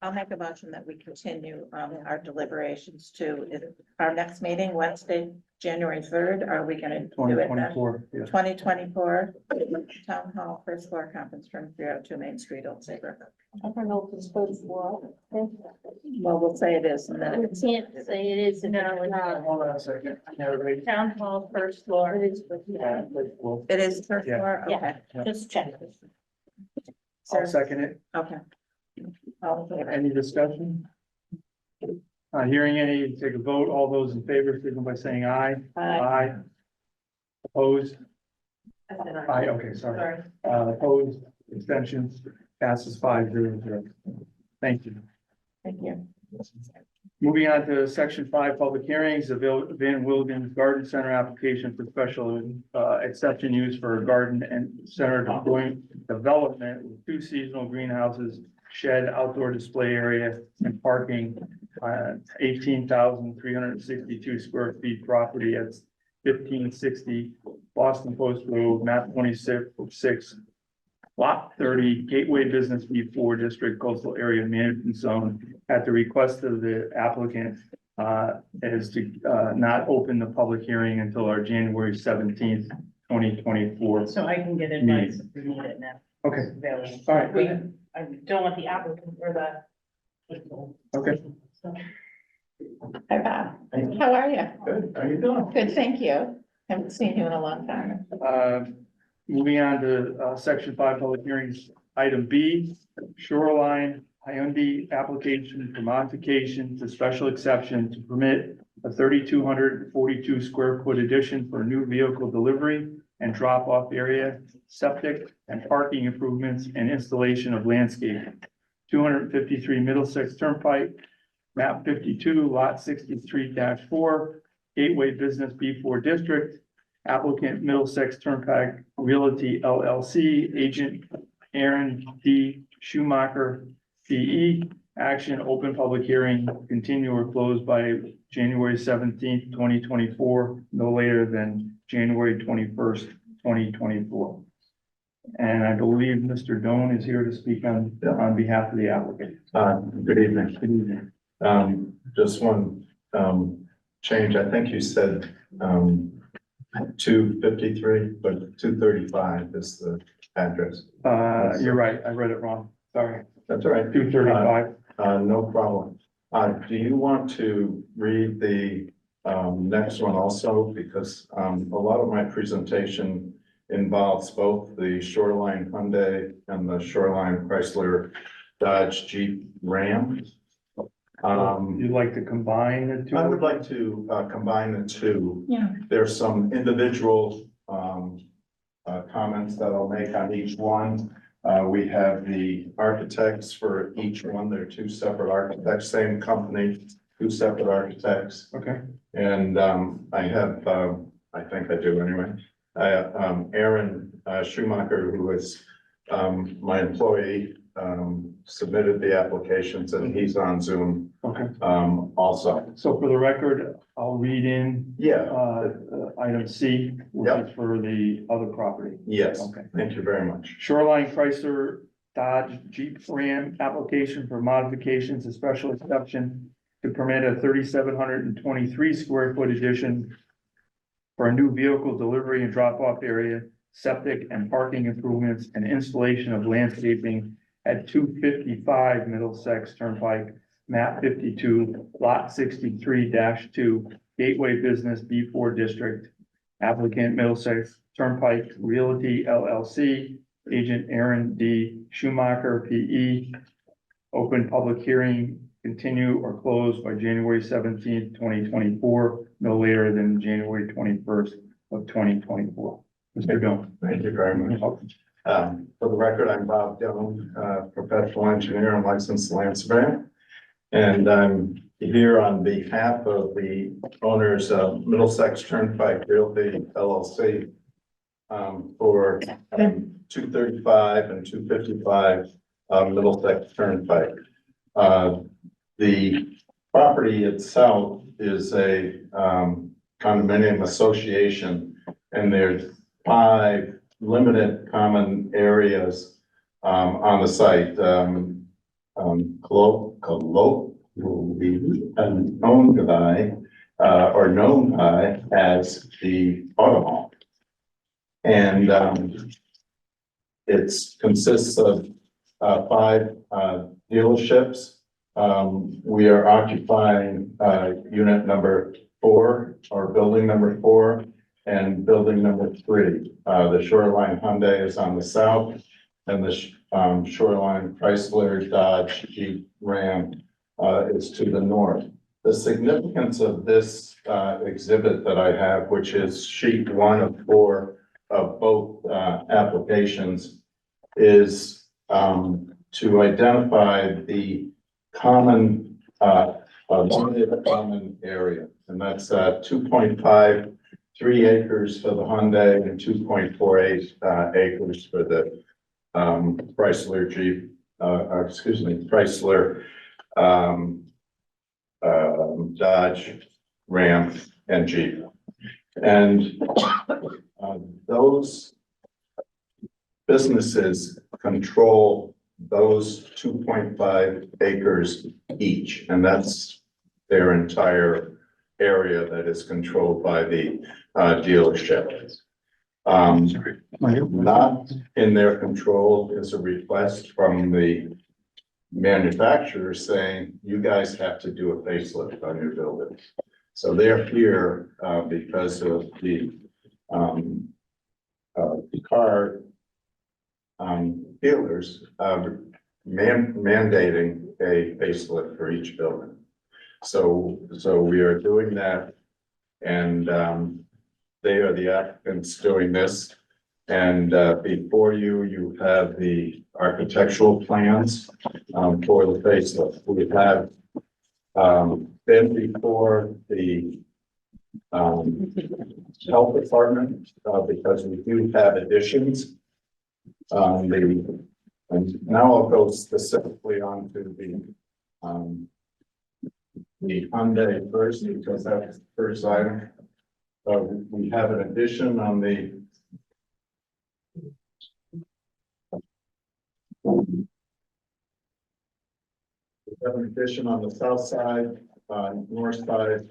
I'll make a motion that we continue, our deliberations to our next meeting, Wednesday, January 3rd. Are we gonna do it then? 2024, yes. 2024, Town Hall, first floor, conference room, 302 Main Street, Old Saybrook. I don't know if it's supposed to. Well, we'll say it is, and then I can't say it is. No, Hold on a second. Town hall, first floor. It is, but yeah, Well, it is first Yeah. floor, Yeah. okay, just check. I'll second it. okay. All in favor? Any discussion? Hearing any, take a vote. All those in favor, signal by saying aye. Aye. Opposed? Aye, okay, sorry. Opposed, extensions, passes 5-0. Thank you. Thank you. Moving on to section 5, public hearings, the Van Wilgen Garden Center application for special exception use for a garden and center development with 2 seasonal greenhouses, shed, outdoor display area, and parking. 18,362 square feet property at 1560 Boston Post Road, map 26, lot 30, Gateway Business B4 District Coastal Area Management Zone, at the request of the applicant, is to, not open the public hearing until our January 17th, 2024. So I can get advice if we need it now. Okay, Available. all right, go We, ahead. I don't want the applicant or the. Okay. So, Hi, Bob. How are you? Good, how you doing? Good, thank you. Haven't seen you in a long time. Moving on to, section 5, public hearings, item B, shoreline Hyundai application for modification to special exception to permit a 3,242 square foot addition for a new vehicle delivery and drop off area, septic and parking improvements and installation of landscaping. 253 Middlesex Turnpike, map 52, lot 63-4, Gateway Business B4 District. Applicant Middlesex Turnpike Realty LLC, agent Aaron D. Schumacher, PE. Action, open public hearing, continue or close by January 17th, 2024, no later than January 21st, 2024. And I believe Mr. Doan is here to speak on behalf of the applicant. Good evening. Good evening. Just one, change. I think you said, 253, but 235 is the address. You're right, I read it wrong, sorry, That's all right. 235. No problem. Do you want to read the, next one also? Because, a lot of my presentation involves both the Shoreline Hyundai and the Shoreline Chrysler Dodge Jeep Ram. You'd like to combine the two? I would like to combine the two. Yeah. There's some individual comments that I'll make on each one. We have the architects for each one. They're two separate architects, same company, two separate architects. Okay, And I have, I think I do anyway, Aaron Schumacher, who is my employee, submitted the applications and he's on Zoom okay. also. So for the record, I'll read in, Yeah, item C, which is for the other property. yes, Okay. thank you very much. Shoreline Chrysler Dodge Jeep Ram application for modifications to special exception to permit a 3,723 square foot addition for a new vehicle delivery and drop off area, septic and parking improvements and installation of landscaping at 255 Middlesex Turnpike, map 52, lot 63-2, Gateway Business B4 District. Applicant Middlesex Turnpike Realty LLC, agent Aaron D. Schumacher, PE. Open public hearing, continue or close by January 17th, 2024, no later than January 21st of 2024. Mr. Doan. Thank you very much. For the record, I'm Bob Dillon, professional engineer and licensed land surveyor. And I'm here on behalf of the owners of Middlesex Turnpike Realty LLC for 235 and 255 Middlesex Turnpike. The property itself is a condominium association, and there's 5 limited common areas on the site. Known by as the auto home. And it consists of 5 dealerships. We are occupying unit number 4 or building number 4 and building number 3. The Shoreline Hyundai is on the south and the Shoreline Chrysler Dodge Jeep Ram is to the north. The significance of this exhibit that I have, which is sheet 1 of 4 of both applications, is to identify the common limited common area, and that's 2.53 acres for the Hyundai and 2.48 acres for the Chrysler Jeep, Chrysler Dodge, Ram, and Jeep. And those businesses control those 2.5 acres each, and that's their entire area that is controlled by the dealership. Not in their control is a request from the manufacturer saying, you guys have to do a facelift on your building. So they're here because of the car dealers mandating a facelift for each building. So we are doing that, and they are the applicants doing this. And before you, you have the architectural plans for the facelift. We have been before the health department because we do have additions. And now I'll go specifically on to the Hyundai first, because that's the first item. We have an addition on the south side, north side.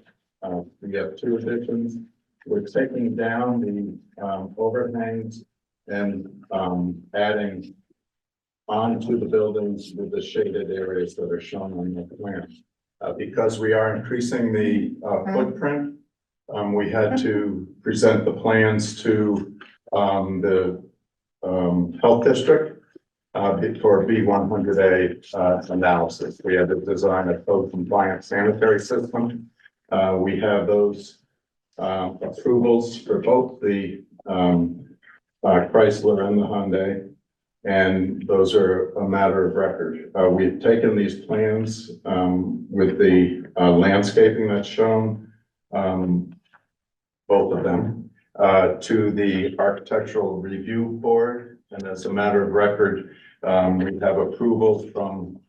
We have two additions. We're taking down the overhangs and adding onto the buildings with the shaded areas that are shown on the plan. Because we are increasing the footprint, we had to present the plans to the health district for B100A analysis. We had to design a code compliant sanitary system. We have those approvals for both the Chrysler and the Hyundai, and those are a matter of record. We've taken these plans with the landscaping that's shown, both of them, to the architectural review board, and as a matter of record, we have approval from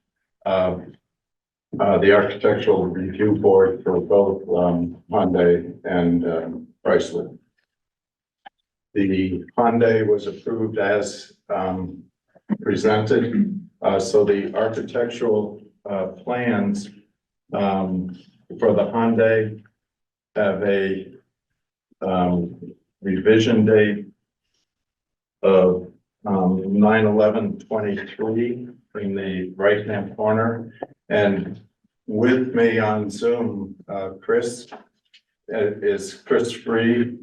the architectural review board for both Hyundai and Chrysler. The Hyundai was approved as presented, so the architectural plans for the Hyundai have a revision date of 9/11/23 in the right-hand corner. And with me on Zoom, Chris Free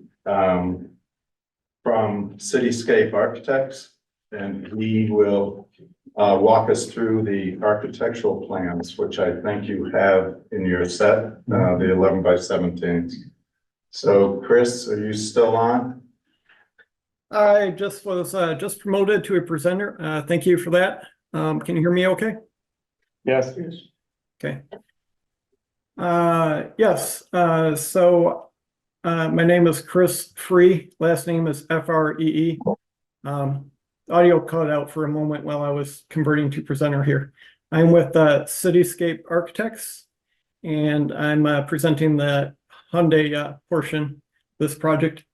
from Cityscape Architects, and he will walk us through the architectural plans, which I think you have in your set, the 11x17. So Chris, are you still on? I just was just promoted to a presenter. Thank you for that. Can you hear me okay? Yes. Okay. Yes, so my name is Chris Free. Last name is Free. Audio cut out for a moment while I was converting to presenter here. I'm with Cityscape Architects, and I'm presenting the Hyundai portion of this project.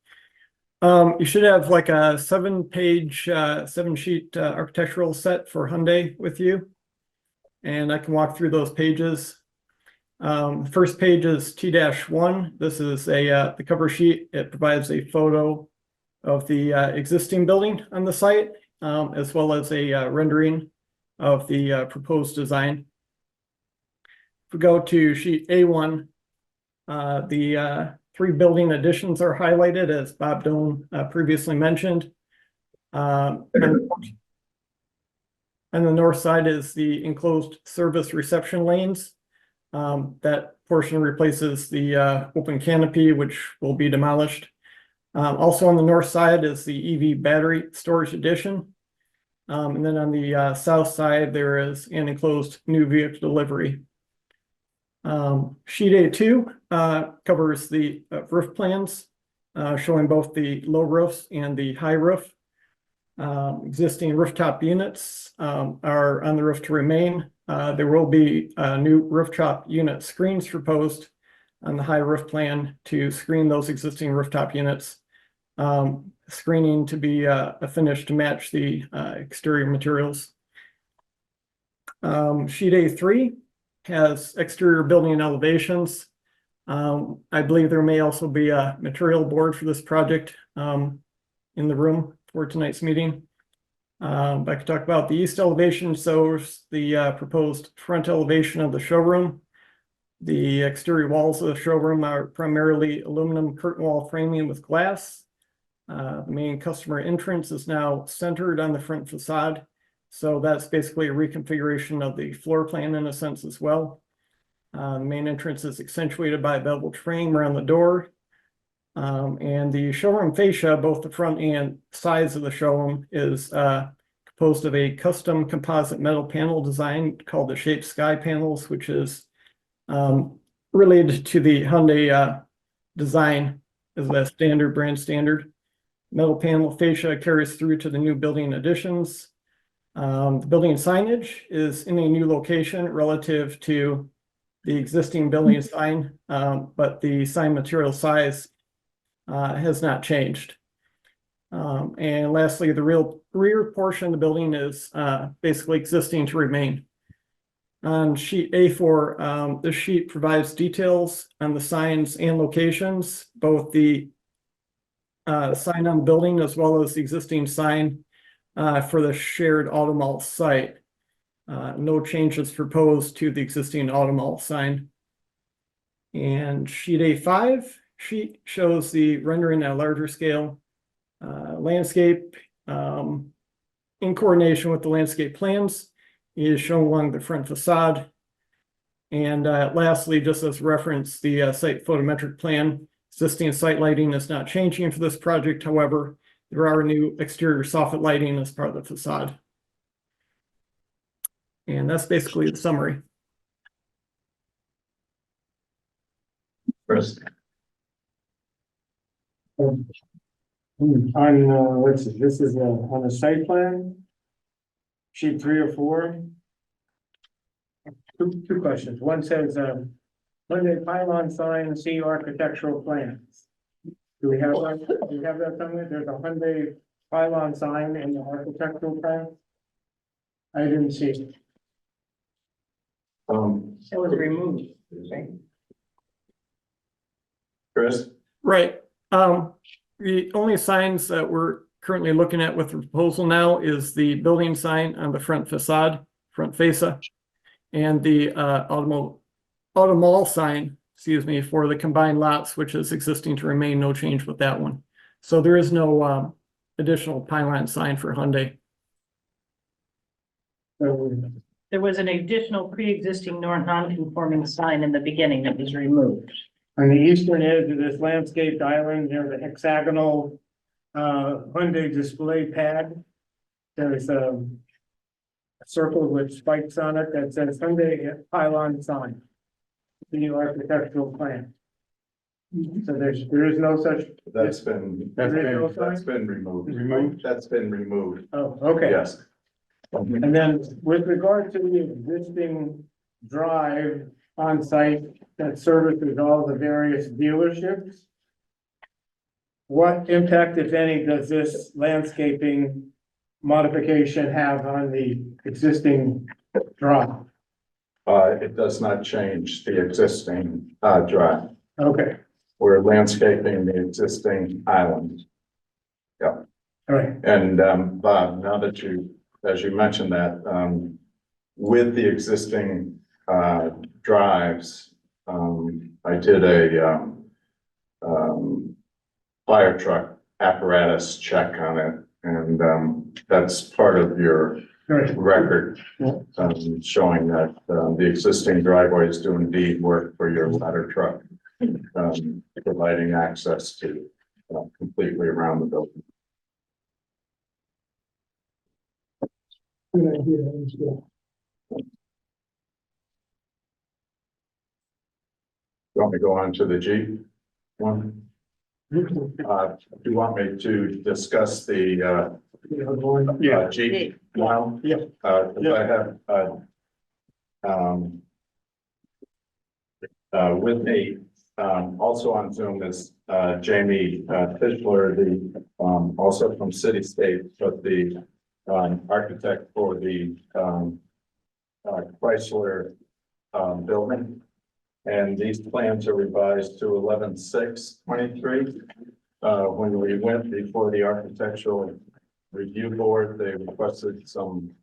You should have like a 7-sheet architectural set for Hyundai with you, and I can walk through those pages. First page is T-1. This is the cover sheet. It provides a photo of the existing building on the site, as well as a rendering of the proposed design. If we go to sheet A1, the 3 building additions are highlighted, as Bob Doan previously mentioned. And the north side is the enclosed service reception lanes. That portion replaces the open canopy, which will be demolished. Also on the north side is the EV battery storage addition. And then on the south side, there is an enclosed new vehicle delivery. Sheet A2 covers the roof plans, showing both the low roofs and the high roof. Existing rooftop units are on the roof to remain. There will be new rooftop unit screens proposed on the high roof plan to screen those existing rooftop units. Screening to be finished to match the exterior materials. Sheet A3 has exterior building elevations. I believe there may also be a material board for this project in the room for tonight's meeting. I could talk about the east elevation, so the proposed front elevation of the showroom. The exterior walls of the showroom are primarily aluminum curtain wall framing with glass. The main customer entrance is now centered on the front facade. So that's basically a reconfiguration of the floor plan in a sense as well. The main entrance is accentuated by a beveled frame around the door. And the showroom fascia, both the front and sides of the showroom, is composed of a custom composite metal panel design called the Shape Sky panels, which is related to the Hyundai design as a standard brand standard. Metal panel fascia carries through to the new building additions. The building signage is in a new location relative to the existing building sign, but the sign material size has not changed. And lastly, the rear portion of the building is basically existing to remain. On sheet A4, this sheet provides details on the signs and locations, both the sign on the building as well as the existing sign for the shared Automall site. No changes proposed to the existing Automall sign. And sheet A5 sheet shows the rendering at a larger scale. Landscape in coordination with the landscape plans is shown along the front facade. And lastly, just as reference, the site photometric plan. Existing site lighting is not changing for this project. However, there are new exterior soffit lighting as part of the facade. And that's basically the summary. Chris? On, let's see, this is on the site plan. Sheet 3 or 4. Two questions. One says, Hyundai pylon sign, see architectural plans. Do we have that? Do we have that somewhere? There's a Hyundai pylon sign in the architectural plan? I didn't see it. It was removed. Chris? Right. The only signs that we're currently looking at with the proposal now is the building sign on the front facade, front fascia, and the Automall sign, excuse me, for the combined lots, which is existing to remain, no change with that one. So there is no additional pylon sign for Hyundai. There was an additional pre-existing non-conforming sign in the beginning that was removed. On the eastern edge of this landscaped island, there's a hexagonal Hyundai display pad. There's a circle with spikes on it that says Hyundai pylon sign. The new architectural plan. So there is no such. That's been removed. Removed? That's been removed. Oh, okay. Yes. And then with regard to the existing drive on site that services all the various dealerships, what impact, if any, does this landscaping modification have on the existing drive? It does not change the existing drive. Okay, We're landscaping the existing island. all right. And Bob, now that as you mentioned that, with the existing drives, I did a fire truck apparatus check on it, and that's part of your record, showing that the existing driveways do indeed work for your ladder truck, providing access to completely around the building. Good idea, that was good. You want me to go on to the Jeep one? Do you want me to discuss the Jeep now? Yeah. 'Cause I have with me also on Zoom is Jamie Fischler, the also from City State, but the architect for the Chrysler building. And these plans are revised to 11/6/23. When we went before the Architectural Review Board, they requested some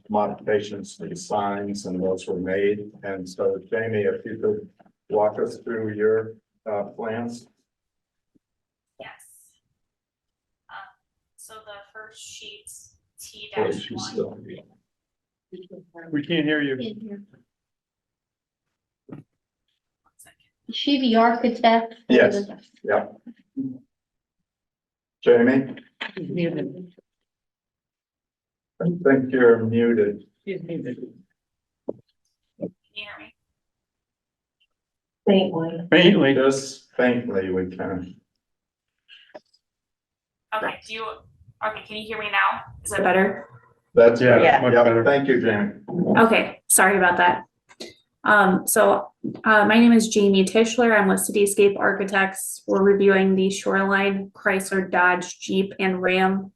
modifications to the signs, and those were made. And so Jamie, if you could walk us through your plans. Yes. So the first sheet's Or is she T-1. still- We can't hear you. Is she the architect? Yes. Yeah. Jamie, I think you're muted. Can you hear me? Faintly. Faintly. Just faintly we can. Okay, can you hear me now? Is it better? That's Yeah, better. much Yep, better. thank you, Jamie. Okay, sorry about that. My name is Jamie Tischler. I'm with Cityscape Architects. We're reviewing the Shoreline, Chrysler, Dodge, Jeep, and Ram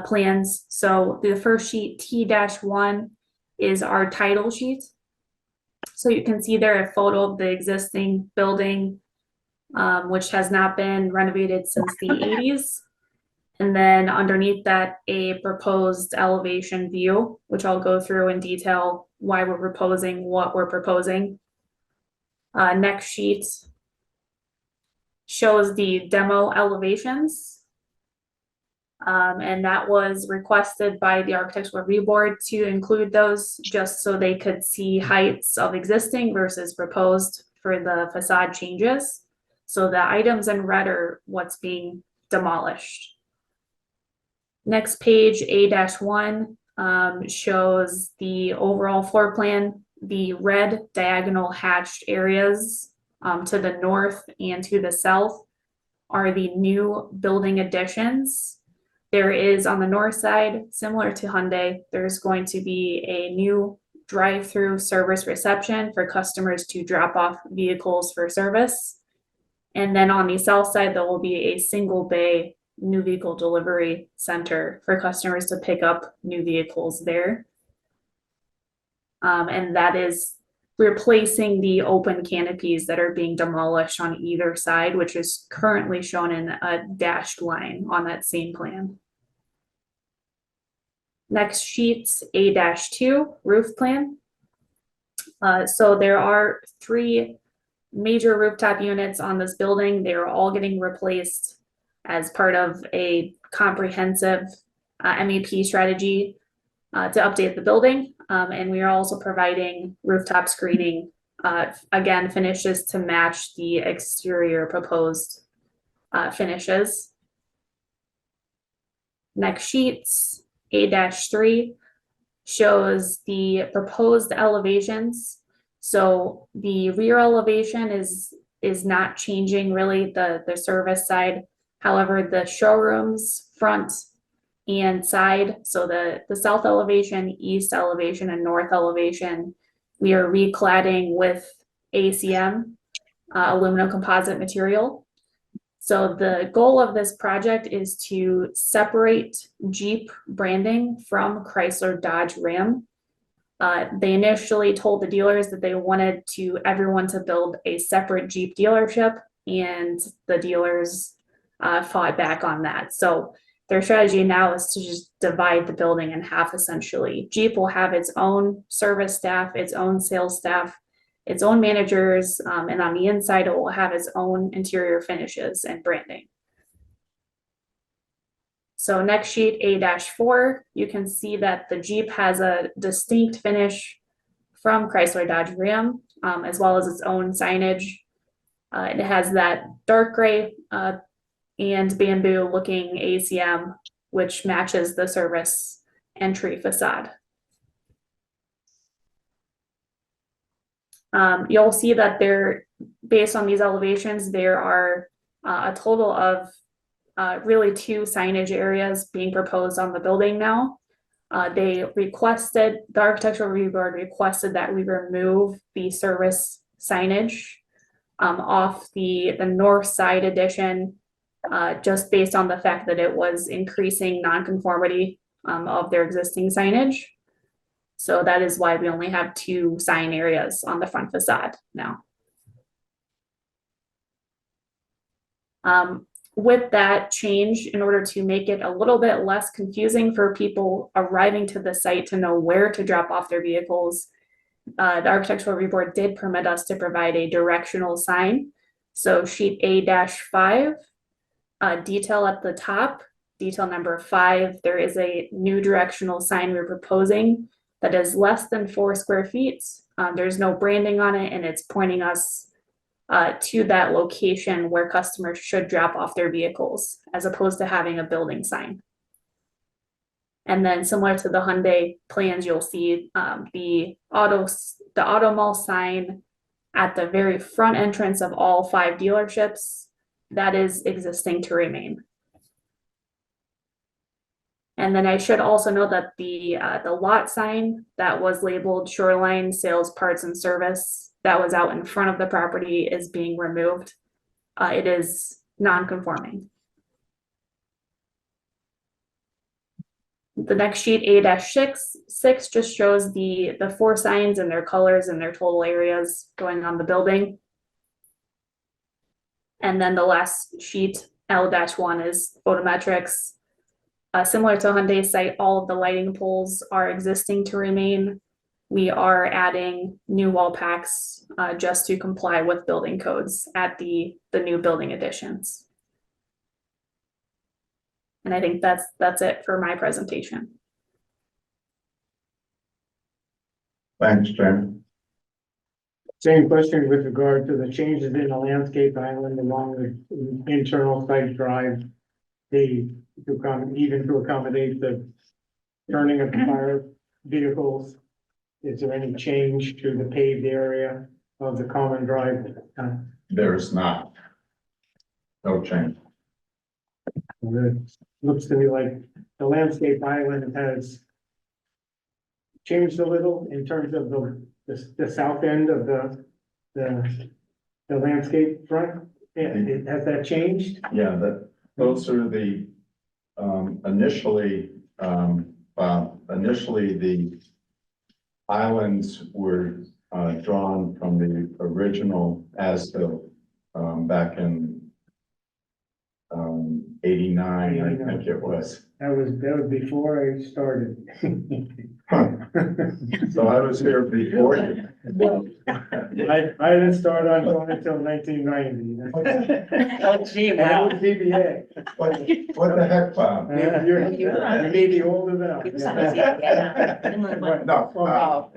plans. So the first sheet, T-1, is our title sheet. So you can see there a photo of the existing building, which has not been renovated since the 80s. And then underneath that, a proposed elevation view, which I'll go through in detail why we're proposing what we're proposing. Next sheet shows the demo elevations. And that was requested by the Architectural Review Board to include those just so they could see heights of existing versus proposed for the facade changes. So the items in red are what's being demolished. Next page, A-1, shows the overall floor plan. The red diagonal hatched areas to the north and to the south are the new building additions. There is on the north side, similar to Hyundai, there's going to be a new drive-through service reception for customers to drop off vehicles for service. And then on the south side, there will be a single bay new vehicle delivery center for customers to pick up new vehicles there. And that is replacing the open canopies that are being demolished on either side, which is currently shown in a dashed line on that same plan. Next sheet's A-2 roof plan. So there are 3 major rooftop units on this building. They are all getting replaced as part of a comprehensive MEP strategy to update the building. And we are also providing rooftop screening, again, finishes to match the exterior proposed finishes. Next sheets, A-3, shows the proposed elevations. So the rear elevation is not changing really, the service side. However, the showrooms, front and side, so the south elevation, east elevation, and north elevation, we are recladding with ACM, aluminum composite material. So the goal of this project is to separate Jeep branding from Chrysler, Dodge, Ram. They initially told the dealers that they wanted everyone to build a separate Jeep dealership, and the dealers fought back on that. So their strategy now is to just divide the building in half, essentially. Jeep will have its own service staff, its own sales staff, its own managers, and on the inside, it will have its own interior finishes and branding. So next sheet, A-4, you can see that the Jeep has a distinct finish from Chrysler, Dodge, Ram, as well as its own signage. It has that dark gray and bamboo looking ACM, which matches the service entry facade. You'll see that based on these elevations, there are a total of really 2 signage areas being proposed on the building now. The Architectural Review Board requested that we remove the service signage off the north side addition, just based on the fact that it was increasing nonconformity of their existing signage. So that is why we only have 2 sign areas on the front facade now. With that change, in order to make it a little bit less confusing for people arriving to the site to know where to drop off their vehicles, the Architectural Review Board did permit us to provide a directional sign. So sheet A-5, detail at the top, detail number 5, there is a new directional sign we're proposing that is less than 4 square feet. There's no branding on it, and it's pointing us to that location where customers should drop off their vehicles, as opposed to having a building sign. And then similar to the Hyundai plans, you'll see the auto mall sign at the very front entrance of all 5 dealerships. That is existing to remain. And then I should also note that the lot sign that was labeled Shoreline Sales Parts and Service that was out in front of the property is being removed. It is non-conforming. The next sheet, A-6 just shows the 4 signs and their colors and their total areas going on the building. And then the last sheet, L-1, is photometrics. Similar to Hyundai's site, all of the lighting poles are existing to remain. We are adding new wall packs just to comply with building codes at the new building additions. And I think that's it for my presentation. Thanks, Jen. Same question with regard to the changes in the landscape island along the internal site drive. Even to accommodate the turning of the fire vehicles. Is there any change to the paved area of the common drive? There's not. No change. It looks to me like the landscape island has changed a little in terms of the south end of the landscape front. Has that changed? Yeah, those are the, initially the islands were drawn from the original as-built back in 89, I think it was. That was before I started. So I was here before you. I didn't start on going until 1990. Oh, gee, And that was BBA. What the heck, Bob? You may be old enough. No,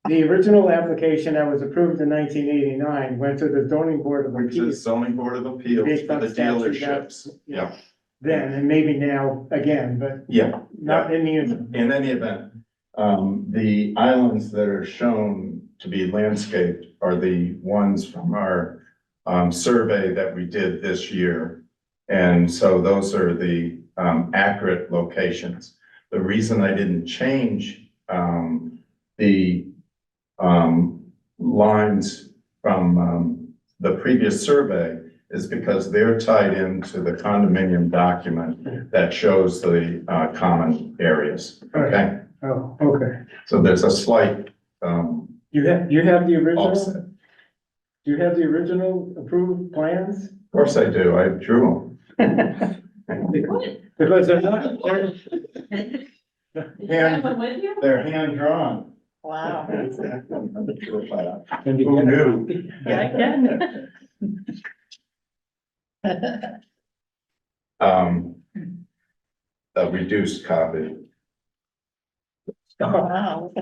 The original application that was approved in 1989 went to the zoning board of which is appeals zoning board of appeals Based for on the statute, dealerships. Yeah, then, and maybe now again, but yeah. not in the interim. In any event, the islands that are shown to be landscaped are the ones from our survey that we did this year. And so those are the accurate locations. The reason I didn't change the lines from the previous survey is because they're tied into the condominium document that shows the common areas, okay? Oh, okay. So there's a slight You have the original? offset. Of Do you have the original approved plans? course I do, I drew them. Because they're not, They're hand drawn. Wow. Who knew? Yeah, I can. A reduced copy. Wow.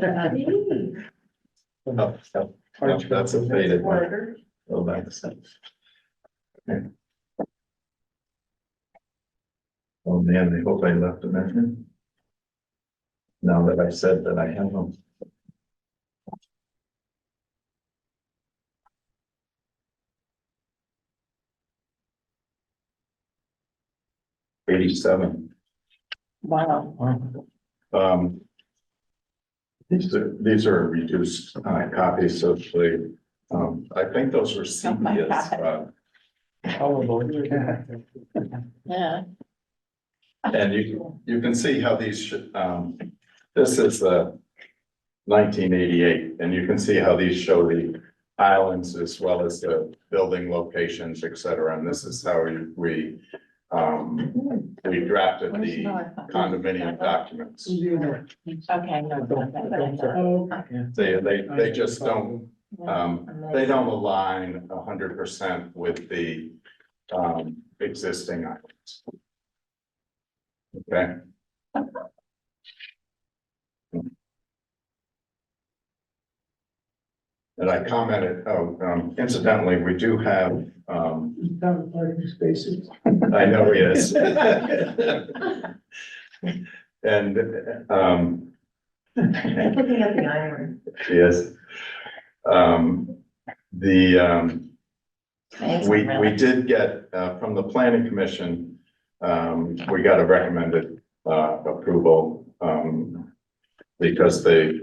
Oh, that's a faded one. Oh, that's. Okay. Oh, man, I hope I left a mention. Now that I said that I have them. '87. Wow. These are reduced copies of the, I think those were sepias. Yeah. And you can see how these should, This is the 1988, and you can see how these show the islands as well as the building locations, et cetera. And this is how we drafted the condominium documents. Okay, no, They just don't, they don't align 100% with the, existing islands. Okay. And I commented, incidentally, we do have, Town parking spaces. I know he is. And, Looking at the iron. yes. We did get, from the planning commission, we got a recommended, approval, because they,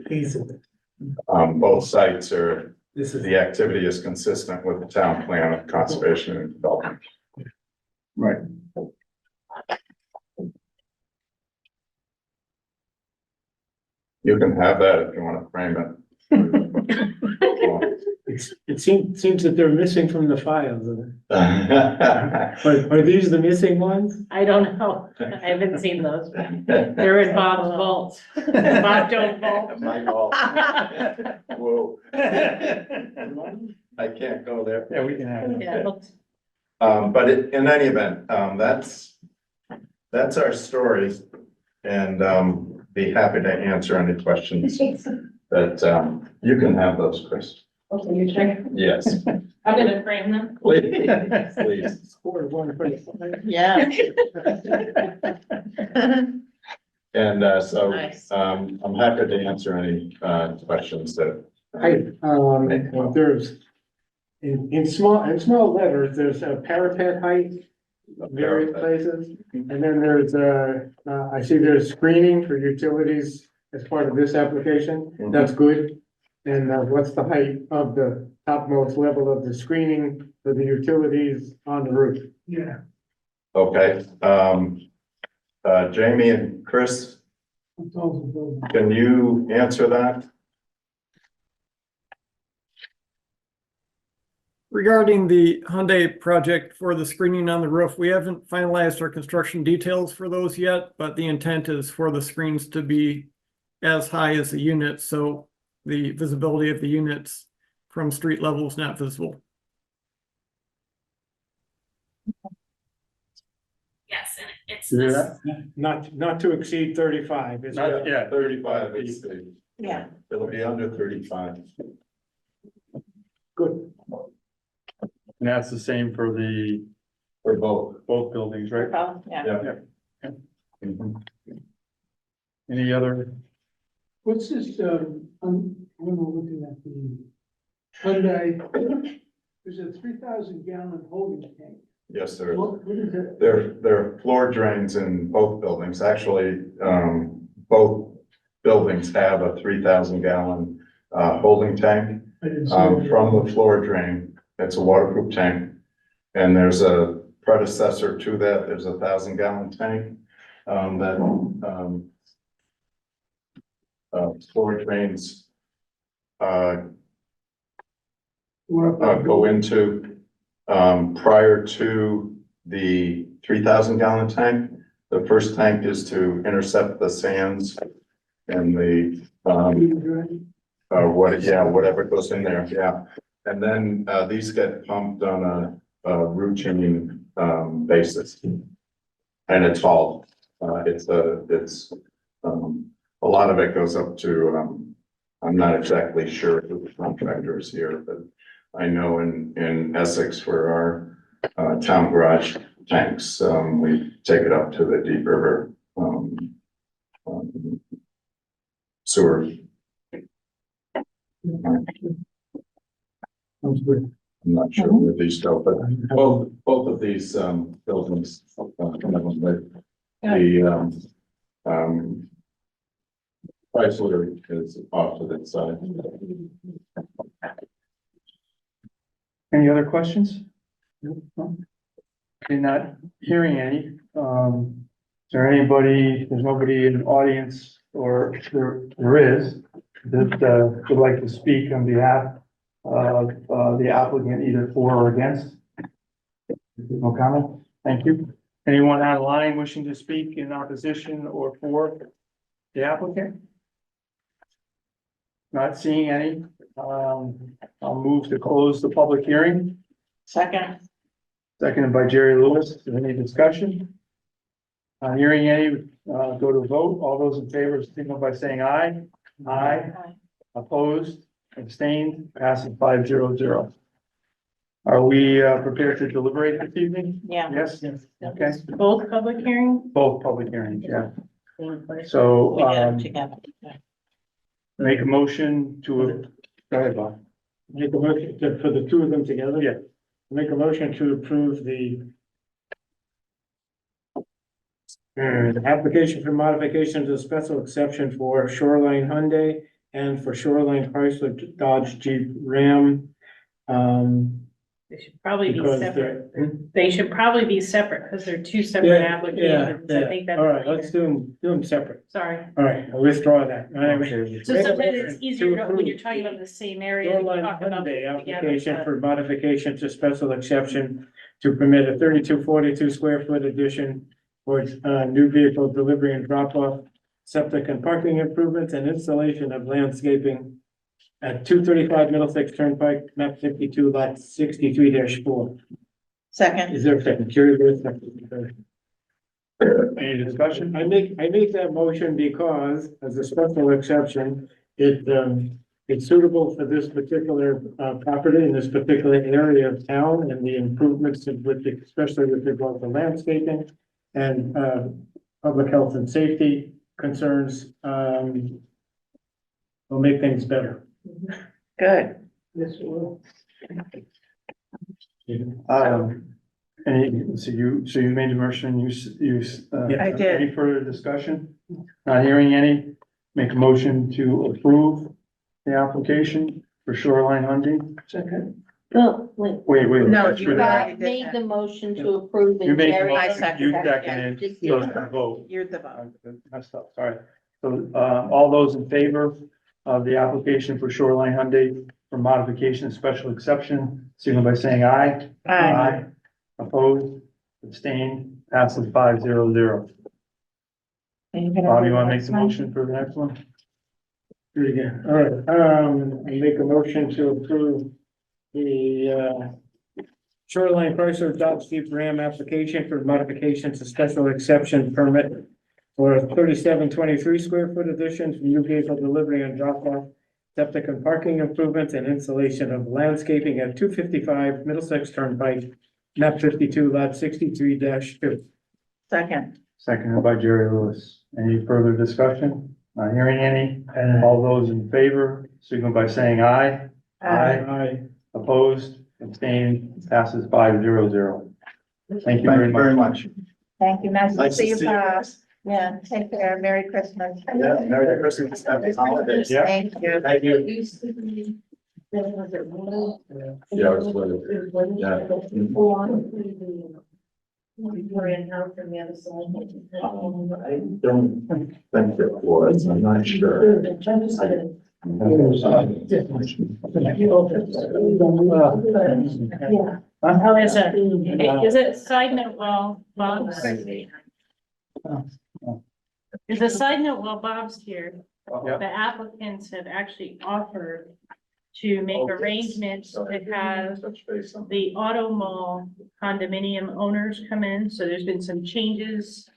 both sites are, the activity is consistent with the town plan of conservation and development. Right. You can have that if you want to frame it. It seems that they're missing from the files. Are these the missing ones? I don't know. I haven't seen those. They're in Bob's vault. Bob don't vault. My fault. Whoa. I can't go there. Yeah, we can have it. Yeah. But in any event, that's our story. And, be happy to answer any questions that, you can have those, Chris. Okay, you check. Yes, I'm gonna frame them. please, please. Score one place. Yeah. And, so, Nice. I'm happy to answer any, questions that. There's, in small letters, there's a parapet height, various places. And then there's, I see there's screening for utilities as part of this application. That's good. And, what's the height of the topmost level of the screening for the utilities on the roof? Yeah. Okay, Jamie and Chris, It's all the building. can you answer that? Regarding the Hyundai project for the screening on the roof, we haven't finalized our construction details for those yet, but the intent is for the screens to be as high as the units, so the visibility of the units from street level is not visible. Yes, and it's You hear this, that? Not to exceed 35 is. Not- yeah. 35 is the, Yeah. it'll be under 35. Good. And that's the same for For both. both buildings, right? Yeah. Yeah. Mhm. Any other? What's this, when we're looking at the Hyundai, there's a 3,000 gallon holding tank. Yes, there is. What is it? There are floor drains in both buildings. Actually, both buildings have a 3,000 gallon holding tank. I didn't see it. From the floor drain. It's a waterproof tank. And there's a predecessor to that. There's a 1,000 gallon tank that floor drains go into prior to the 3,000 gallon tank. The first tank is to intercept the sands and the whatever goes in there, yeah. And then these get pumped on a routine basis. And it's all a lot of it goes up to I'm not exactly sure who the contractor is here, but I know in Essex for our town garage tanks, we take it up to the Deep River sewer. Sounds good. I'm not sure where these go, but both of these buildings, Chrysler is off to the side. Any other questions? No? Okay, not hearing any. Is there anybody, there's nobody in the audience or there is, that would like to speak on behalf of the applicant, either for or against? No comment? Thank you. Anyone online wishing to speak in opposition or for the applicant? Not seeing any. I'll move to close the public hearing. Second. Seconded by Jerry Lewis. Any discussion? Hearing any, go to vote. All those in favor, signal by saying aye. Aye. Opposed, abstained, passes 5-0-0. Are we prepared to deliberate this evening? Yeah. Yes? Okay, Both public hearings? both public hearings, yeah. Same place. So, We get them together. make a motion to, go ahead, Bob. Make a motion for the two of them together? Yeah. Make a motion to approve the application for modification to the special exception for Shoreline Hyundai and for Shoreline Chrysler Dodge Jeep Ram. They should probably be Because separate. they're. They should probably be separate because they're two separate applications. I think that's. All right, let's do them separate. Sorry. All right, I'll withdraw that. All right. So Make a sometimes motion it's easier to when approve you're talking about the same area. to Shoreline talk about Hyundai them together, application but- for modification to special exception to permit a 3242 square foot addition for new vehicle delivery and drop off, septic and parking improvements and installation of landscaping at 235 Middlesex Turnpike, map 52, lot 63-4. Second. Is there a second? Jerry Lewis, second. Any discussion? I make that motion because as a special exception, it's suitable for this particular property in this particular area of town and the improvements with, especially with regard to landscaping and public health and safety concerns, will make things better. Good. Yes, it will. So you made a motion, I did. Any further discussion? Not hearing any, make a motion to approve the application for Shoreline Hyundai. Second. No, wait, Wait. No, that's you for that. already Bob made the that. motion to approve. You and made the Jerry- I motion, seconded you it, seconded, Just so did. it's a vote. You're the vote. Messed up, sorry. So, all those in favor of the application for Shoreline Hyundai for modification and special exception, signal by saying aye. Aye. Opposed, abstained, passes 5-0-0. Bob, you want to make the motion for the next one? Do it again. All right, I make a motion to approve the Shoreline Chrysler Dodge Jeep Ram application for modification to special exception permit for a 3723 square foot addition to new vehicle delivery and drop off, septic and parking improvements and installation of landscaping at 255 Middlesex Turnpike, map 52, lot 63-2. Second. Seconded by Jerry Lewis. Any further discussion? Not hearing any. All those in favor, signal by saying aye. Aye. Opposed, abstained, passes 5-0-0. Thank you very Very much. much. Thank you. Nice to Nice see to you, see you. Bob. Yeah, take care. Merry Christmas. Yeah, Merry Christmas, Happy Holidays. Yeah. Thank you. Thank you. Yeah, it's what it- yeah. I don't think it was, I'm not sure. Oh, is it side note while Bob's? Is a side note while Bob's here, Yeah. the applicants have actually offered to make arrangements to have the auto mall condominium owners come in, so there's been some changes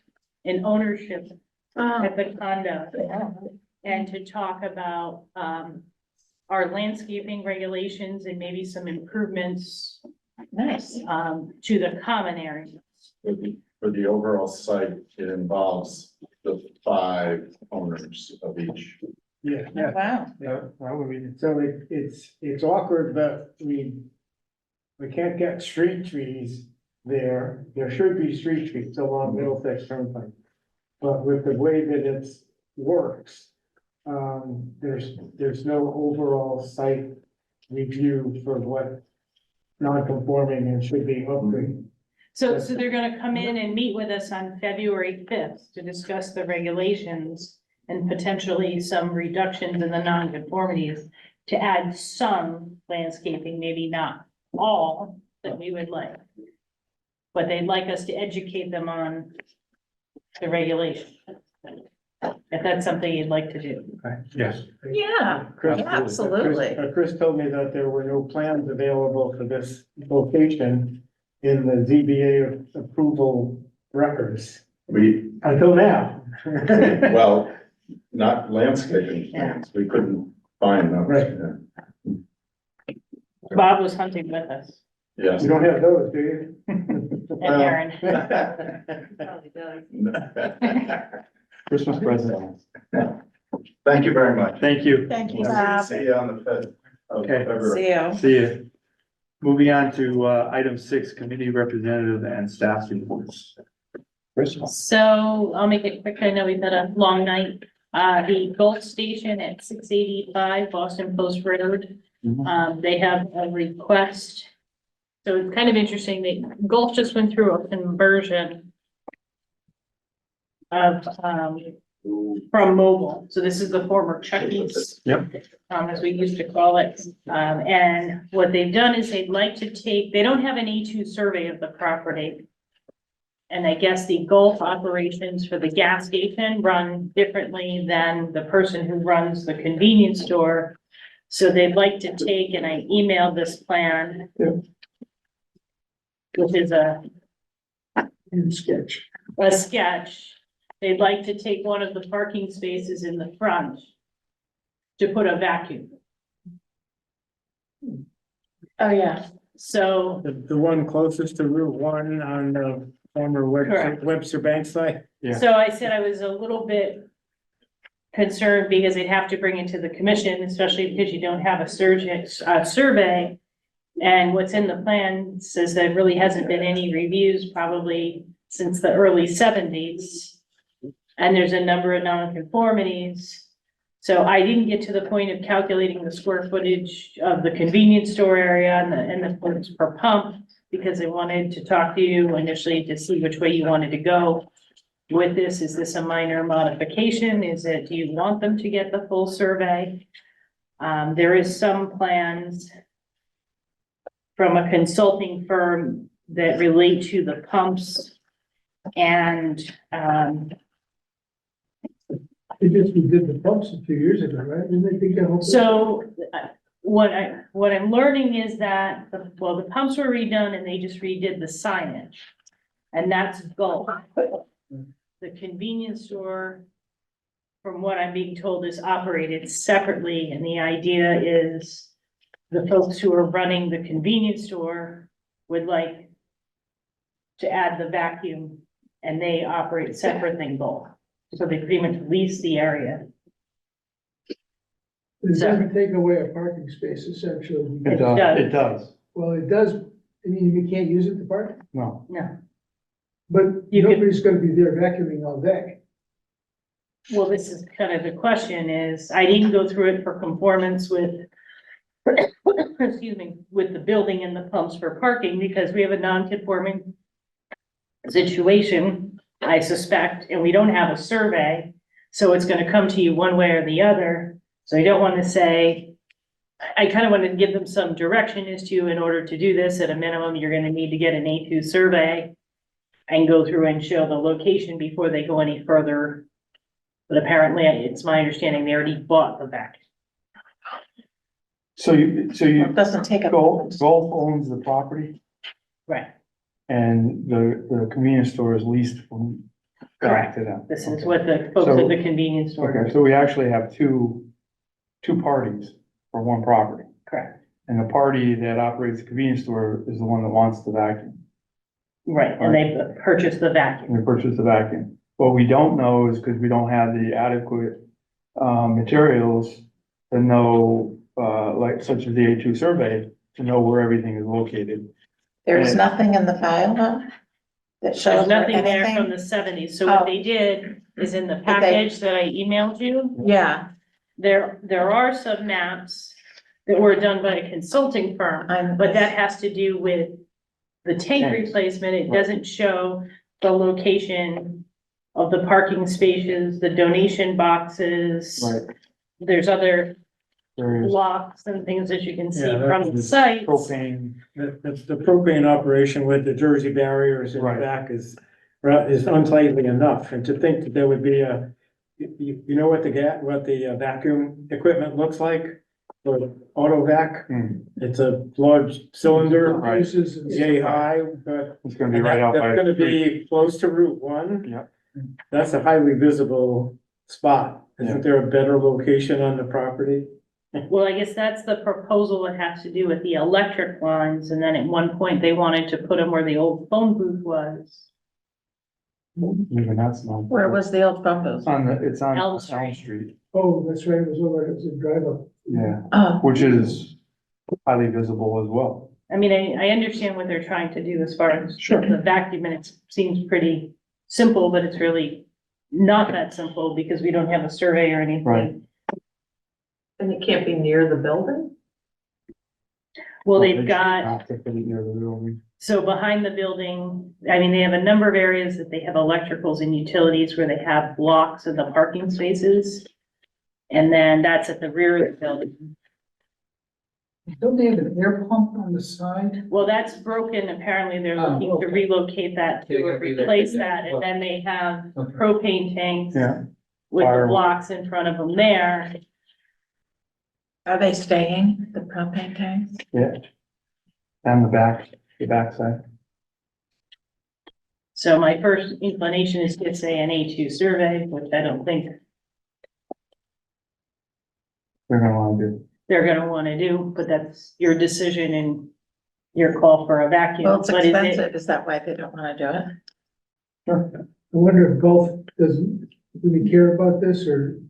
in ownership at the condo. And to talk about, our landscaping regulations and maybe some improvements, Nice. to the common areas. For the overall site, it involves the 5 owners of each. Yeah. Wow. So it's awkward, but we can't get street trees there. There should be street trees along Middlesex Turnpike. But with the way that it's works, there's no overall site review for what non-conforming and should be upgraded. So they're gonna come in and meet with us on February 5th to discuss the regulations and potentially some reductions in the nonconformities to add some landscaping, maybe not all that we would like. But they'd like us to educate them on the regulation. If that's something you'd like to do. Yes. Yeah, Chris- absolutely. Chris told me that there were no plans available for this location in the ZBA approval records We, until now. well, not landscaping plans, we couldn't find those. Right. Bob was hunting with us Yes. You don't have those, do you? and Aaron. Christmas present. Thank you very much. Thank you. Thank you, We'll Bob. see you on the fifth of Okay. February. See you. See you. Moving on to item 6, committee representative and staff reports. Chris? So I'll make it quick. I know we've had a long night. The Gulf Station at 685 Boston Post Road. They have a request. So it's kind of interesting that Gulf just went through a conversion of, from mobile. So this is the former Chucky's. Yep. As we used to call it. And what they've done is they'd like to take, they don't have an E2 survey of the property. And I guess the Gulf operations for the gas station run differently than the person who runs the convenience store. So they'd like to take, and I emailed this plan. Which is a sketch. A sketch. They'd like to take one of the parking spaces in the front to put a vacuum. Oh, yeah. So, The one closest to Route 1 on the former Correct. Webster Bank site. Yeah. so I said I was a little bit concerned because they'd have to bring it to the commission, especially because you don't have a survey. And what's in the plan says there really hasn't been any reviews probably since the early 70s. And there's a number of nonconformities. So I didn't get to the point of calculating the square footage of the convenience store area and the footage per pump, because I wanted to talk to you initially to see which way you wanted to go with this. Is this a minor modification? Is it, do you want them to get the full survey? There is some plans from a consulting firm that relate to the pumps and, They just did the pumps a few years ago, right? Didn't they think that whole? so what I'm learning is that, the pumps were redone and they just redid the signage. And that's Gulf. The convenience store, from what I'm being told, is operated separately, and the idea is the folks who are running the convenience store would like to add the vacuum, and they operate separate than Gulf. So they pretty much lease the area. It doesn't take away a parking space essentially. It does. does. It does. Well, it does, I mean, you can't use it to park, No. No, but You could- nobody's gonna be there vacuuming all day. well, this is kind of the question is, I didn't go through it for conformance with, excuse me, with the building and the pumps for parking, because we have a non-conforming situation, I suspect, and we don't have a survey, so it's gonna come to you one way or the other. So I don't want to say, I kind of wanted to give them some direction as to, in order to do this, at a minimum, you're gonna need to get an A2 survey and go through and show the location before they go any further. But apparently, it's my understanding they already bought the vacuum. So you, It doesn't take a. Gulf owns the property Right, and the convenience store is leased from back to them. this is Okay. what the folks at the convenience store, Okay, so we actually have two parties for one property. correct, And the party that operates the convenience store is the one that wants the vacuum. right, and they purchased the vacuum. We purchased the vacuum. What we don't know is because we don't have the adequate materials to know, like such as the A2 survey, to know where everything is located. There's nothing in the file, huh? That There's shows or nothing there from anything? the 70s, so what Oh. they did is in the they- package that I emailed you, Yeah, there are some maps that were done by a consulting firm, but that has to do with the tank Tanks. replacement. It Right. doesn't show the location of the parking spaces, the donation boxes. Right. There's other There is blocks and things that you can see Yeah, from the that's site. propane. That's the propane operation with the Jersey barriers in the Right. back is unsightly enough. And to think that there would be you know what the vacuum equipment looks like? For auto vac, it's a large cylinder, Right. Uses and yay stuff. high, but It's gonna be right out by that's the gonna street. be close to Route 1. Yeah. That's a highly visible spot. Yeah. Isn't there a better location on the property? Well, I guess that's the proposal that has to do with the electric lines, and then at one point they wanted to put them where the old phone booth was. Even that's not. Where was the old phone booth? It's on Elm Elm Street. Street, Oh, that's right, it was over, it was a drive up. yeah, Oh, which is highly visible as well. I mean, I understand what they're trying to do as far as Sure. the vacuum, and it seems pretty simple, but it's really not that simple because we don't have a survey or anything. Right. And it can't be near the building? Well, They they've should got, not take it near the building. so behind the building, I mean, they have a number of areas that they have electricals and utilities where they have blocks of the parking spaces. And then that's at the rear of the building. Don't they have an air pump on the side? Well, that's broken. Apparently, they're Oh, looking to okay. relocate that to replace that, and then they have propane tanks Yeah. with the Fire. blocks in front of them there. are they staying, the propane tanks? Yeah. And the backside. So my first inclination is to say an A2 survey, which I don't think They're gonna wanna do. they're gonna wanna do, but that's your decision and your call for a vacuum. Well, it's But is it- expensive, is that why they don't wanna do it? I wonder if Gulf doesn't really care about this, or,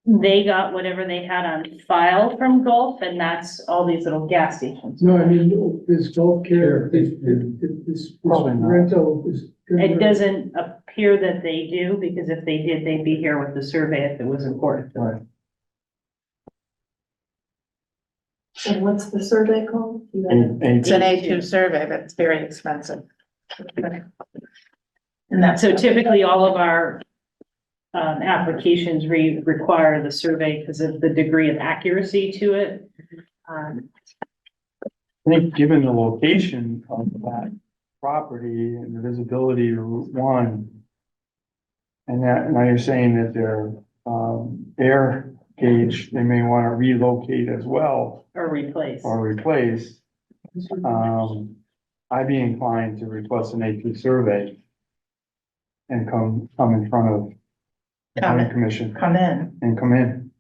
They got whatever they had on file from Gulf, and that's all these little gas stations. no, I mean, does Gulf care if this Probably not. rental is? It doesn't appear that they do, because if they did, they'd be here with the survey if it was important. Right. And what's the survey called? It's an A2 survey, but it's very expensive. And that's. So typically, all of our applications require the survey because of the degree of accuracy to it. I think given the location of that property and the visibility to Route 1. And that, now you're saying that their, air gauge, they may wanna relocate as well Or replace. or replace. I'd be inclined to request an A2 survey. And come in front of the planning commission Come in. and come in.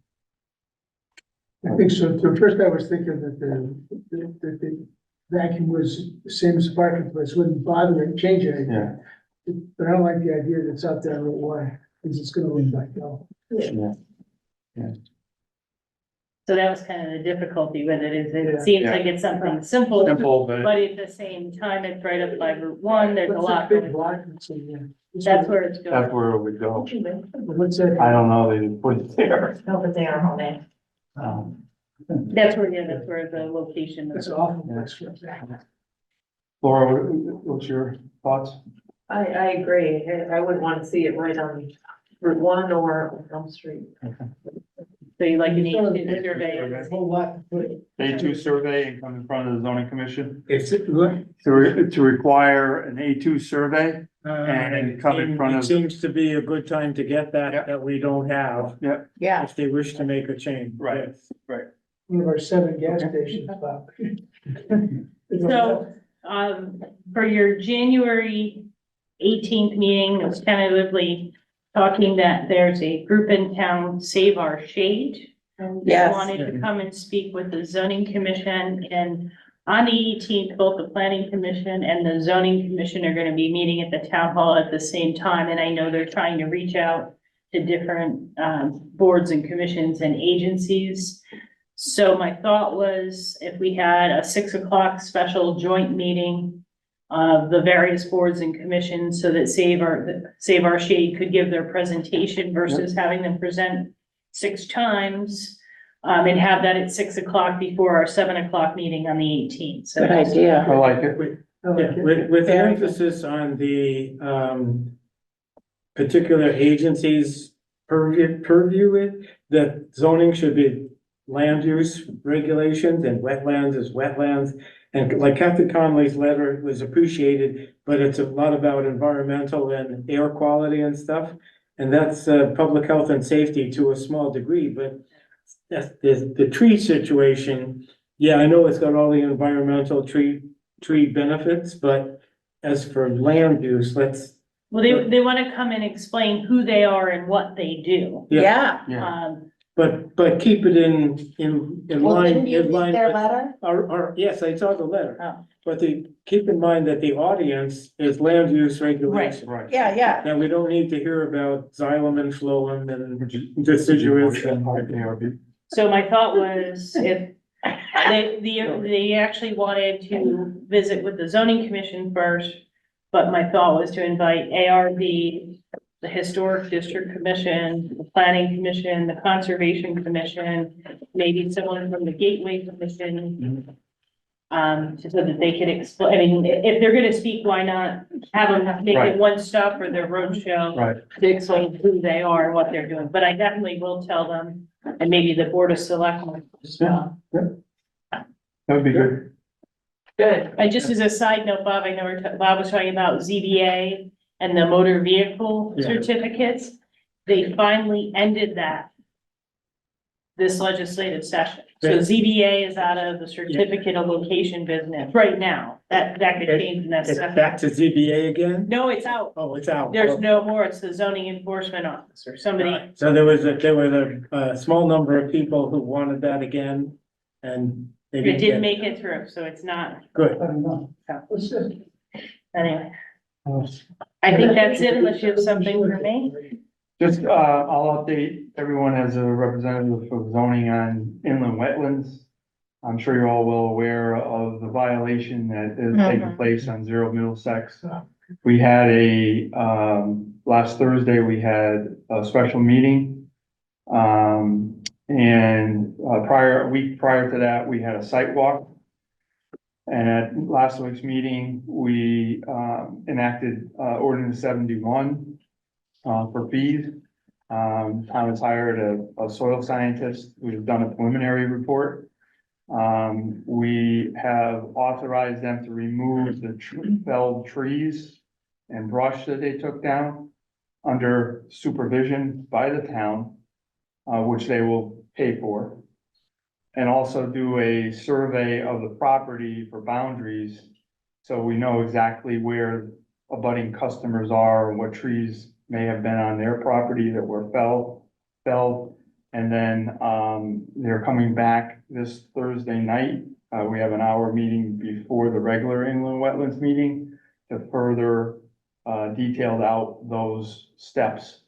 I think so, so first I was thinking that the vacuum was the same as the parking place, wouldn't bother it, change it. Yeah, But I don't like the idea that it's out there on Route 1, because it's gonna lean back down. yeah. So that was kind of the difficulty with it, is Yeah. it seems like it's something simple, Simple, but but at the same time, it's right up by Route 1, there's a What's lot that big going block on. that's in there? That's where it's that's going. where it would go. What's that? I don't know, they didn't put it there. No, but they are homemade. That's where the location That's is. an awful place for that. Laura, what's your thoughts? I agree. I would want to see it right on Route 1 or Elm Street. So you like an It's sort of- A2 survey. A whole lot to put it. A2 survey and come in front of the zoning commission It's, what? to require an A2 survey. And come in front of- It seems to be a good time to get that we don't have, Yeah, if they wish to make a change. Right. Yes. One of our 7 gas stations, Bob. So, for your January 18th meeting, it was tentatively talking that there's a group in town, Save Our Shade. And they Yes. wanted to come and speak with the zoning commission, and on the 18th, both the planning commission and the zoning commission are gonna be meeting at the town hall at the same time, and I know they're trying to reach out to different, boards and commissions and agencies. So my thought was, if we had a 6 o'clock special joint meeting of the various boards and commissions, so that Save Our Shade could give their presentation versus having them present 6 times, and have that at 6 o'clock before our 7 o'clock meeting on the 18th. So good idea. I like it. I like Yeah, it. with Very emphasis on the, particular agencies purview it, that zoning should be land use regulations and wetlands is wetlands. And like Captain Conley's letter was appreciated, but it's a lot about environmental and air quality and stuff. And that's public health and safety to a small degree, but that's the tree situation. Yeah, I know it's got all the environmental tree benefits, but as for land use, let's. Well, they want to come and explain who they are and what they do. Yeah. But keep it in Well, line, didn't you in read line. their with letter? Yes, I saw the letter. Oh. But keep in mind that the audience is land use regulation. Right. Yeah. Now, we don't need to hear about xylem and phloem and deciduous. So my thought was if they actually wanted to visit with the zoning commission first, but my thought was to invite ARB, the Historic District Commission, the Planning Commission, the Conservation Commission, maybe someone from the Gateway Commission. So that they could explain, I mean, if they're gonna speak, why not have them make Right. it one stop for their roadshow? Right. To explain who they are and what they're doing, but I definitely will tell them, and maybe the Board of Selectmen as well. That would be good. Good. And just as a side note, Bob, I know Bob was talking about ZBA and the motor vehicle Yeah. certificates. They finally ended that this legislative session. So Right. ZBA is out of the certificate of location business right now. That could change in that It's stuff. back to ZBA again? No, it's out. Oh, it's out. There's no more. It's the zoning enforcement officer, somebody. So there was a small number of people who wanted that again, and they It didn't didn't get it. make it through, so it's not, Good. I don't know. What's this? anyway. I think that's it, unless you have something for me. Just, I'll update everyone as a representative of zoning on inland wetlands. I'm sure you're all well aware of the violation that is taking place on 0 Middlesex. We had last Thursday, we had a special meeting. And a week prior to that, we had a site walk. And at last week's meeting, we enacted ordinance 71 for fees. Town has hired a soil scientist who's done a preliminary report. We have authorized them to remove the felled trees and brush that they took down under supervision by the town, which they will pay for. And also do a survey of the property for boundaries, so we know exactly where abutting customers are and what trees may have been on their property that were felled. And then, they're coming back this Thursday night. We have an hour meeting before the regular inland wetlands meeting to further, detail out those steps.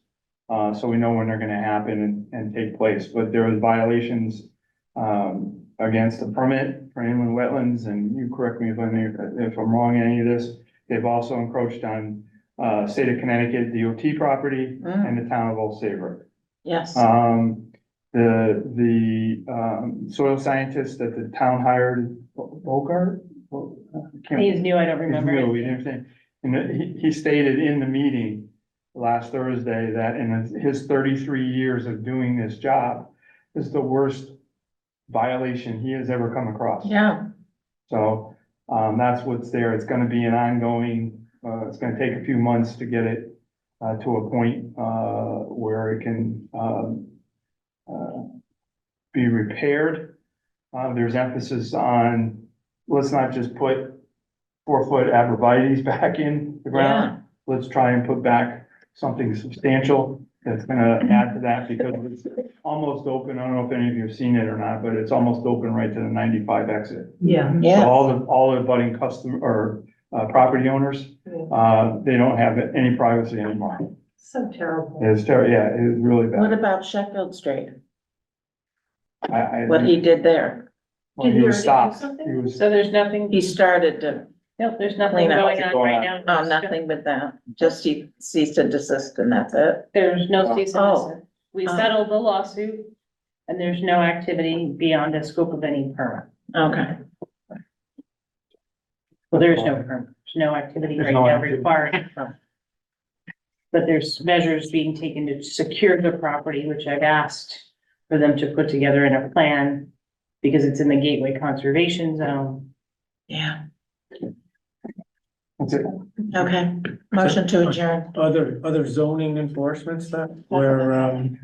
So we know when they're gonna happen and take place, but there was violations, against the permit for inland wetlands, and you correct me if I'm wrong in any of this. They've also encroached on, state of Connecticut DOT property and the town of Old Saybrook. Yes. The soil scientist that the town hired, Bogart? He's new, I don't remember. He's new, you know what I'm saying? And he stated in the meeting last Thursday that in his 33 years of doing this job, this is the worst violation he has ever come across. Yeah. So, that's what's there. It's gonna be an ongoing, it's gonna take a few months to get it, to a point, where it can, be repaired. There's emphasis on, let's not just put 4-foot abrevieties back in the ground. Let's try and put back something substantial that's gonna add to that, because it's almost open. I don't know if any of you have seen it or not, but it's almost open right to the 95 exit. Yeah. So Yeah. all the budding customer or property owners, they don't have any privacy anymore. So terrible. It's terrible. Yeah, it is really What bad. about Sheffield Street? I What he did there? well, he was stopped. He was, So there's nothing, He started to, nope, there's nothing Clean up. going on right now. oh, nothing with that, just he ceased and desist and that's it. There's no cease and Oh. desist. We Oh. settled the lawsuit, and there's no activity beyond the scope of any permit. Okay. Well, there's no permit, there's no activity There's right no now activity. required. But there's measures being taken to secure the property, which I've asked for them to put together in a plan because it's in the Gateway Conservation Zone. Yeah, That's it. okay, motion to adjourn. Other zoning enforcement stuff where,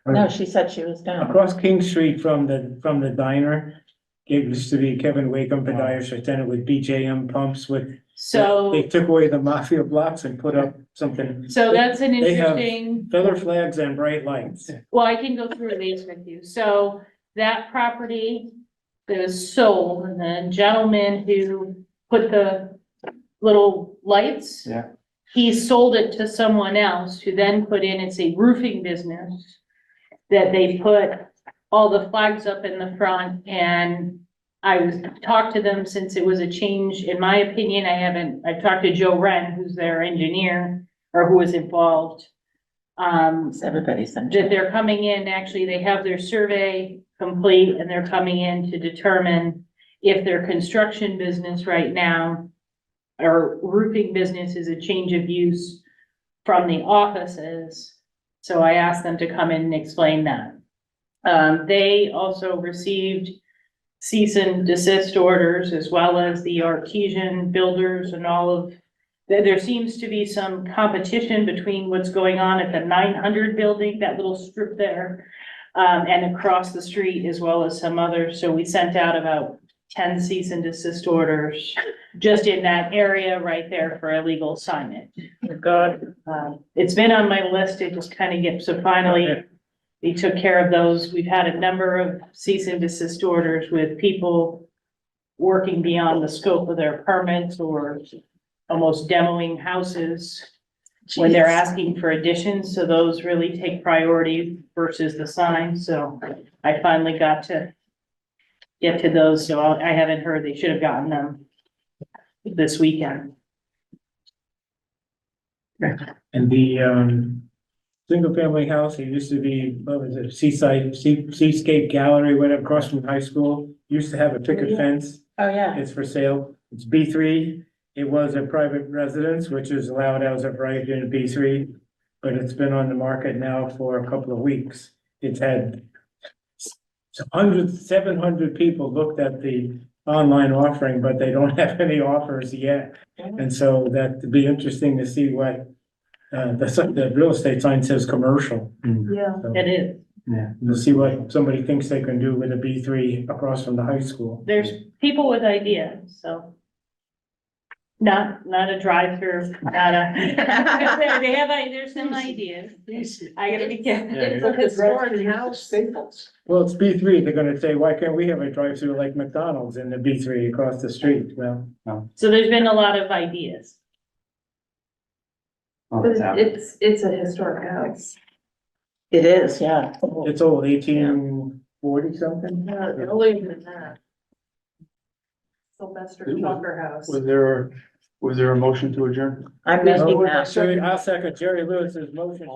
No, she said she was done. across King Street from the diner, it used to be Kevin Wakeham podiatrist, then it was BJM pumps with, So, they took away the mafia blocks and put up something. so that's an They have interesting. feather flags and bright lights. Well, I can go through these with you. So that property that was sold, and the gentleman who put the little lights. Yeah. He sold it to someone else who then put in, it's a roofing business. That they put all the flags up in the front, and I was talked to them since it was a change, in my opinion, I've talked to Joe Wren, who's their engineer, or who was involved. Everybody's done. That they're coming in, actually, they have their survey complete and they're coming in to determine if their construction business right now or roofing business is a change of use from the offices. So I asked them to come in and explain that. They also received cease and desist orders as well as the artesian builders and all of there seems to be some competition between what's going on at the 900 building, that little strip there, and across the street as well as some others. So we sent out about 10 cease and desist orders just in that area right there for illegal signage. God. It's been on my list. It just kind of gets, so finally we took care of those. We've had a number of cease and desist orders with people working beyond the scope of their permits or almost demoing houses when they're asking for additions, so those really take priority versus the sign, so I finally got to get to those, so I haven't heard, they should have gotten them this weekend. And the, single family house, it used to be, what was it, Seascape Gallery, whatever, across from high school, used to have a picket fence. Oh, yeah. It's for sale. It's B3. It was a private residence, which is allowed as of right in B3, but it's been on the market now for a couple of weeks. It's had 700 people looked at the online offering, but they don't have any offers yet. And so that'd be interesting to see what, the real estate sign says commercial. Yeah. So, It is, yeah, we'll see what somebody thinks they can do with a B3 across from the high school. there's people with ideas, so. Not a drive-through, not a, they have, there's some ideas. I gotta be careful. It's a historic house. Staples. Well, it's B3. They're gonna say, why can't we have a drive-through like McDonald's in the B3 across the street? Well, So there's been a lot of ideas. It's a historic house. It is, yeah. it's old, 1840 something. Earlier than that. Sylvester Tucker House. Was there a motion to adjourn? I'm making that. I'll second Jerry Lewis's motion.